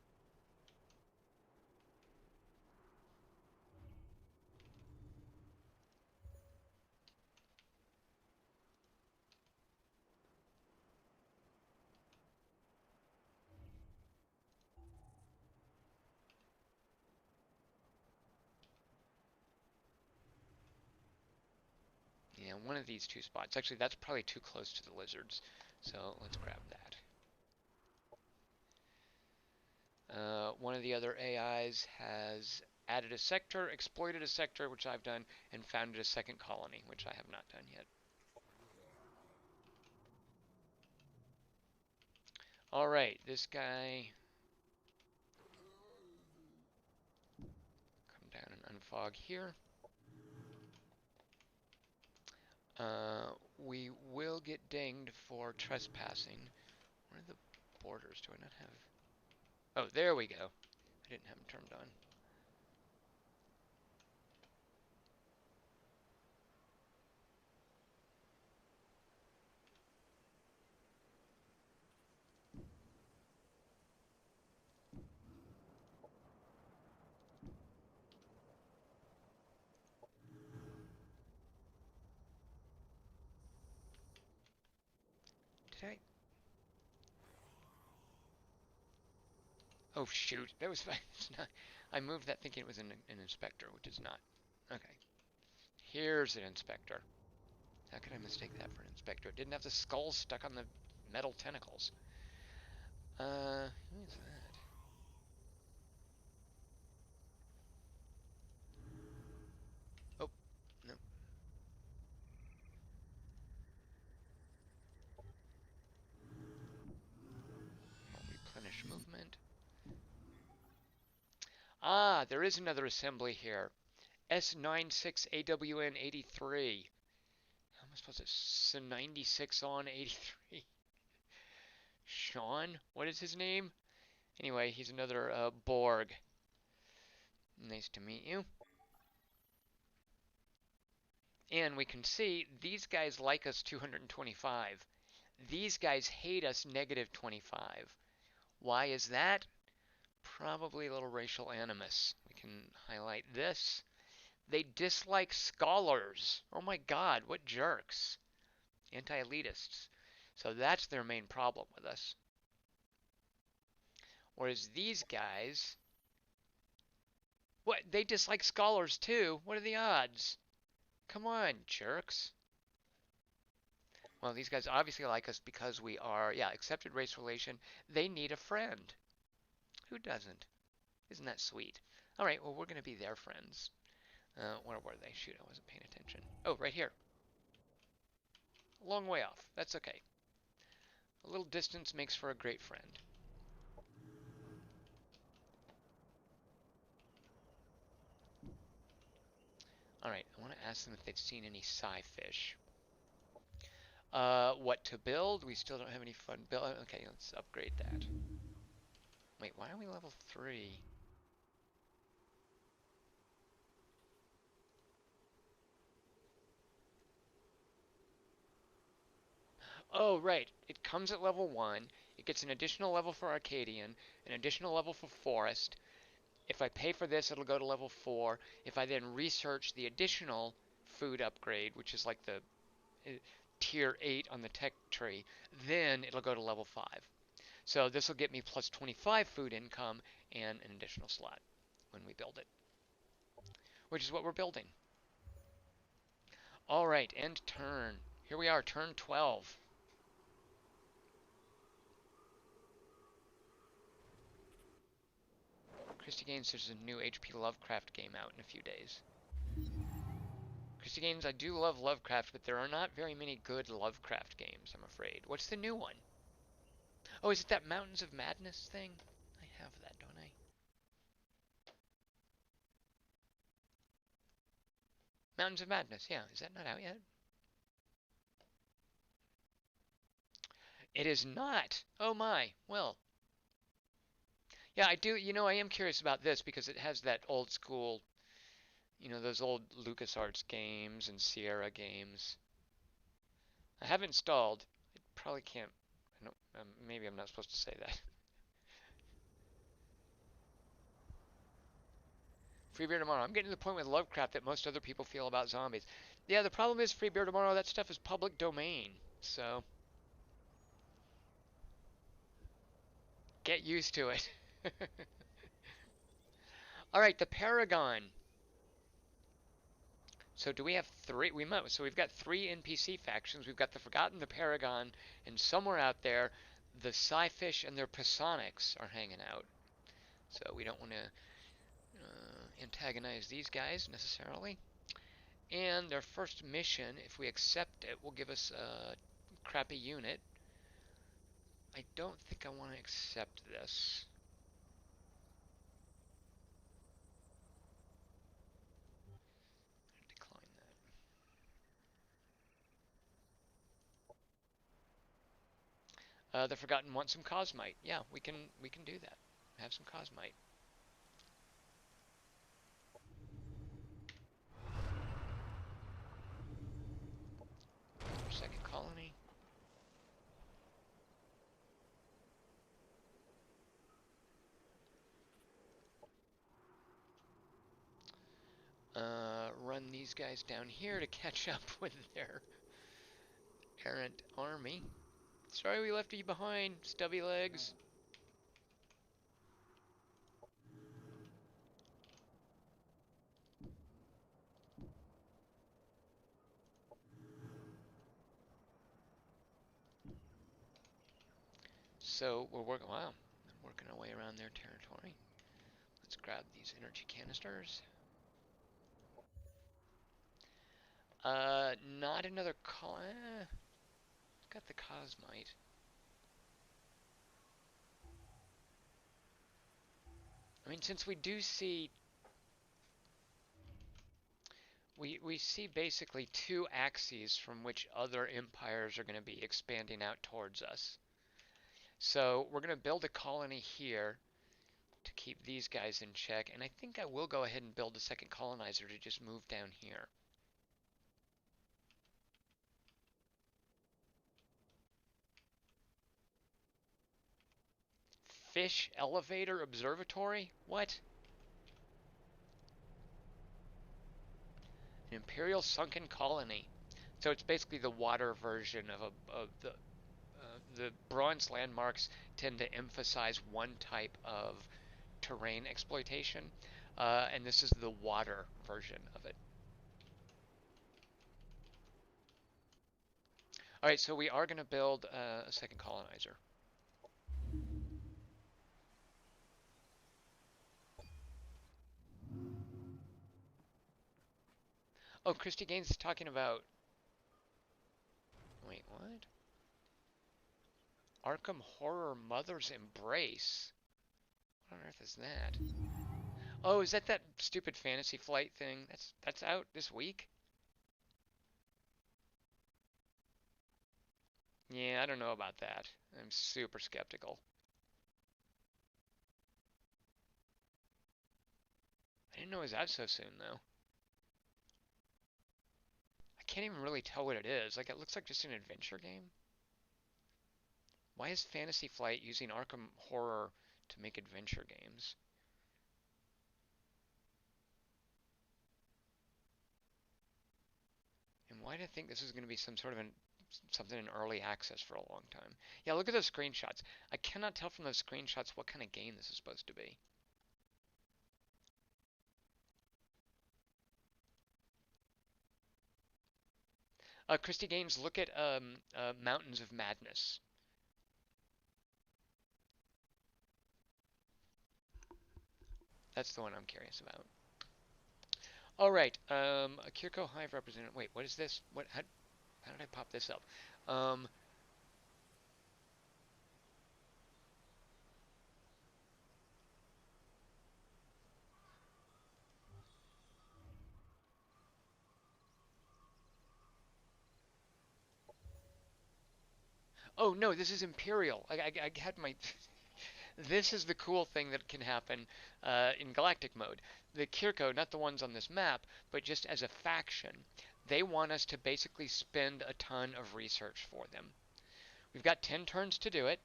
Speaker 2: Yeah, one of these 2 spots. Actually, that's probably too close to the lizards. So let's grab that. One of the other AIs has added a sector, exploited a sector, which I've done, and founded a second colony, which I have not done yet. All right, this guy. Come down and unfog here. We will get dinged for trespassing. Where are the borders? Do I not have? Oh, there we go. I didn't have them turned on. Did I? Oh shoot, that was not. I moved that thinking it was an inspector, which is not. Okay. Here's an inspector. How could I mistake that for an inspector? It didn't have the skull stuck on the metal tentacles. Who is that? Oh, no. Replenish movement. Ah, there is another assembly here. S96AWN83. How am I supposed to? S96 on 83. Sean? What is his name? Anyway, he's another Borg. Nice to meet you. And we can see these guys like us 225. These guys hate us negative 25. Why is that? Probably a little racial animus. We can highlight this. They dislike scholars. Oh my god, what jerks. Anti-elitists. So that's their main problem with us. Whereas these guys, what? They dislike scholars too? What are the odds? Come on, jerks. Well, these guys obviously like us because we are, yeah, accepted race relation. They need a friend. Who doesn't? Isn't that sweet? All right, well, we're going to be their friends. Where were they? Shoot, I wasn't paying attention. Oh, right here. A long way off. That's okay. A little distance makes for a great friend. Alright, I want to ask them if they've seen any sci-fish. What to build? We still don't have any fun build. Okay, let's upgrade that. Wait, why are we level 3? Oh, right. It comes at level 1. It gets an additional level for Arcadian, an additional level for Forest. If I pay for this, it'll go to level 4. If I then research the additional food upgrade, which is like the tier 8 on the tech tree, then it'll go to level 5. So this will get me plus 25 food income and an additional slot when we build it, which is what we're building. All right, end turn. Here we are, turn 12. Christy Gaines, there's a new HP Lovecraft game out in a few days. Christy Gaines, I do love Lovecraft, but there are not very many good Lovecraft games, I'm afraid. What's the new one? Oh, is it that Mountains of Madness thing? I have that, don't I? Mountains of Madness, yeah. Is that not out yet? It is not. Oh my. Well, yeah, I do. I am curious about this because it has that old school, those old LucasArts games and Sierra games. I have installed. I probably can't. I don't, maybe I'm not supposed to say that. Free Beer Tomorrow. I'm getting to the point with Lovecraft that most other people feel about zombies. Yeah, the problem is Free Beer Tomorrow, that stuff is public domain. So, get used to it. All right, the Paragon. So do we have 3? We might. So we've got 3 NPC factions. We've got the Forgotten, the Paragon, and somewhere out there, the Sci-Fish and their Psionics are hanging out. So we don't want to antagonize these guys necessarily. And their first mission, if we accept it, will give us a crappy unit. I don't think I want to accept this. Decline that. The Forgotten want some Cosmite. Yeah, we can do that. Have some Cosmite. Second colony. Run these guys down here to catch up with their errant army. Sorry we left you behind, stubby legs. So we're working, wow, working our way around their territory. Let's grab these energy canisters. Not another got the Cosmite. I mean, since we do see, we see basically 2 axes from which other empires are going to be expanding out towards us. So we're going to build a colony here to keep these guys in check, and I think I will go ahead and build a second colonizer to just move down here. Fish Elevator Observatory? What? An Imperial sunken colony. So it's basically the water version of the bronze landmarks tend to emphasize one type of terrain exploitation, and this is the water version of it. All right, so we are going to build a second colonizer. Oh, Christy Gaines is talking about. Wait, what? Arkham Horror Mother's Embrace. What on earth is that? Oh, is that stupid Fantasy Flight thing? That's out this week? Yeah, I don't know about that. I'm super skeptical. I didn't know it was out so soon, though. I can't even really tell what it is. Like, it looks like just an adventure game. Why is Fantasy Flight using Arkham Horror to make adventure games? And why do I think this is going to be some sort of something in early access for a long time? Yeah, look at those screenshots. I cannot tell from those screenshots what kind of game this is supposed to be. Christy Games, look at Mountains of Madness. That's the one I'm curious about. All right, a Kirko Hive representative. Wait, what is this? What? How did I pop this up? Um, oh no, this is Imperial. I had my. This is the cool thing that can happen in galactic mode. The Kirko, not the ones on this map, but just as a faction, they want us to basically spend a ton of research for them. We've got 10 turns to do it.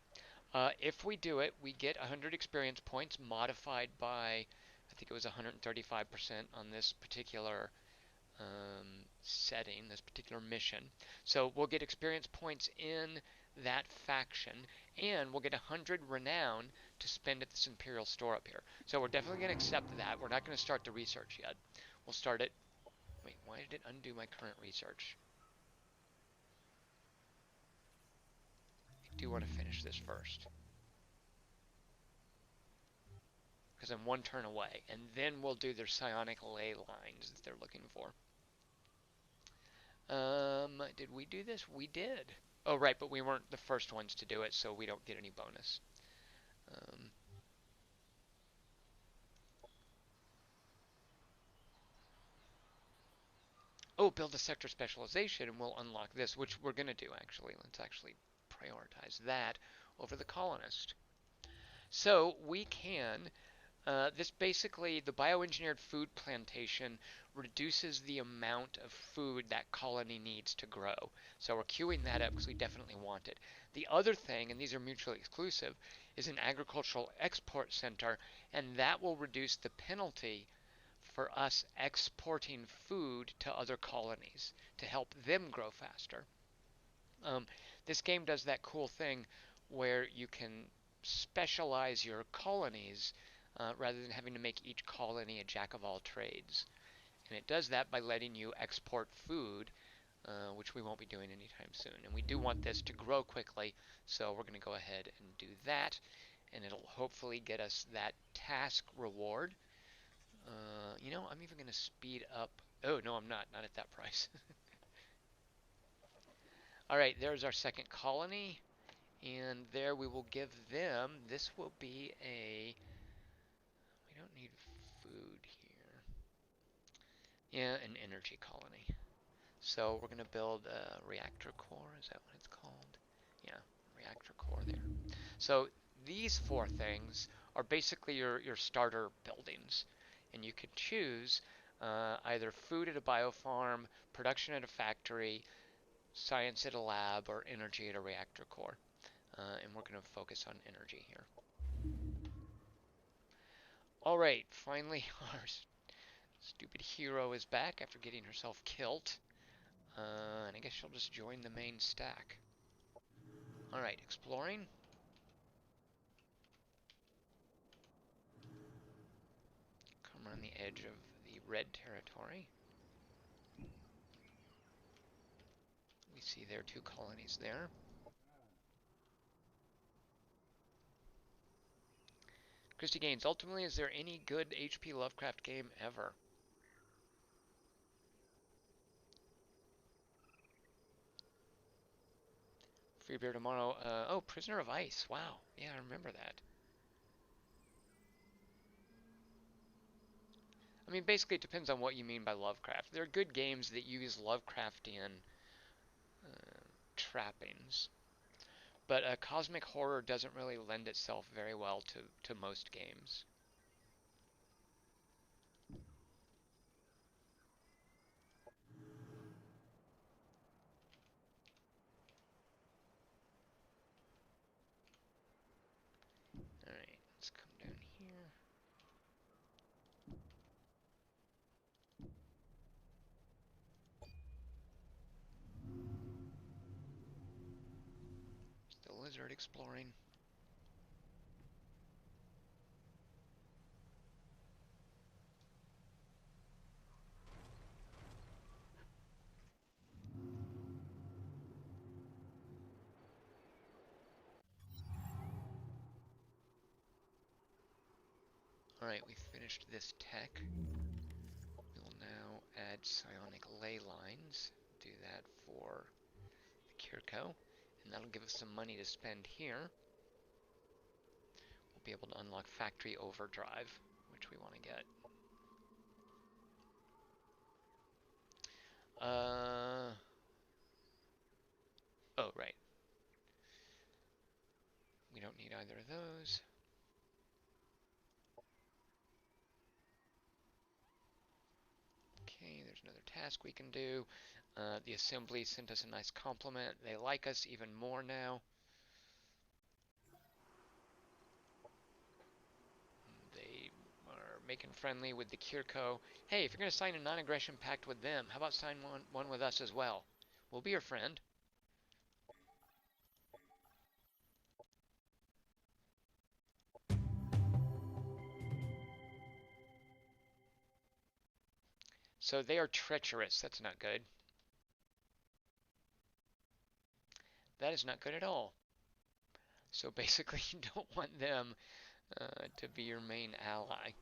Speaker 2: If we do it, we get 100 experience points modified by, I think it was 135% on this particular setting, this particular mission. So we'll get experience points in that faction, and we'll get 100 renown to spend at this Imperial store up here. So we're definitely going to accept that. We're not going to start the research yet. We'll start it. Wait, why did it undo my current research? I do want to finish this first, because I'm one turn away, and then we'll do their psionic ley lines that they're looking for. Did we do this? We did. Oh, right, but we weren't the first ones to do it, so we don't get any bonus. Oh, build a sector specialization, and we'll unlock this, which we're going to do, actually. Let's actually prioritize that over the colonist. So we can this basically, the bioengineered food plantation reduces the amount of food that colony needs to grow. So we're queuing that up because we definitely want it. The other thing, and these are mutually exclusive, is an agricultural export center, and that will reduce the penalty for us exporting food to other colonies to help them grow faster. This game does that cool thing where you can specialize your colonies rather than having to make each colony a jack of all trades. And it does that by letting you export food, which we won't be doing anytime soon. And we do want this to grow quickly, so we're going to go ahead and do that. And it'll hopefully get us that task reward. You know, I'm even going to speed up. Oh, no, I'm not. Not at that price. All right, there's our second colony. And there we will give them, this will be a, we don't need food here. Yeah, an energy colony. So we're going to build a reactor core, is that what it's called? Yeah, reactor core there. So these four things are basically your starter buildings. And you can choose either food at a biofarm, production at a factory, science at a lab, or energy at a reactor core. And we're going to focus on energy here. All right, finally our stupid hero is back after getting herself killed. And I guess she'll just join the main stack. All right, exploring. Come around the edge of the red territory. We see there are two colonies there. Christy Gaines, ultimately, is there any good H.P. Lovecraft game ever? Free beer tomorrow. Oh, Prisoner of Ice. Wow. Yeah, I remember that. I mean, basically, it depends on what you mean by Lovecraft. There are good games that use Lovecraftian trappings, but cosmic horror doesn't really lend itself very well to most games. Alright, let's come down here. It's the lizard exploring. Alright, we finished this tech. We will now add psionic ley lines. Do that for the Kirko, and that'll give us some money to spend here. We'll be able to unlock factory overdrive, which we want to get. Oh, right. We don't need either of those. Okay, there's another task we can do. The assembly sent us a nice compliment. They like us even more now. They are making friendly with the Kirko. Hey, if you're going to sign a non-aggression pact with them, how about sign one with us as well? We'll be your friend. So they are treacherous. That's not good. That is not good at all. So basically, you don't want them to be your main ally.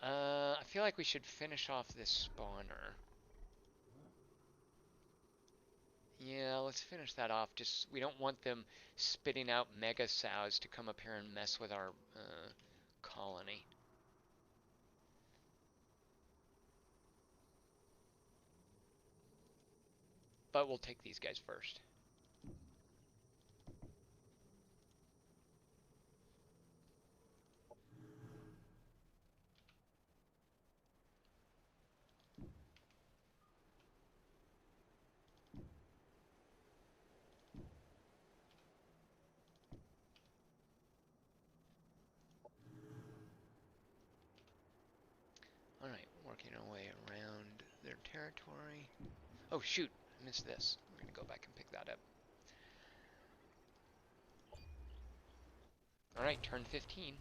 Speaker 2: I feel like we should finish off this spawner. Yeah, let's finish that off. Just we don't want them spitting out mega sows to come up here and mess with our colony. But we'll take these guys first. Alright, working our way around their territory. Oh shoot, I missed this. We're gonna go back and pick that up. Alright, turn 15.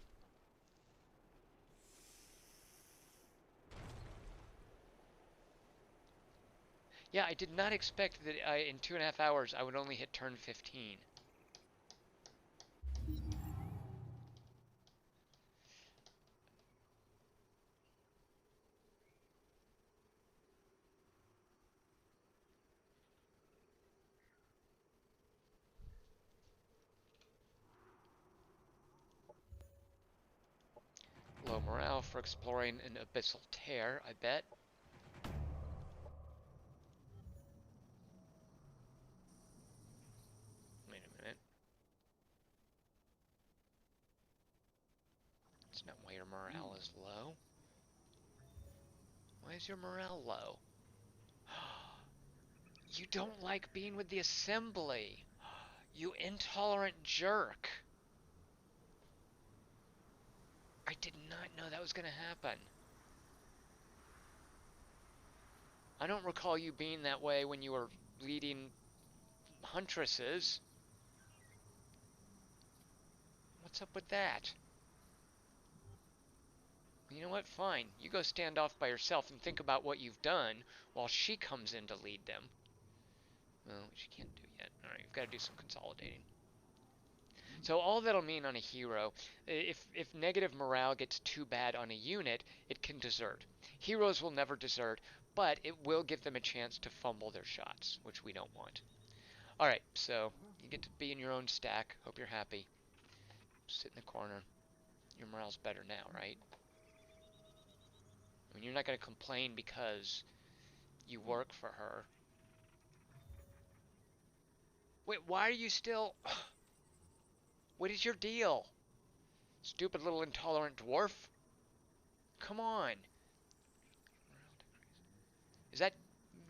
Speaker 2: Yeah, I did not expect that in 2.5 hours I would only hit turn 15. Low morale for exploring an abyssal tear, I bet. Wait a minute. That's not why your morale is low. Why is your morale low? You don't like being with the assembly. You intolerant jerk. I did not know that was going to happen. I don't recall you being that way when you were leading huntresses. What's up with that? You know what? Fine. You go stand off by yourself and think about what you've done while she comes in to lead them. Well, she can't do yet. Alright, we've got to do some consolidating. So all that'll mean on a hero, if negative morale gets too bad on a unit, it can desert. Heroes will never desert, but it will give them a chance to fumble their shots, which we don't want. All right, so you get to be in your own stack. Hope you're happy. Sit in the corner. Your morale's better now, right? I mean, you're not going to complain because you work for her. Wait, why are you still... What is your deal? Stupid little intolerant dwarf? Come on. Is that...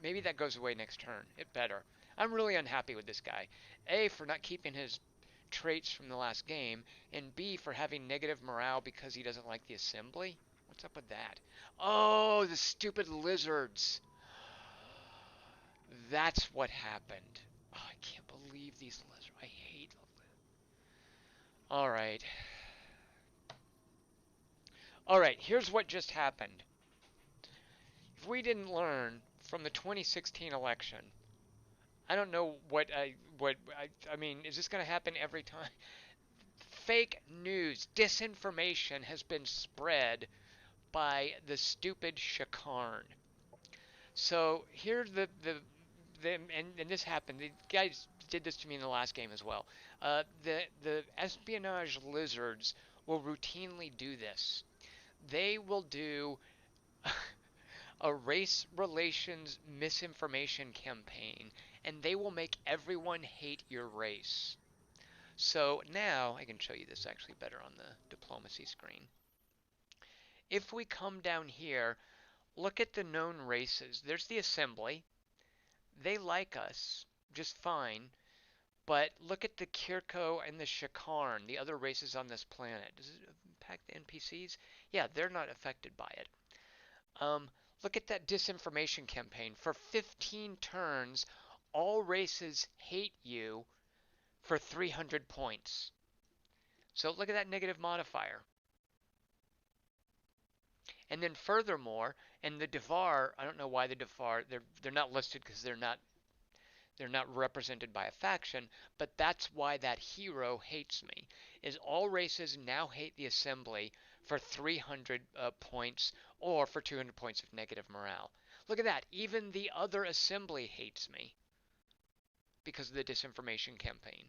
Speaker 2: Maybe that goes away next turn. It better. I'm really unhappy with this guy. A, for not keeping his traits from the last game, and B, for having negative morale because he doesn't like the assembly. What's up with that? Oh, the stupid lizards. That's what happened. Oh, I can't believe these lizards. I hate them. Alright. Alright, here's what just happened. If we didn't learn from the 2016 election, I don't know I mean, is this going to happen every time? Fake news, disinformation has been spread by the stupid Shakarn. So here's and this happened. The guys did this to me in the last game as well. The espionage lizards will routinely do this. They will do a race relations misinformation campaign, and they will make everyone hate your race. So now I can show you this actually better on the diplomacy screen. If we come down here, look at the known races. There's the assembly. They like us just fine, but look at the Kirko and the Shakarn, the other races on this planet. Does it impact the NPCs? Yeah, they're not affected by it. Look at that disinformation campaign. For 15 turns, all races hate you for 300 points. So look at that negative modifier. And then furthermore, and the Devar, I don't know why the Devar, they're not listed because they're not represented by a faction, but that's why that hero hates me, is all races now hate the assembly for 300 points or for 200 points of negative morale. Look at that, even the other assembly hates me because of the disinformation campaign.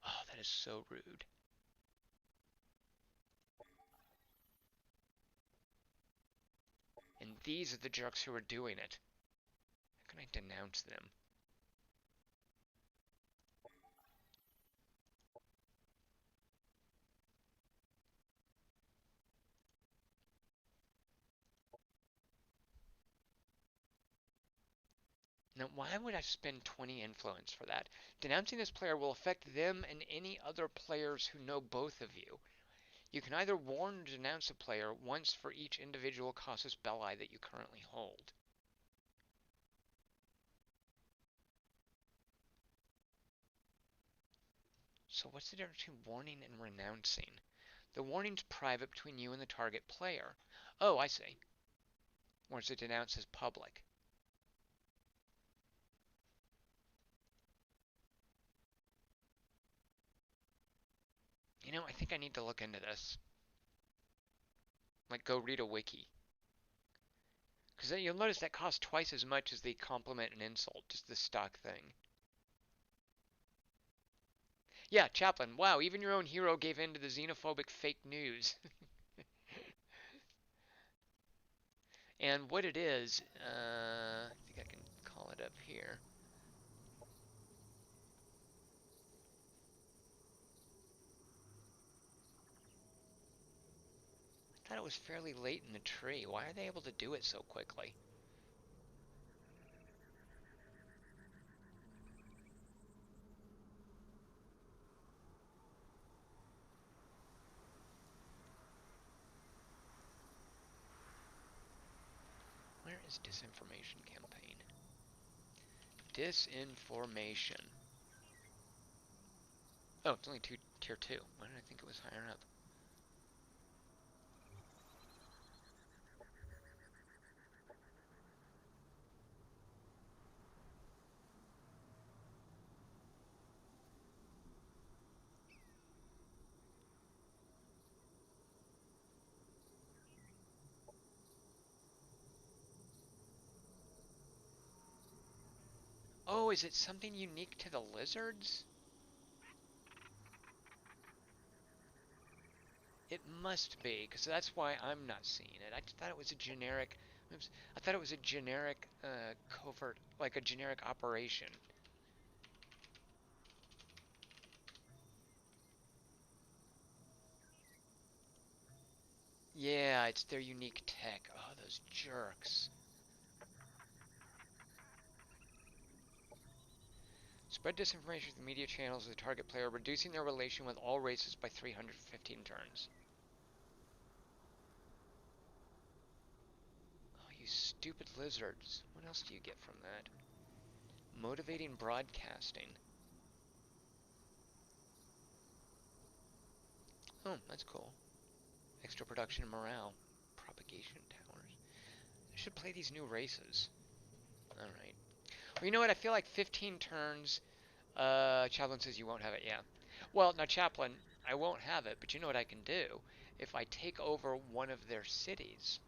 Speaker 2: Oh, that is so rude. And these are the jerks who are doing it. How can I denounce them? Now, why would I spend 20 influence for that? Denouncing this player will affect them and any other players who know both of you. You can either warn or denounce a player once for each individual casus belli that you currently hold. So what's the difference between warning and renouncing? The warning's private between you and the target player. Oh, I see. Whereas the denounce is public. You know, I think I need to look into this. Like, go read a wiki. Because you'll notice that costs twice as much as the compliment and insult, just the stock thing. Yeah, Chaplain, wow, even your own hero gave in to the xenophobic fake news. And what it is, I think I can call it up here. I thought it was fairly late in the tree. Why are they able to do it so quickly? Where is disinformation campaign? Disinformation. Oh, it's only tier 2. Why did I think it was higher up? Oh, is it something unique to the lizards? It must be, because that's why I'm not seeing it. I thought it was a generic. Oops, I thought it was a generic covert, like a generic operation. Yeah, it's their unique tech. Oh, those jerks. Spread disinformation through media channels of the target player, reducing their relation with all races by 315 turns. Oh, you stupid lizards. What else do you get from that? Motivating broadcasting. Oh, that's cool. Extra production and morale. Propagation towers. I should play these new races. Alright. Well, you know what? I feel like 15 turns. Chaplain says you won't have it. Yeah. Well, now, Chaplain, I won't have it, but you know what I can do? If I take over one of their cities,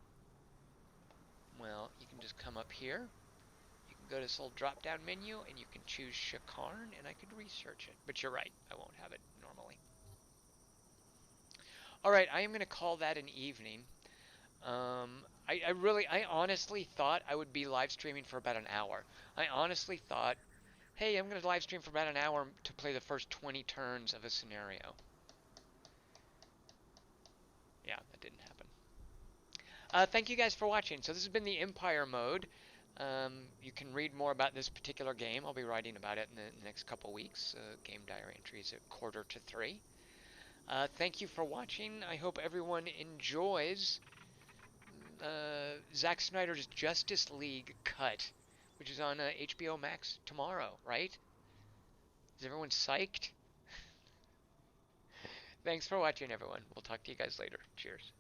Speaker 2: well, you can just come up here. You can go to this little drop down menu and you can choose Shakarn and I could research it. But you're right, I won't have it normally. Alright, I am going to call that an evening. I honestly thought I would be live streaming for about an hour. I honestly thought, hey, I'm going to live stream for about an hour to play the first 20 turns of a scenario. Yeah, that didn't happen. Thank you guys for watching. So this has been the Empire mode. You can read more about this particular game. I'll be writing about it in the next couple weeks. Game diary entries at 2:45. Thank you for watching. I hope everyone enjoys Zack Snyder's Justice League cut, which is on HBO Max tomorrow, right? Is everyone psyched? Thanks for watching, everyone. We'll talk to you guys later. Cheers.